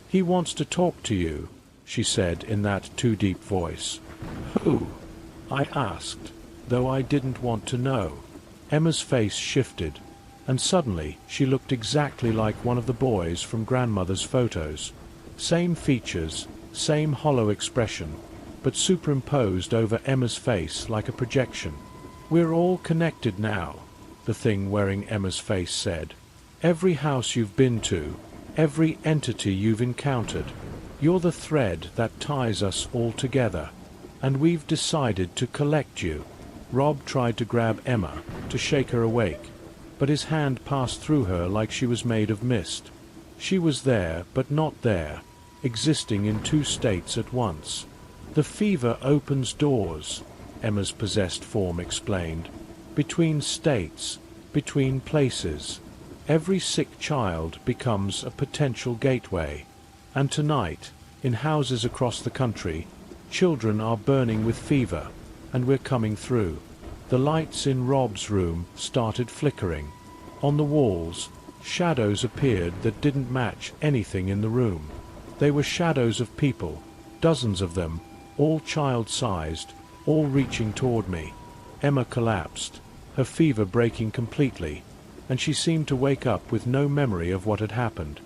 A: "He wants to talk to you," she said in that too-deep voice. "Who?" I asked, though I didn't want to know. Emma's face shifted, and suddenly she looked exactly like one of the boys from grandmother's photos. Same features, same hollow expression, but superimposed over Emma's face like a projection. "We're all connected now," the thing wearing Emma's face said. "Every house you've been to, every entity you've encountered, you're the thread that ties us all together. And we've decided to collect you." Rob tried to grab Emma, to shake her awake, but his hand passed through her like she was made of mist. She was there, but not there, existing in two states at once. "The fever opens doors," Emma's possessed form explained. "Between states, between places. Every sick child becomes a potential gateway. And tonight, in houses across the country, children are burning with fever, and we're coming through." The lights in Rob's room started flickering. On the walls, shadows appeared that didn't match anything in the room. They were shadows of people, dozens of them, all child-sized, all reaching toward me. Emma collapsed, her fever breaking completely, and she seemed to wake up with no memory of what had happened.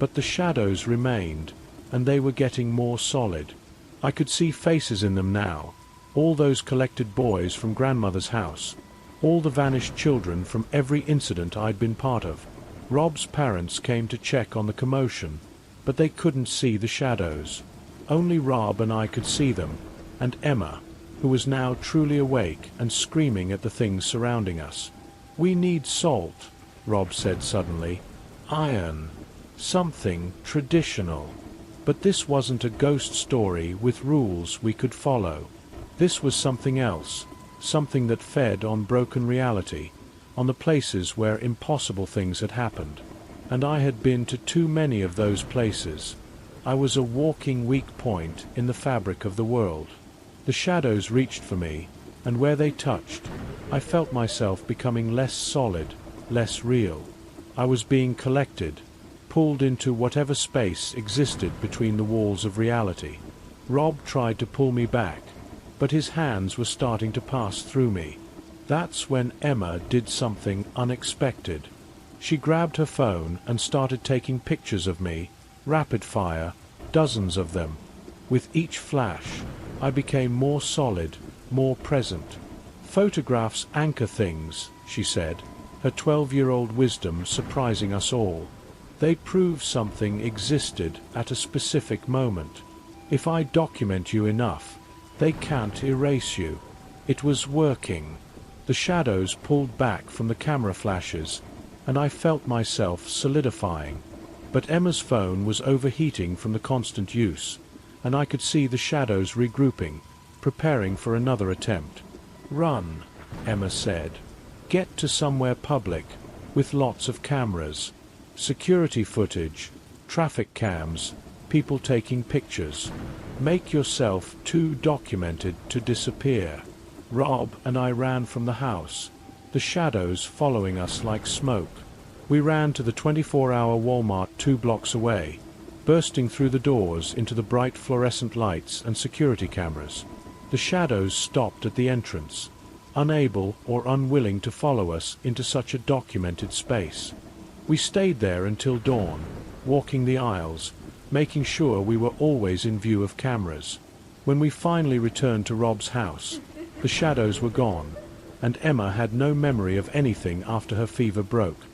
A: But the shadows remained, and they were getting more solid. I could see faces in them now, all those collected boys from grandmother's house, all the vanished children from every incident I'd been part of. Rob's parents came to check on the commotion, but they couldn't see the shadows. Only Rob and I could see them, and Emma, who was now truly awake and screaming at the things surrounding us. "We need salt," Rob said suddenly. "Iron. Something traditional." But this wasn't a ghost story with rules we could follow. This was something else, something that fed on broken reality, on the places where impossible things had happened. And I had been to too many of those places. I was a walking weak point in the fabric of the world. The shadows reached for me, and where they touched, I felt myself becoming less solid, less real. I was being collected, pulled into whatever space existed between the walls of reality. Rob tried to pull me back, but his hands were starting to pass through me. That's when Emma did something unexpected. She grabbed her phone and started taking pictures of me, rapid fire, dozens of them. With each flash, I became more solid, more present. "Photographs anchor things," she said, her 12-year-old wisdom surprising us all. "They prove something existed at a specific moment. If I document you enough, they can't erase you." It was working. The shadows pulled back from the camera flashes, and I felt myself solidifying. But Emma's phone was overheating from the constant use, and I could see the shadows regrouping, preparing for another attempt. "Run," Emma said. "Get to somewhere public, with lots of cameras. Security footage, traffic cams, people taking pictures. Make yourself too documented to disappear." Rob and I ran from the house, the shadows following us like smoke. We ran to the 24-hour Walmart 2 blocks away, bursting through the doors into the bright fluorescent lights and security cameras. The shadows stopped at the entrance, unable or unwilling to follow us into such a documented space. We stayed there until dawn, walking the aisles, making sure we were always in view of cameras. When we finally returned to Rob's house, the shadows were gone, and Emma had no memory of anything after her fever broke.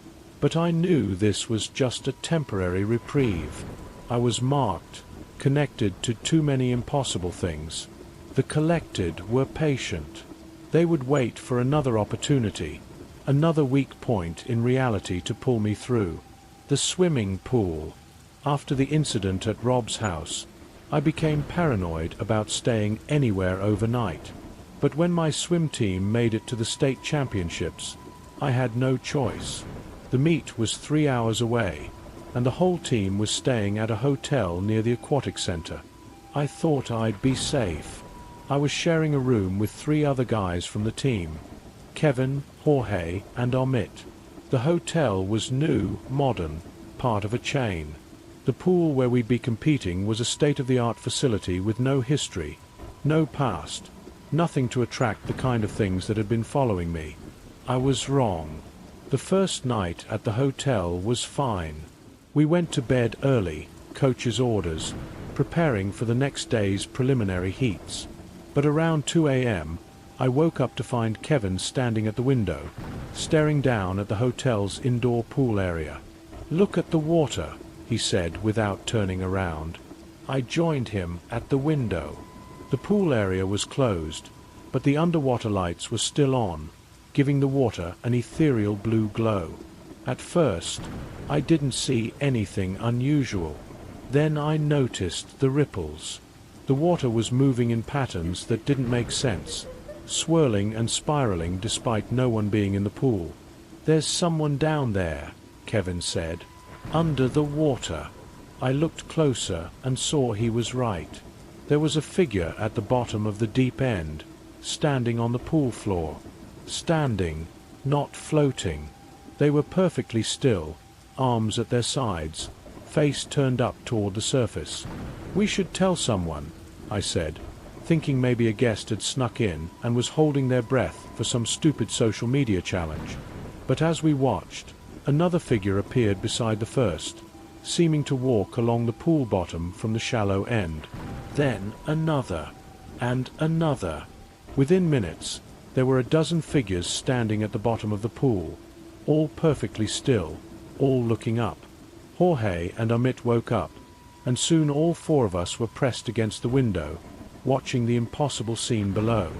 A: But I knew this was just a temporary reprieve. I was marked, connected to too many impossible things. The collected were patient. They would wait for another opportunity, another weak point in reality to pull me through. The swimming pool. After the incident at Rob's house, I became paranoid about staying anywhere overnight. But when my swim team made it to the state championships, I had no choice. The meet was 3 hours away, and the whole team was staying at a hotel near the aquatic center. I thought I'd be safe. I was sharing a room with 3 other guys from the team: Kevin, Jorge, and Amit. The hotel was new, modern, part of a chain. The pool where we'd be competing was a state-of-the-art facility with no history, no past, nothing to attract the kind of things that had been following me. I was wrong. The first night at the hotel was fine. We went to bed early, coach's orders, preparing for the next day's preliminary heats. But around 2 a.m., I woke up to find Kevin standing at the window, staring down at the hotel's indoor pool area. "Look at the water," he said without turning around. I joined him at the window. The pool area was closed, but the underwater lights were still on, giving the water an ethereal blue glow. At first, I didn't see anything unusual. Then I noticed the ripples. The water was moving in patterns that didn't make sense, swirling and spiraling despite no one being in the pool. "There's someone down there," Kevin said. "Under the water." I looked closer and saw he was right. There was a figure at the bottom of the deep end, standing on the pool floor. Standing, not floating. They were perfectly still, arms at their sides, face turned up toward the surface. "We should tell someone," I said, thinking maybe a guest had snuck in and was holding their breath for some stupid social media challenge. But as we watched, another figure appeared beside the first, seeming to walk along the pool bottom from the shallow end. Then another, and another. Within minutes, there were a dozen figures standing at the bottom of the pool, all perfectly still, all looking up. Jorge and Amit woke up, and soon all 4 of us were pressed against the window, watching the impossible scene below.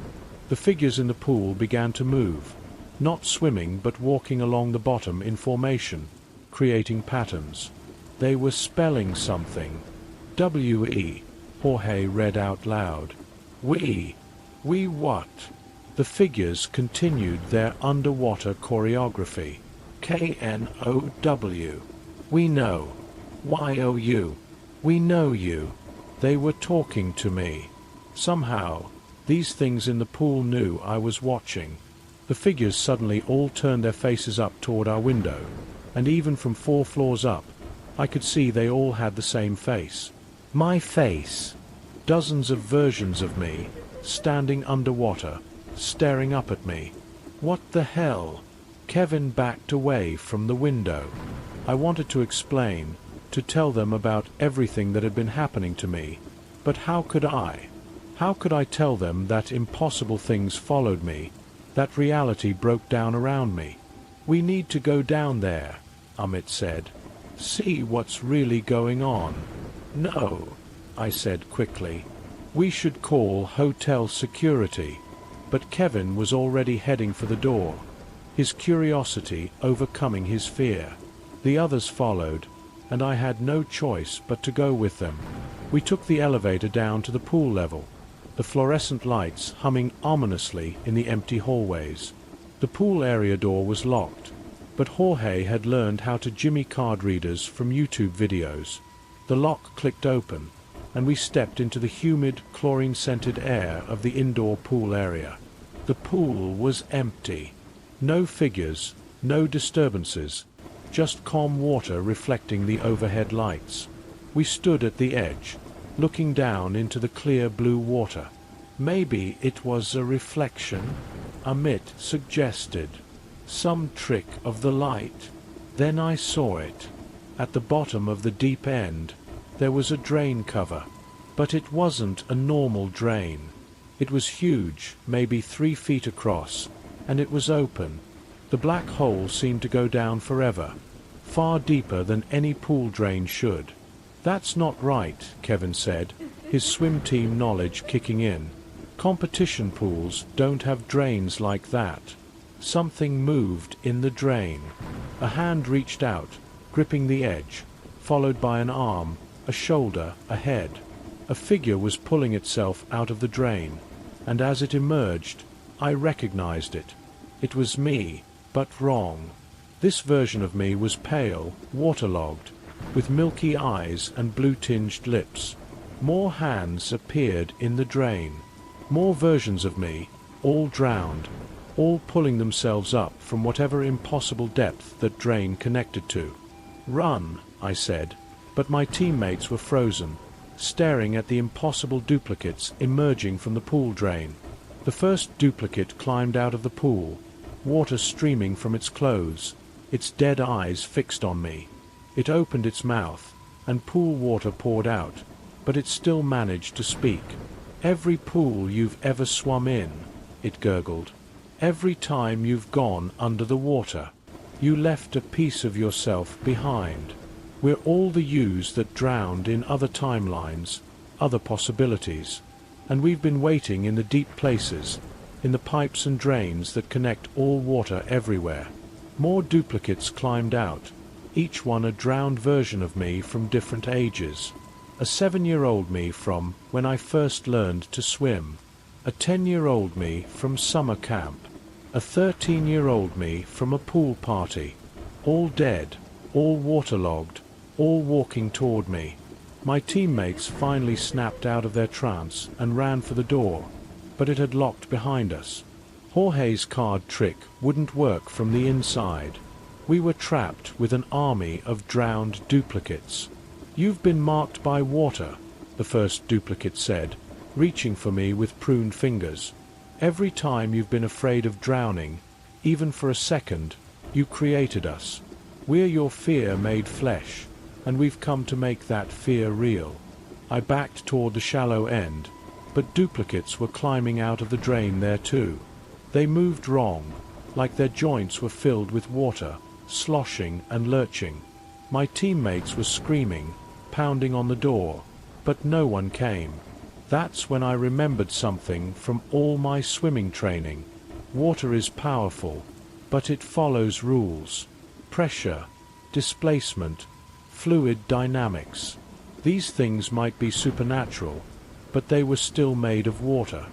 A: The figures in the pool began to move, not swimming but walking along the bottom in formation, creating patterns. They were spelling something. "W-E," Jorge read out loud. "We what?" The figures continued their underwater choreography. "K-N-O-W. We know. Y-O-U. We know you." They were talking to me. Somehow, these things in the pool knew I was watching. The figures suddenly all turned their faces up toward our window, and even from 4 floors up, I could see they all had the same face. My face. Dozens of versions of me, standing underwater, staring up at me. What the hell? Kevin backed away from the window. I wanted to explain, to tell them about everything that had been happening to me, but how could I? How could I tell them that impossible things followed me, that reality broke down around me? "We need to go down there," Amit said. "See what's really going on." "No," I said quickly. "We should call hotel security." But Kevin was already heading for the door, his curiosity overcoming his fear. The others followed, and I had no choice but to go with them. We took the elevator down to the pool level, the fluorescent lights humming ominously in the empty hallways. The pool area door was locked, but Jorge had learned how to jimmy card readers from YouTube videos. The lock clicked open, and we stepped into the humid, chlorine-scented air of the indoor pool area. The pool was empty. No figures, no disturbances, just calm water reflecting the overhead lights. We stood at the edge, looking down into the clear blue water. Maybe it was a reflection, Amit suggested. Some trick of the light. Then I saw it. At the bottom of the deep end, there was a drain cover. But it wasn't a normal drain. It was huge, maybe 3 feet across, and it was open. The black hole seemed to go down forever, far deeper than any pool drain should. "That's not right," Kevin said, his swim team knowledge kicking in. "Competition pools don't have drains like that." Something moved in the drain. A hand reached out, gripping the edge, followed by an arm, a shoulder, a head. A figure was pulling itself out of the drain, and as it emerged, I recognized it. It was me, but wrong. This version of me was pale, waterlogged, with milky eyes and blue-tinged lips. More hands appeared in the drain. More versions of me, all drowned, all pulling themselves up from whatever impossible depth that drain connected to. "Run," I said, but my teammates were frozen, staring at the impossible duplicates emerging from the pool drain. The first duplicate climbed out of the pool, water streaming from its clothes, its dead eyes fixed on me. It opened its mouth, and pool water poured out, but it still managed to speak. "Every pool you've ever swum in," it gurgled. "Every time you've gone under the water, you left a piece of yourself behind. We're all the yous that drowned in other timelines, other possibilities. And we've been waiting in the deep places, in the pipes and drains that connect all water everywhere." More duplicates climbed out, each one a drowned version of me from different ages. A 7-year-old me from when I first learned to swim, a 10-year-old me from summer camp, a 13-year-old me from a pool party. All dead, all waterlogged, all walking toward me. My teammates finally snapped out of their trance and ran for the door, but it had locked behind us. Jorge's card trick wouldn't work from the inside. We were trapped with an army of drowned duplicates. "You've been marked by water," the first duplicate said, reaching for me with pruned fingers. "Every time you've been afraid of drowning, even for a second, you created us. We're your fear made flesh, and we've come to make that fear real." I backed toward the shallow end, but duplicates were climbing out of the drain there too. They moved wrong, like their joints were filled with water, sloshing and lurching. My teammates were screaming, pounding on the door, but no one came. That's when I remembered something from all my swimming training. Water is powerful, but it follows rules. Pressure, displacement, fluid dynamics. These things might be supernatural, but they were still made of water.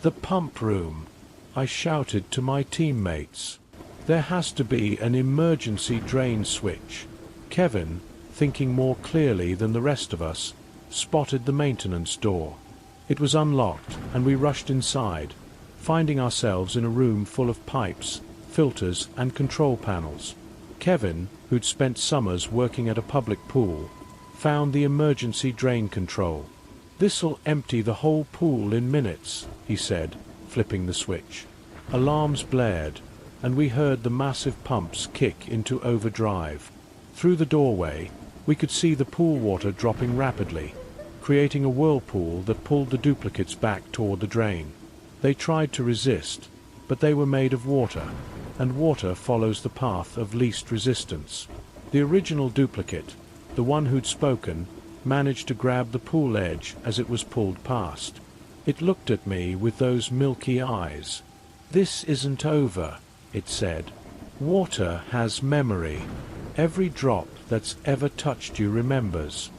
A: "The pump room," I shouted to my teammates. "There has to be an emergency drain switch." Kevin, thinking more clearly than the rest of us, spotted the maintenance door. It was unlocked, and we rushed inside, finding ourselves in a room full of pipes, filters, and control panels. Kevin, who'd spent summers working at a public pool, found the emergency drain control. "This'll empty the whole pool in minutes," he said, flipping the switch. Alarms blared, and we heard the massive pumps kick into overdrive. Through the doorway, we could see the pool water dropping rapidly, creating a whirlpool that pulled the duplicates back toward the drain. They tried to resist, but they were made of water, and water follows the path of least resistance. The original duplicate, the one who'd spoken, managed to grab the pool edge as it was pulled past. It looked at me with those milky eyes. "This isn't over," it said. "Water has memory. Every drop that's ever touched you remembers.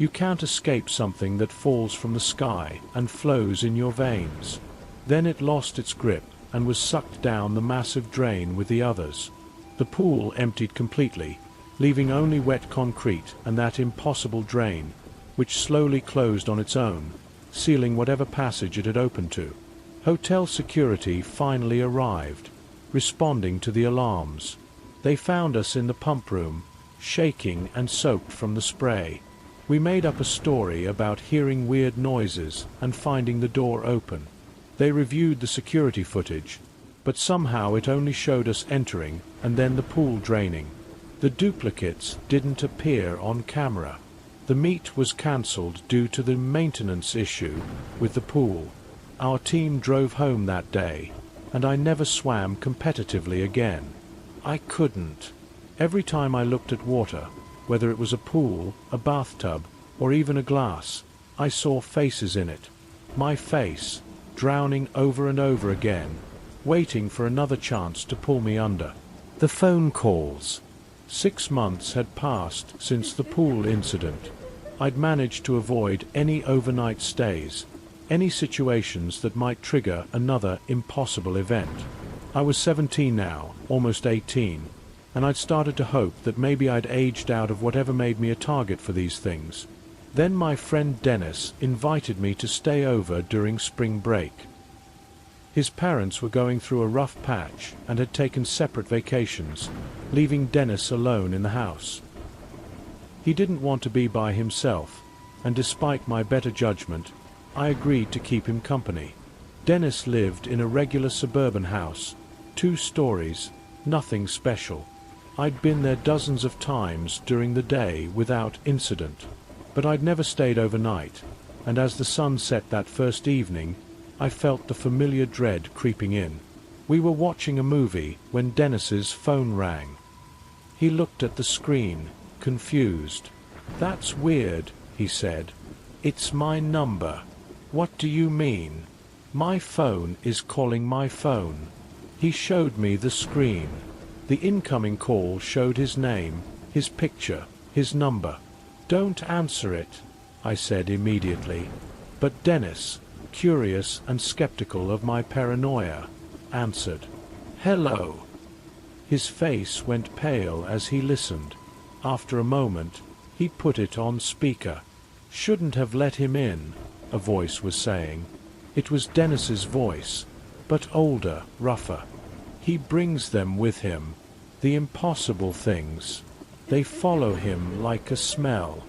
A: You can't escape something that falls from the sky and flows in your veins. Then it lost its grip and was sucked down the massive drain with the others. The pool emptied completely, leaving only wet concrete and that impossible drain, which slowly closed on its own, sealing whatever passage it had opened to. Hotel security finally arrived, responding to the alarms. They found us in the pump room, shaking and soaked from the spray. We made up a story about hearing weird noises and finding the door open. They reviewed the security footage, but somehow it only showed us entering and then the pool draining. The duplicates didn't appear on camera. The meet was cancelled due to the maintenance issue with the pool. Our team drove home that day, and I never swam competitively again. I couldn't. Every time I looked at water, whether it was a pool, a bathtub, or even a glass, I saw faces in it. My face, drowning over and over again, waiting for another chance to pull me under. The phone calls. 6 months had passed since the pool incident. I'd managed to avoid any overnight stays, any situations that might trigger another impossible event. I was 17 now, almost 18, and I'd started to hope that maybe I'd aged out of whatever made me a target for these things. Then my friend Dennis invited me to stay over during spring break. His parents were going through a rough patch and had taken separate vacations, leaving Dennis alone in the house. He didn't want to be by himself, and despite my better judgment, I agreed to keep him company. Dennis lived in a regular suburban house, 2 stories, nothing special. I'd been there dozens of times during the day without incident, but I'd never stayed overnight, and as the sun set that first evening, I felt the familiar dread creeping in. We were watching a movie when Dennis's phone rang. He looked at the screen, confused. "That's weird," he said. "It's my number." "What do you mean?" "My phone is calling my phone." He showed me the screen. The incoming call showed his name, his picture, his number. "Don't answer it," I said immediately. But Dennis, curious and skeptical of my paranoia, answered. "Hello." His face went pale as he listened. After a moment, he put it on speaker. "Shouldn't have let him in," a voice was saying. It was Dennis's voice, but older, rougher. "He brings them with him. The impossible things. They follow him like a smell.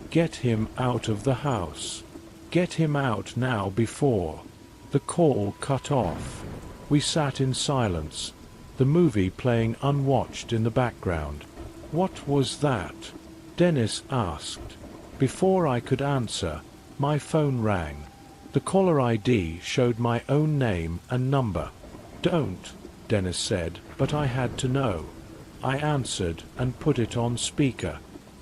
A: Get him out of the house. Get him out now before." The call cut off. We sat in silence, the movie playing unwatched in the background. "What was that?" Dennis asked. Before I could answer, my phone rang. The caller ID showed my own name and number. "Don't," Dennis said, but I had to know. I answered and put it on speaker.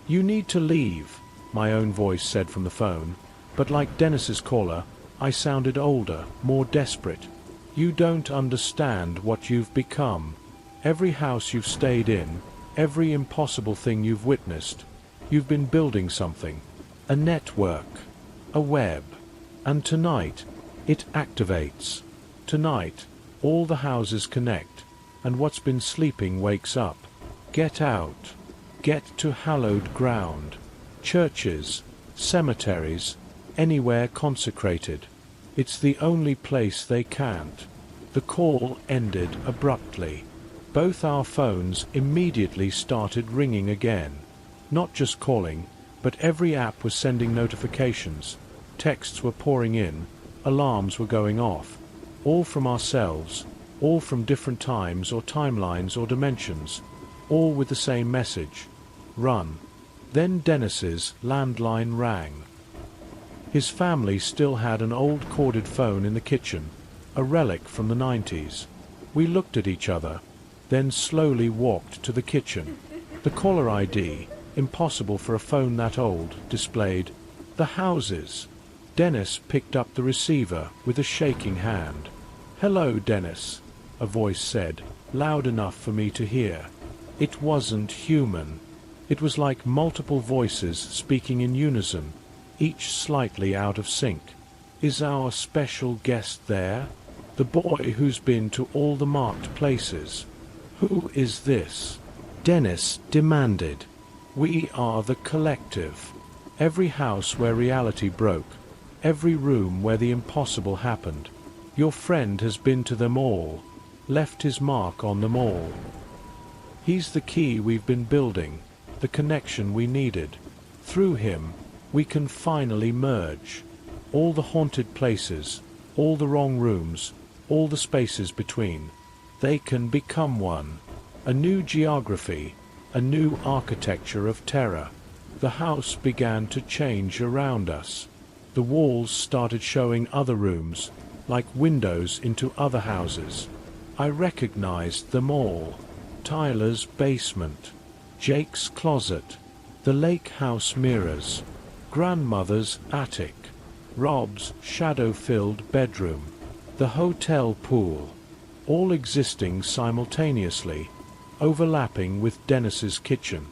A: "You need to leave," my own voice said from the phone, but like Dennis's caller, I sounded older, more desperate. "You don't understand what you've become. Every house you've stayed in, every impossible thing you've witnessed, you've been building something, a network, a web. And tonight, it activates. Tonight, all the houses connect, and what's been sleeping wakes up. Get out. Get to hallowed ground. Churches, cemeteries, anywhere consecrated. It's the only place they can't." The call ended abruptly. Both our phones immediately started ringing again. Not just calling, but every app was sending notifications. Texts were pouring in, alarms were going off. All from ourselves, all from different times or timelines or dimensions, all with the same message. Run. Then Dennis's landline rang. His family still had an old corded phone in the kitchen, a relic from the 90s. We looked at each other, then slowly walked to the kitchen. The caller ID, impossible for a phone that old, displayed "The houses." Dennis picked up the receiver with a shaking hand. "Hello, Dennis," a voice said, loud enough for me to hear. It wasn't human. It was like multiple voices speaking in unison, each slightly out of sync. Is our special guest there? The boy who's been to all the marked places. Who is this? Dennis demanded. We are the collective. Every house where reality broke. Every room where the impossible happened. Your friend has been to them all. Left his mark on them all. He's the key we've been building. The connection we needed. Through him, we can finally merge. All the haunted places, all the wrong rooms, all the spaces between. They can become one. A new geography, a new architecture of terror. The house began to change around us. The walls started showing other rooms, like windows into other houses. I recognized them all. Tyler's basement, Jake's closet, the lake house mirrors, grandmother's attic, Rob's shadow-filled bedroom, the hotel pool, all existing simultaneously, overlapping with Dennis's kitchen.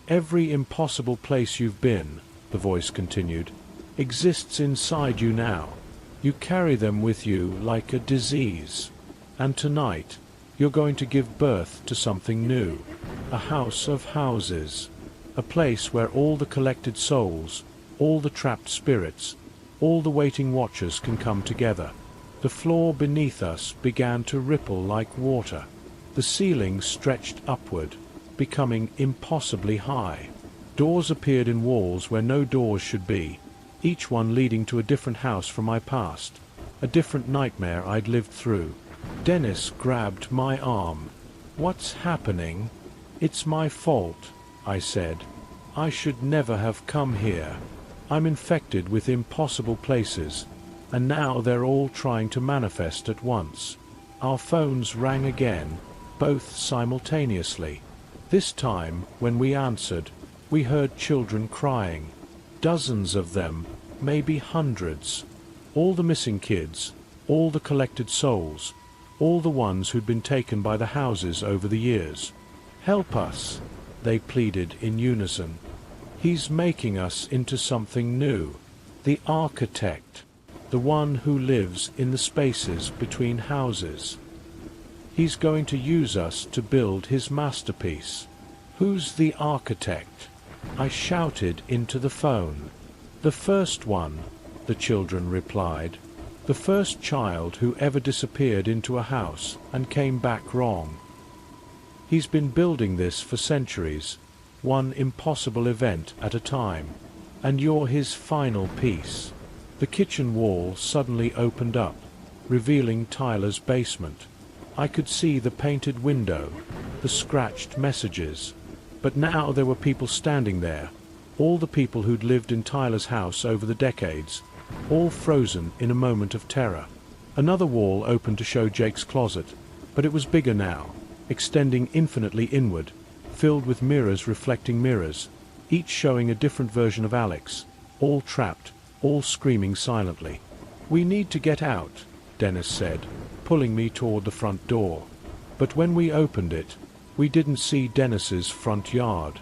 A: Every impossible place you've been, the voice continued, exists inside you now. You carry them with you like a disease. And tonight, you're going to give birth to something new. A house of houses. A place where all the collected souls, all the trapped spirits, all the waiting watchers can come together. The floor beneath us began to ripple like water. The ceiling stretched upward, becoming impossibly high. Doors appeared in walls where no doors should be, each one leading to a different house from my past, a different nightmare I'd lived through. Dennis grabbed my arm. What's happening? It's my fault, I said. I should never have come here. I'm infected with impossible places, and now they're all trying to manifest at once. Our phones rang again, both simultaneously. This time, when we answered, we heard children crying. Dozens of them, maybe hundreds. All the missing kids, all the collected souls, all the ones who'd been taken by the houses over the years. Help us, they pleaded in unison. He's making us into something new. The architect, the one who lives in the spaces between houses. He's going to use us to build his masterpiece. Who's the architect? I shouted into the phone. The first one, the children replied. The first child who ever disappeared into a house and came back wrong. He's been building this for centuries, one impossible event at a time, and you're his final piece. The kitchen wall suddenly opened up, revealing Tyler's basement. I could see the painted window, the scratched messages, but now there were people standing there, all the people who'd lived in Tyler's house over the decades, all frozen in a moment of terror. Another wall opened to show Jake's closet, but it was bigger now, extending infinitely inward, filled with mirrors reflecting mirrors, each showing a different version of Alex, all trapped, all screaming silently. We need to get out, Dennis said, pulling me toward the front door. But when we opened it, we didn't see Dennis's front yard.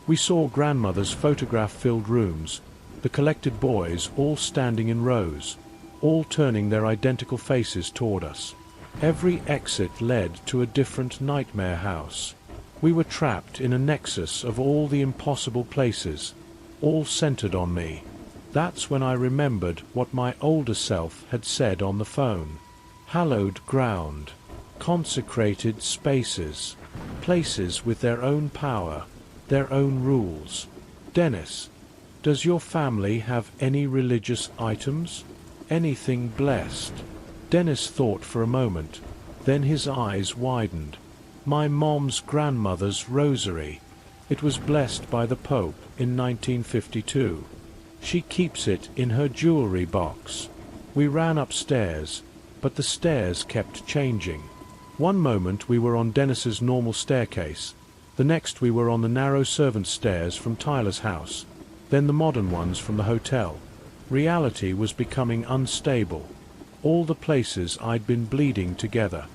A: We saw grandmother's photograph-filled rooms, the collected boys all standing in rows, all turning their identical faces toward us. Every exit led to a different nightmare house. We were trapped in a nexus of all the impossible places, all centered on me. That's when I remembered what my older self had said on the phone. Hallowed ground, consecrated spaces, places with their own power, their own rules. Dennis, does your family have any religious items? Anything blessed? Dennis thought for a moment, then his eyes widened. My mom's grandmother's rosary. It was blessed by the Pope in 1952. She keeps it in her jewelry box. We ran upstairs, but the stairs kept changing. One moment we were on Dennis's normal staircase, the next we were on the narrow servants' stairs from Tyler's house, then the modern ones from the hotel. Reality was becoming unstable. All the places I'd been bleeding together.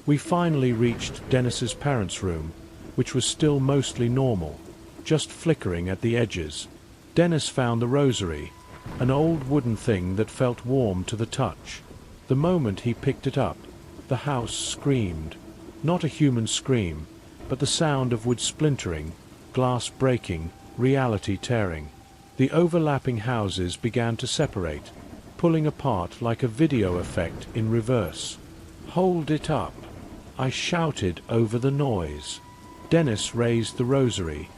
A: We finally reached Dennis's parents' room, which was still mostly normal, just flickering at the edges. Dennis found the rosary, an old wooden thing that felt warm to the touch. The moment he picked it up, the house screamed. Not a human scream, but the sound of wood splintering, glass breaking, reality tearing. The overlapping houses began to separate, pulling apart like a video effect in reverse. "Hold it up!" I shouted over the noise. Dennis raised the rosary,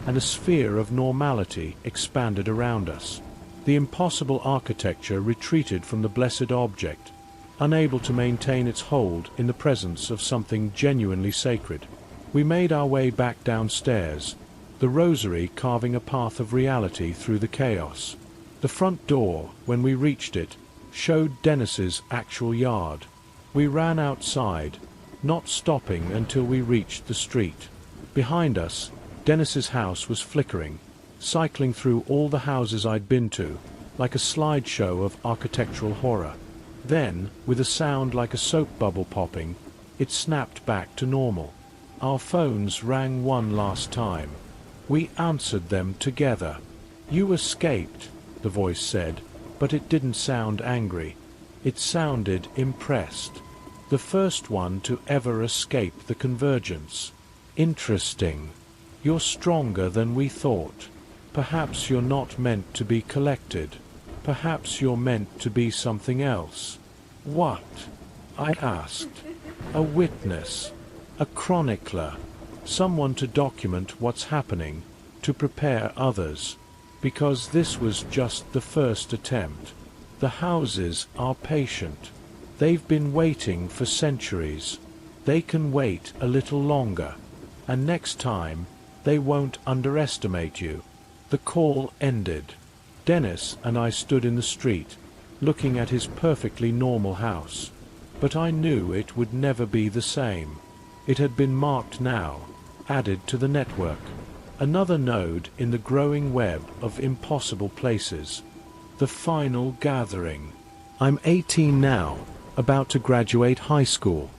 A: and a sphere of normality expanded around us. The impossible architecture retreated from the blessed object, unable to maintain its hold in the presence of something genuinely sacred. We made our way back downstairs, the rosary carving a path of reality through the chaos. The front door, when we reached it, showed Dennis's actual yard. We ran outside, not stopping until we reached the street. Behind us, Dennis's house was flickering, cycling through all the houses I'd been to, like a slideshow of architectural horror. Then, with a sound like a soap bubble popping, it snapped back to normal. Our phones rang one last time. We answered them together. "You escaped," the voice said, but it didn't sound angry. It sounded impressed. "The first one to ever escape the convergence. Interesting. You're stronger than we thought. Perhaps you're not meant to be collected. Perhaps you're meant to be something else." "What?" I asked. "A witness. A chronicler. Someone to document what's happening, to prepare others. Because this was just the first attempt. The houses are patient. They've been waiting for centuries. They can wait a little longer. And next time, they won't underestimate you." The call ended. Dennis and I stood in the street, looking at his perfectly normal house. But I knew it would never be the same. It had been marked now, added to the network. Another node in the growing web of impossible places. The final gathering. I'm 18 now, about to graduate high school.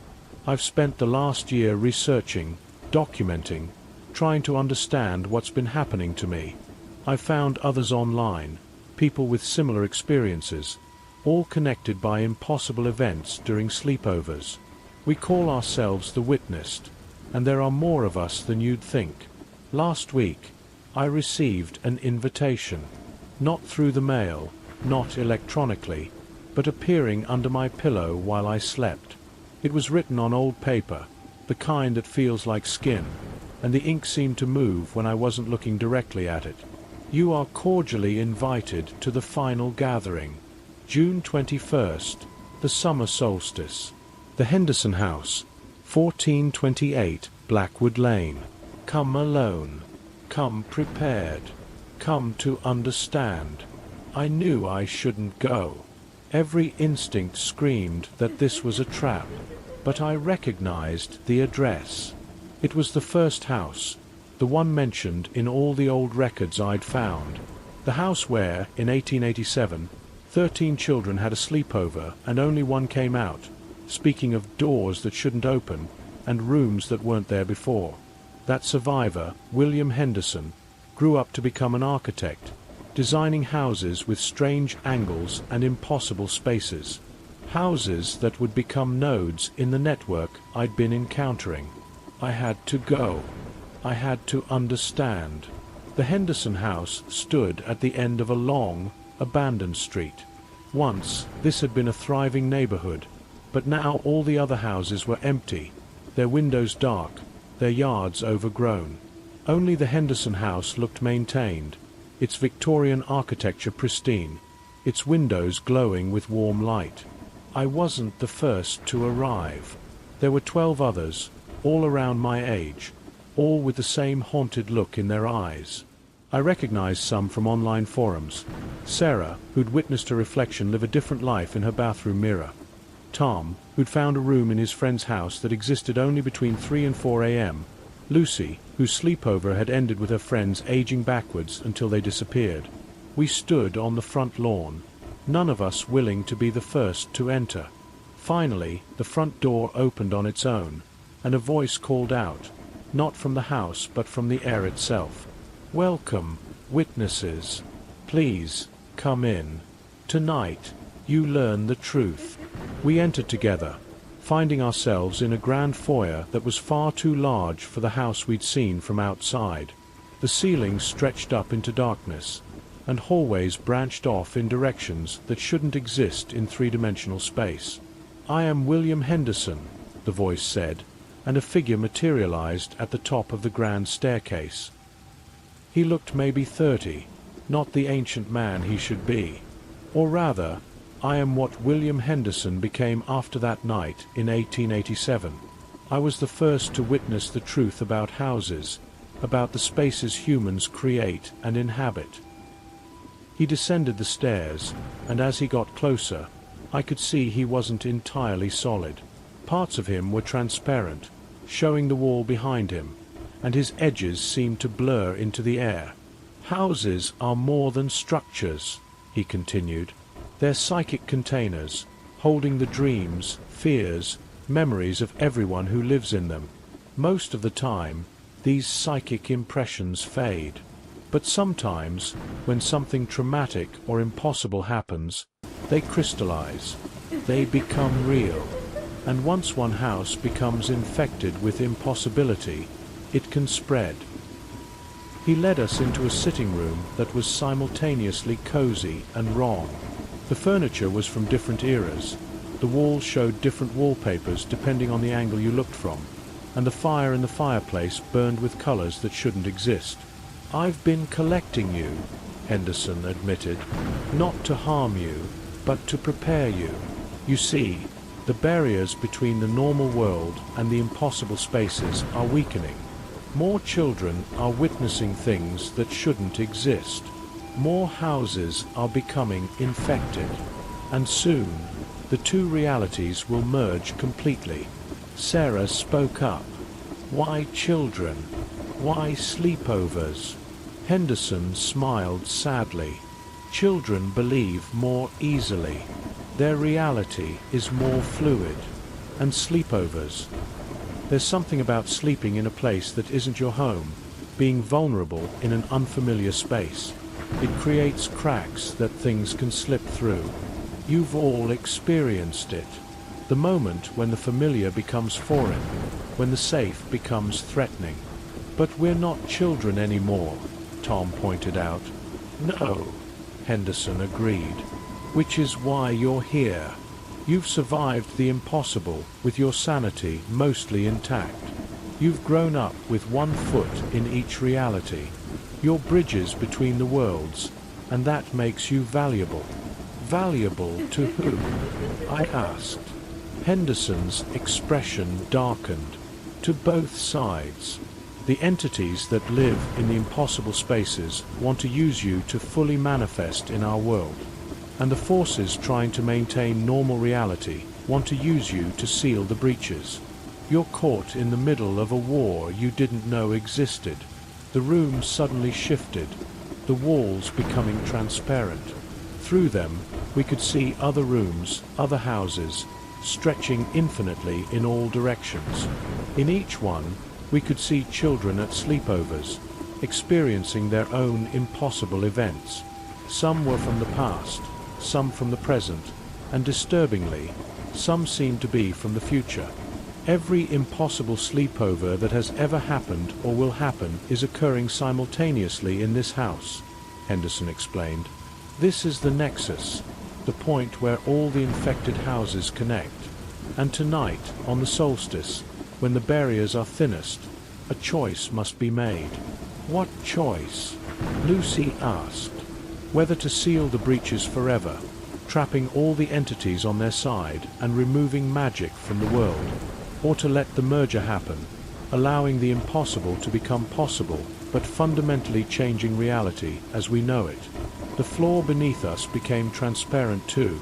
A: I've spent the last year researching, documenting, trying to understand what's been happening to me. I've found others online, people with similar experiences, all connected by impossible events during sleepovers. We call ourselves the Witnessed, and there are more of us than you'd think. Last week, I received an invitation. Not through the mail, not electronically, but appearing under my pillow while I slept. It was written on old paper, the kind that feels like skin, and the ink seemed to move when I wasn't looking directly at it. "You are cordially invited to the final gathering. June 21st, the summer solstice. The Henderson House, 1428 Blackwood Lane. Come alone. Come prepared. Come to understand." I knew I shouldn't go. Every instinct screamed that this was a trap, but I recognized the address. It was the first house, the one mentioned in all the old records I'd found. The house where, in 1887, 13 children had a sleepover and only one came out, speaking of doors that shouldn't open and rooms that weren't there before. That survivor, William Henderson, grew up to become an architect, designing houses with strange angles and impossible spaces. Houses that would become nodes in the network I'd been encountering. I had to go. I had to understand. The Henderson house stood at the end of a long, abandoned street. Once, this had been a thriving neighborhood, but now all the other houses were empty, their windows dark, their yards overgrown. Only the Henderson house looked maintained, its Victorian architecture pristine, its windows glowing with warm light. I wasn't the first to arrive. There were 12 others, all around my age, all with the same haunted look in their eyes. I recognized some from online forums. Sarah, who'd witnessed her reflection live a different life in her bathroom mirror. Tom, who'd found a room in his friend's house that existed only between 3 and 4 a.m. Lucy, whose sleepover had ended with her friends aging backwards until they disappeared. We stood on the front lawn, none of us willing to be the first to enter. Finally, the front door opened on its own, and a voice called out, not from the house but from the air itself. "Welcome, witnesses. Please, Come in. Tonight, you learn the truth. We entered together, finding ourselves in a grand foyer that was far too large for the house we'd seen from outside. The ceilings stretched up into darkness, and hallways branched off in directions that shouldn't exist in three-dimensional space. "I am William Henderson," the voice said, and a figure materialized at the top of the grand staircase. He looked maybe 30, not the ancient man he should be. Or rather, I am what William Henderson became after that night in 1887. I was the first to witness the truth about houses, about the spaces humans create and inhabit. He descended the stairs, and as he got closer, I could see he wasn't entirely solid. Parts of him were transparent, showing the wall behind him, and his edges seemed to blur into the air. "Houses are more than structures," he continued. "They're psychic containers, holding the dreams, fears, memories of everyone who lives in them. Most of the time, these psychic impressions fade. But sometimes, when something traumatic or impossible happens, they crystallize. They become real. And once one house becomes infected with impossibility, it can spread." He led us into a sitting room that was simultaneously cozy and wrong. The furniture was from different eras. The walls showed different wallpapers depending on the angle you looked from, and the fire in the fireplace burned with colors that shouldn't exist. "I've been collecting you," Henderson admitted, "not to harm you, but to prepare you. You see, the barriers between the normal world and the impossible spaces are weakening. More children are witnessing things that shouldn't exist. More houses are becoming infected. And soon, the two realities will merge completely." Sarah spoke up. "Why children? Why sleepovers?" Henderson smiled sadly. "Children believe more easily. Their reality is more fluid. And sleepovers. There's something about sleeping in a place that isn't your home, being vulnerable in an unfamiliar space. It creates cracks that things can slip through. You've all experienced it. The moment when the familiar becomes foreign, when the safe becomes threatening. But we're not children anymore," Tom pointed out. "No," Henderson agreed. "Which is why you're here. You've survived the impossible with your sanity mostly intact. You've grown up with one foot in each reality. You're bridges between the worlds, and that makes you valuable." "Valuable to who?" I asked. Henderson's expression darkened. "To both sides. The entities that live in the impossible spaces want to use you to fully manifest in our world. And the forces trying to maintain normal reality want to use you to seal the breaches. You're caught in the middle of a war you didn't know existed." The room suddenly shifted, the walls becoming transparent. Through them, we could see other rooms, other houses, stretching infinitely in all directions. In each one, we could see children at sleepovers, experiencing their own impossible events. Some were from the past, some from the present, and disturbingly, some seemed to be from the future. Every impossible sleepover that has ever happened or will happen is occurring simultaneously in this house, Henderson explained. This is the nexus, the point where all the infected houses connect. And tonight, on the solstice, when the barriers are thinnest, a choice must be made. What choice? Lucy asked. Whether to seal the breaches forever, trapping all the entities on their side and removing magic from the world, or to let the merger happen, allowing the impossible to become possible, but fundamentally changing reality as we know it. The floor beneath us became transparent too,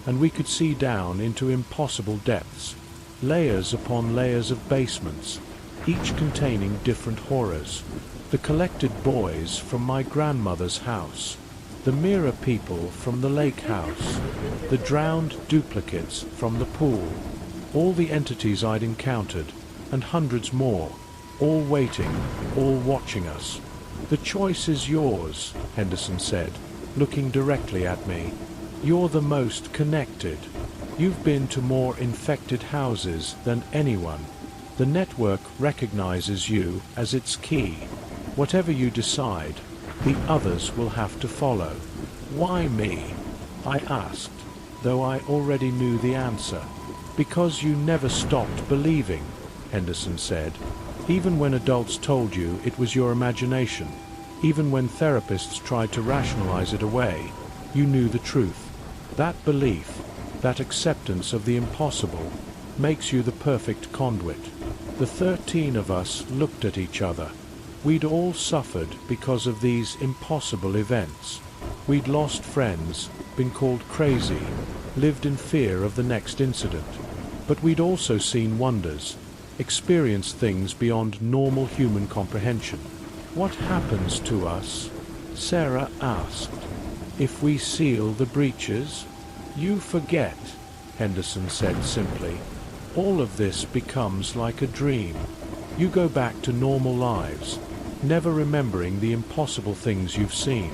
A: and we could see down into impossible depths, layers upon layers of basements, each containing different horrors. The collected boys from my grandmother's house, the mirror people from the lake house, the drowned duplicates from the pool, all the entities I'd encountered, and hundreds more, all waiting, all watching us. The choice is yours, Henderson said. looking directly at me. "You're the most connected. You've been to more infected houses than anyone. The network recognizes you as its key. Whatever you decide, the others will have to follow." "Why me?" I asked, though I already knew the answer. "Because you never stopped believing," Henderson said. "Even when adults told you it was your imagination, even when therapists tried to rationalize it away, you knew the truth. That belief, that acceptance of the impossible, makes you the perfect conduit." The 13 of us looked at each other. We'd all suffered because of these impossible events. We'd lost friends, been called crazy, lived in fear of the next incident. But we'd also seen wonders, experienced things beyond normal human comprehension. "What happens to us?" Sarah asked. "If we seal the breaches?" "You forget," Henderson said simply. "All of this becomes like a dream. You go back to normal lives, never remembering the impossible things you've seen.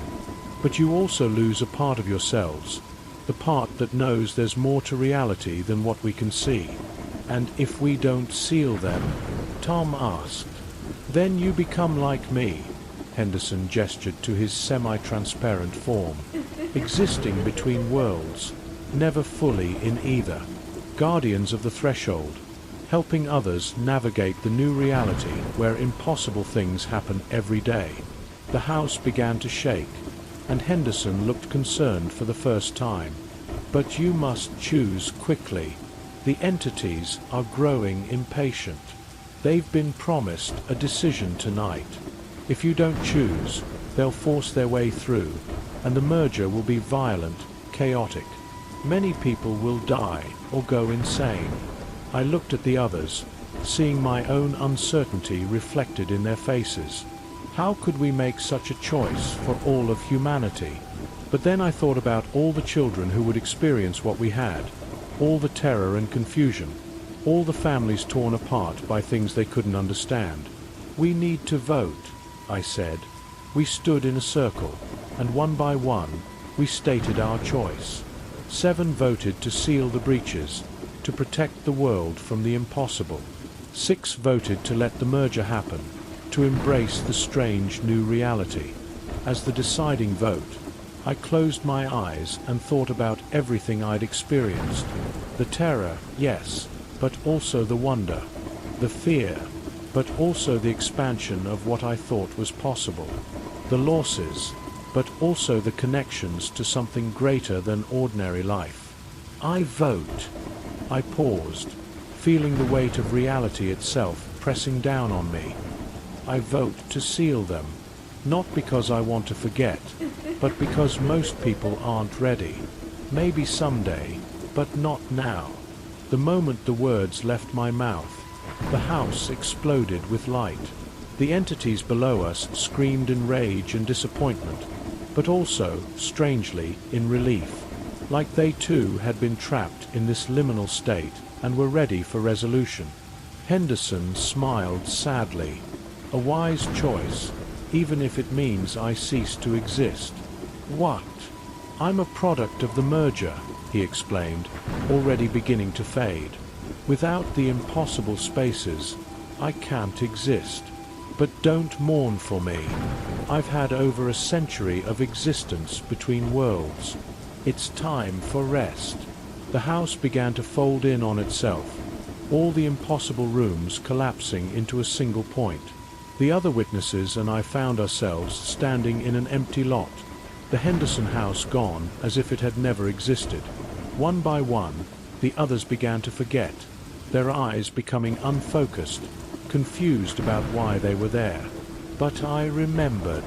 A: But you also lose a part of yourselves, the part that knows there's more to reality than what we can see. And if we don't seal them?" Tom asked. "Then you become like me," Henderson gestured to his semi-transparent form, existing between worlds, never fully in either. Guardians of the threshold, helping others navigate the new reality where impossible things happen every day. The house began to shake, and Henderson looked concerned for the first time. "But you must choose quickly. The entities are growing impatient. They've been promised a decision tonight. If you don't choose, they'll force their way through, and the merger will be violent, chaotic. Many people will die or go insane." I looked at the others, seeing my own uncertainty reflected in their faces. How could we make such a choice for all of humanity? But then I thought about all the children who would experience what we had, all the terror and confusion, all the families torn apart by things they couldn't understand. "We need to vote," I said. We stood in a circle, and one by one, we stated our choice. 7 voted to seal the breaches, to protect the world from the impossible. 6 voted to let the merger happen, to embrace the strange new reality. As the deciding vote, I closed my eyes and thought about everything I'd experienced. The terror, yes, but also the wonder. The fear, but also the expansion of what I thought was possible. The losses, but also the connections to something greater than ordinary life. I vote. I paused, feeling the weight of reality itself pressing down on me. I vote to seal them, not because I want to forget, but because most people aren't ready. Maybe someday, but not now. The moment the words left my mouth, the house exploded with light. The entities below us screamed in rage and disappointment, but also, strangely, in relief, like they too had been trapped in this liminal state and were ready for resolution. Henderson smiled sadly. "A wise choice, even if it means I cease to exist." "What?" "I'm a product of the merger," he explained, already beginning to fade. "Without the impossible spaces, I can't exist. But don't mourn for me. I've had over a century of existence between worlds. It's time for rest." The house began to fold in on itself, all the impossible rooms collapsing into a single point. The other witnesses and I found ourselves standing in an empty lot, the Henderson house gone as if it had never existed. One by one, the others began to forget, their eyes becoming unfocused, confused about why they were there. But I remembered.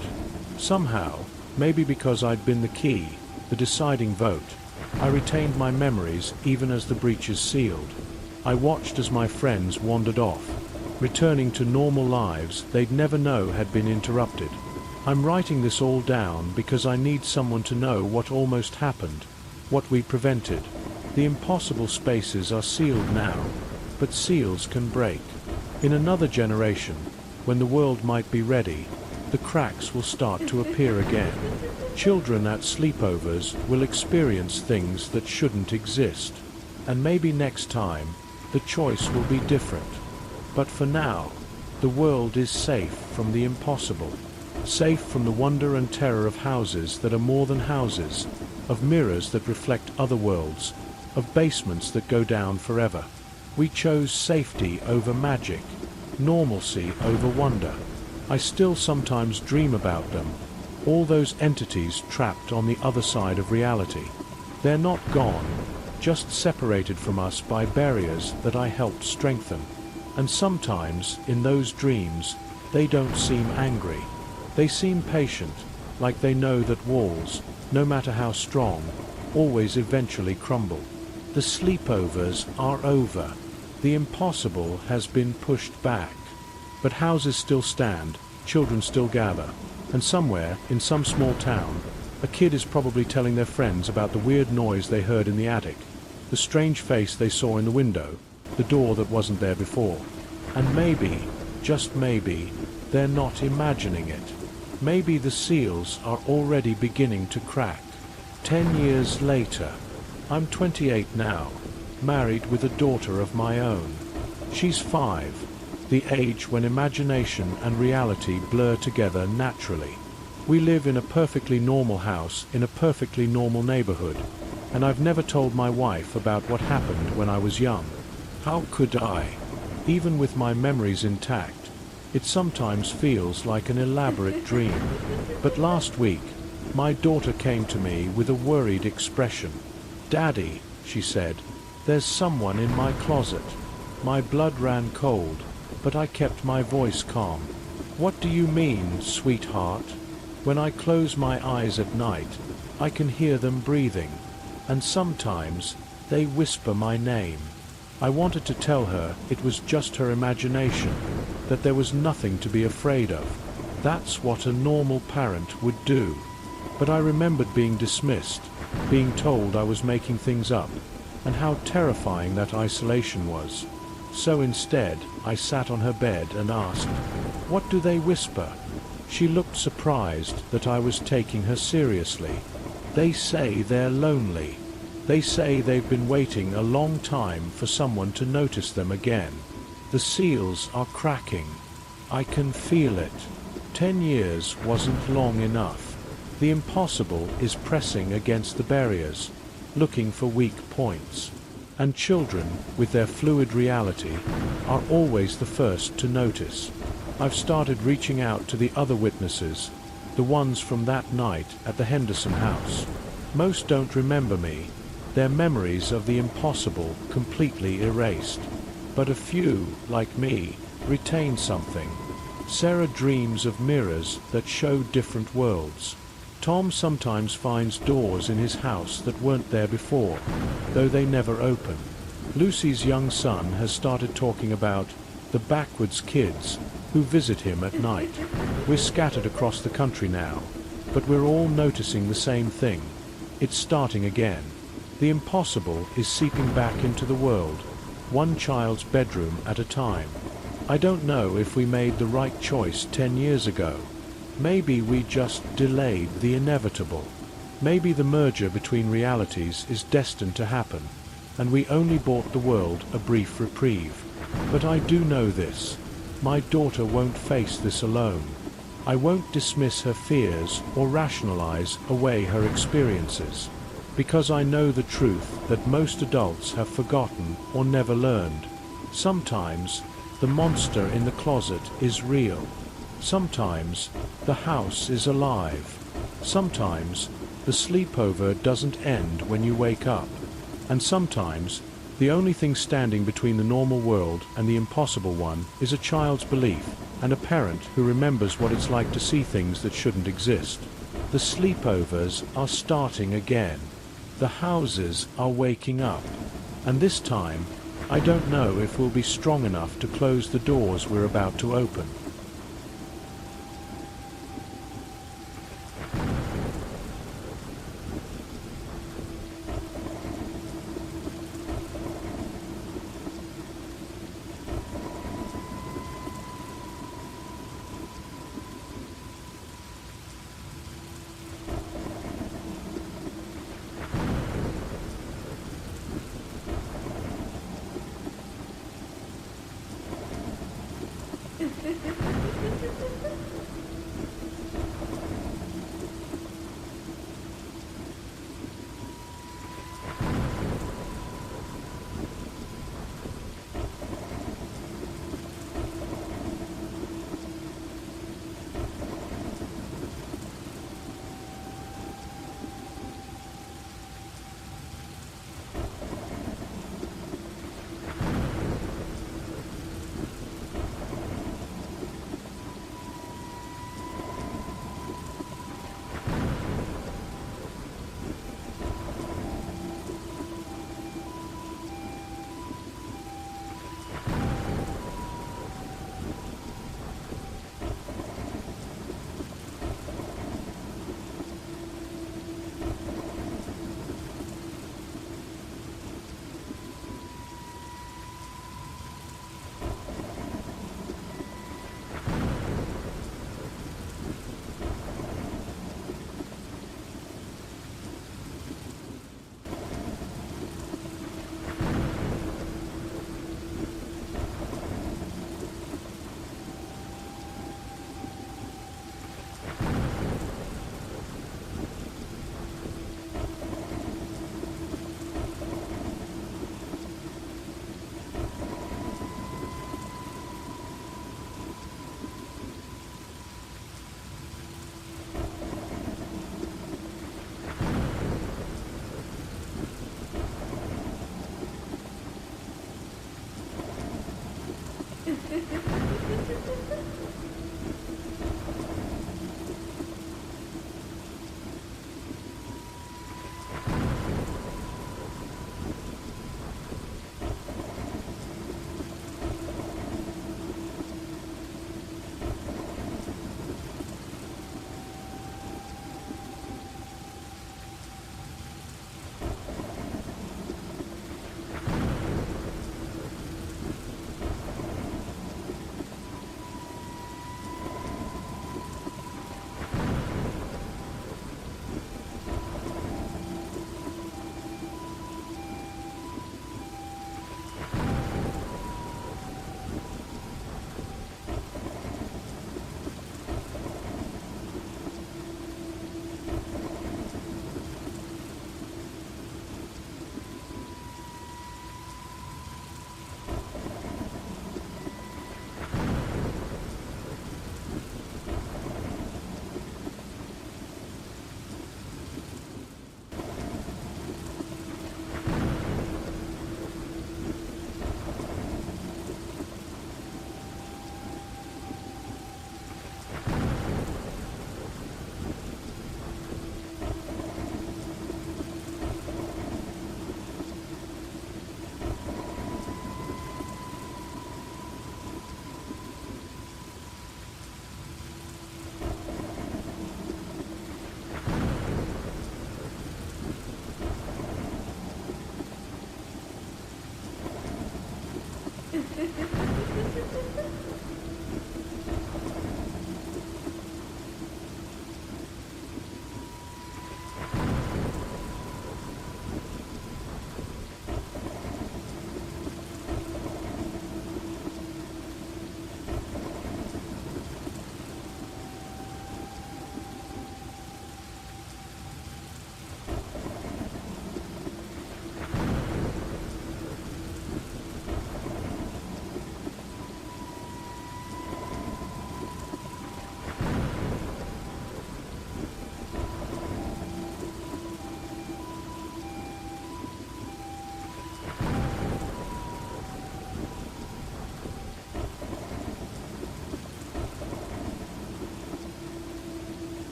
A: Somehow, maybe because I'd been the key, the deciding vote, I retained my memories even as the breaches sealed. I watched as my friends wandered off, returning to normal lives they'd never know had been interrupted. I'm writing this all down because I need someone to know what almost happened, what we prevented. The impossible spaces are sealed now, but seals can break. In another generation, when the world might be ready, the cracks will start to appear again. Children at sleepovers will experience things that shouldn't exist. And maybe next time, the choice will be different. But for now, the world is safe from the impossible. Safe from the wonder and terror of houses that are more than houses, of mirrors that reflect other worlds, of basements that go down forever. We chose safety over magic, normalcy over wonder. I still sometimes dream about them, all those entities trapped on the other side of reality. They're not gone, just separated from us by barriers that I helped strengthen. And sometimes, in those dreams, they don't seem angry. They seem patient, like they know that walls, no matter how strong, always eventually crumble. The sleepovers are over. The impossible has been pushed back. But houses still stand, children still gather, and somewhere, in some small town, a kid is probably telling their friends about the weird noise they heard in the attic, the strange face they saw in the window, the door that wasn't there before. And maybe, just maybe, they're not imagining it. Maybe the seals are already beginning to crack. 10 years later, I'm 28 now, married with a daughter of my own. She's 5, the age when imagination and reality blur together naturally. We live in a perfectly normal house in a perfectly normal neighborhood, and I've never told my wife about what happened when I was young. How could I? Even with my memories intact, it sometimes feels like an elaborate dream. But last week, my daughter came to me with a worried expression. "Daddy," she said, "there's someone in my closet." My blood ran cold, but I kept my voice calm. "What do you mean, sweetheart?" When I close my eyes at night, I can hear them breathing, and sometimes they whisper my name. I wanted to tell her it was just her imagination, that there was nothing to be afraid of. That's what a normal parent would do. But I remembered being dismissed, being told I was making things up, and how terrifying that isolation was. So instead, I sat on her bed and asked, "What do they whisper?" She looked surprised that I was taking her seriously. "They say they're lonely. They say they've been waiting a long time for someone to notice them again. The seals are cracking. I can feel it. 10 years wasn't long enough. The impossible is pressing against the barriers, looking for weak points. And children, with their fluid reality, are always the first to notice. I've started reaching out to the other witnesses, the ones from that night at the Henderson house. Most don't remember me, their memories of the impossible completely erased. But a few, like me, retain something. Sarah dreams of mirrors that show different worlds. Tom sometimes finds doors in his house that weren't there before, though they never open. Lucy's young son has started talking about the backwards kids who visit him at night. We're scattered across the country now, but we're all noticing the same thing. It's starting again. The impossible is seeping back into the world, one child's bedroom at a time. I don't know if we made the right choice 10 years ago. Maybe we just delayed the inevitable. Maybe the merger between realities is destined to happen, and we only bought the world a brief reprieve. But I do know this. My daughter won't face this alone. I won't dismiss her fears or rationalize away her experiences, because I know the truth that most adults have forgotten or never learned. Sometimes the monster in the closet is real. Sometimes the house is alive. Sometimes the sleepover doesn't end when you wake up. And sometimes the only thing standing between the normal world and the impossible one is a child's belief and a parent who remembers what it's like to see things that shouldn't exist. The sleepovers are starting again. The houses are waking up. And this time, I don't know if we'll be strong enough to close the doors we're about to open.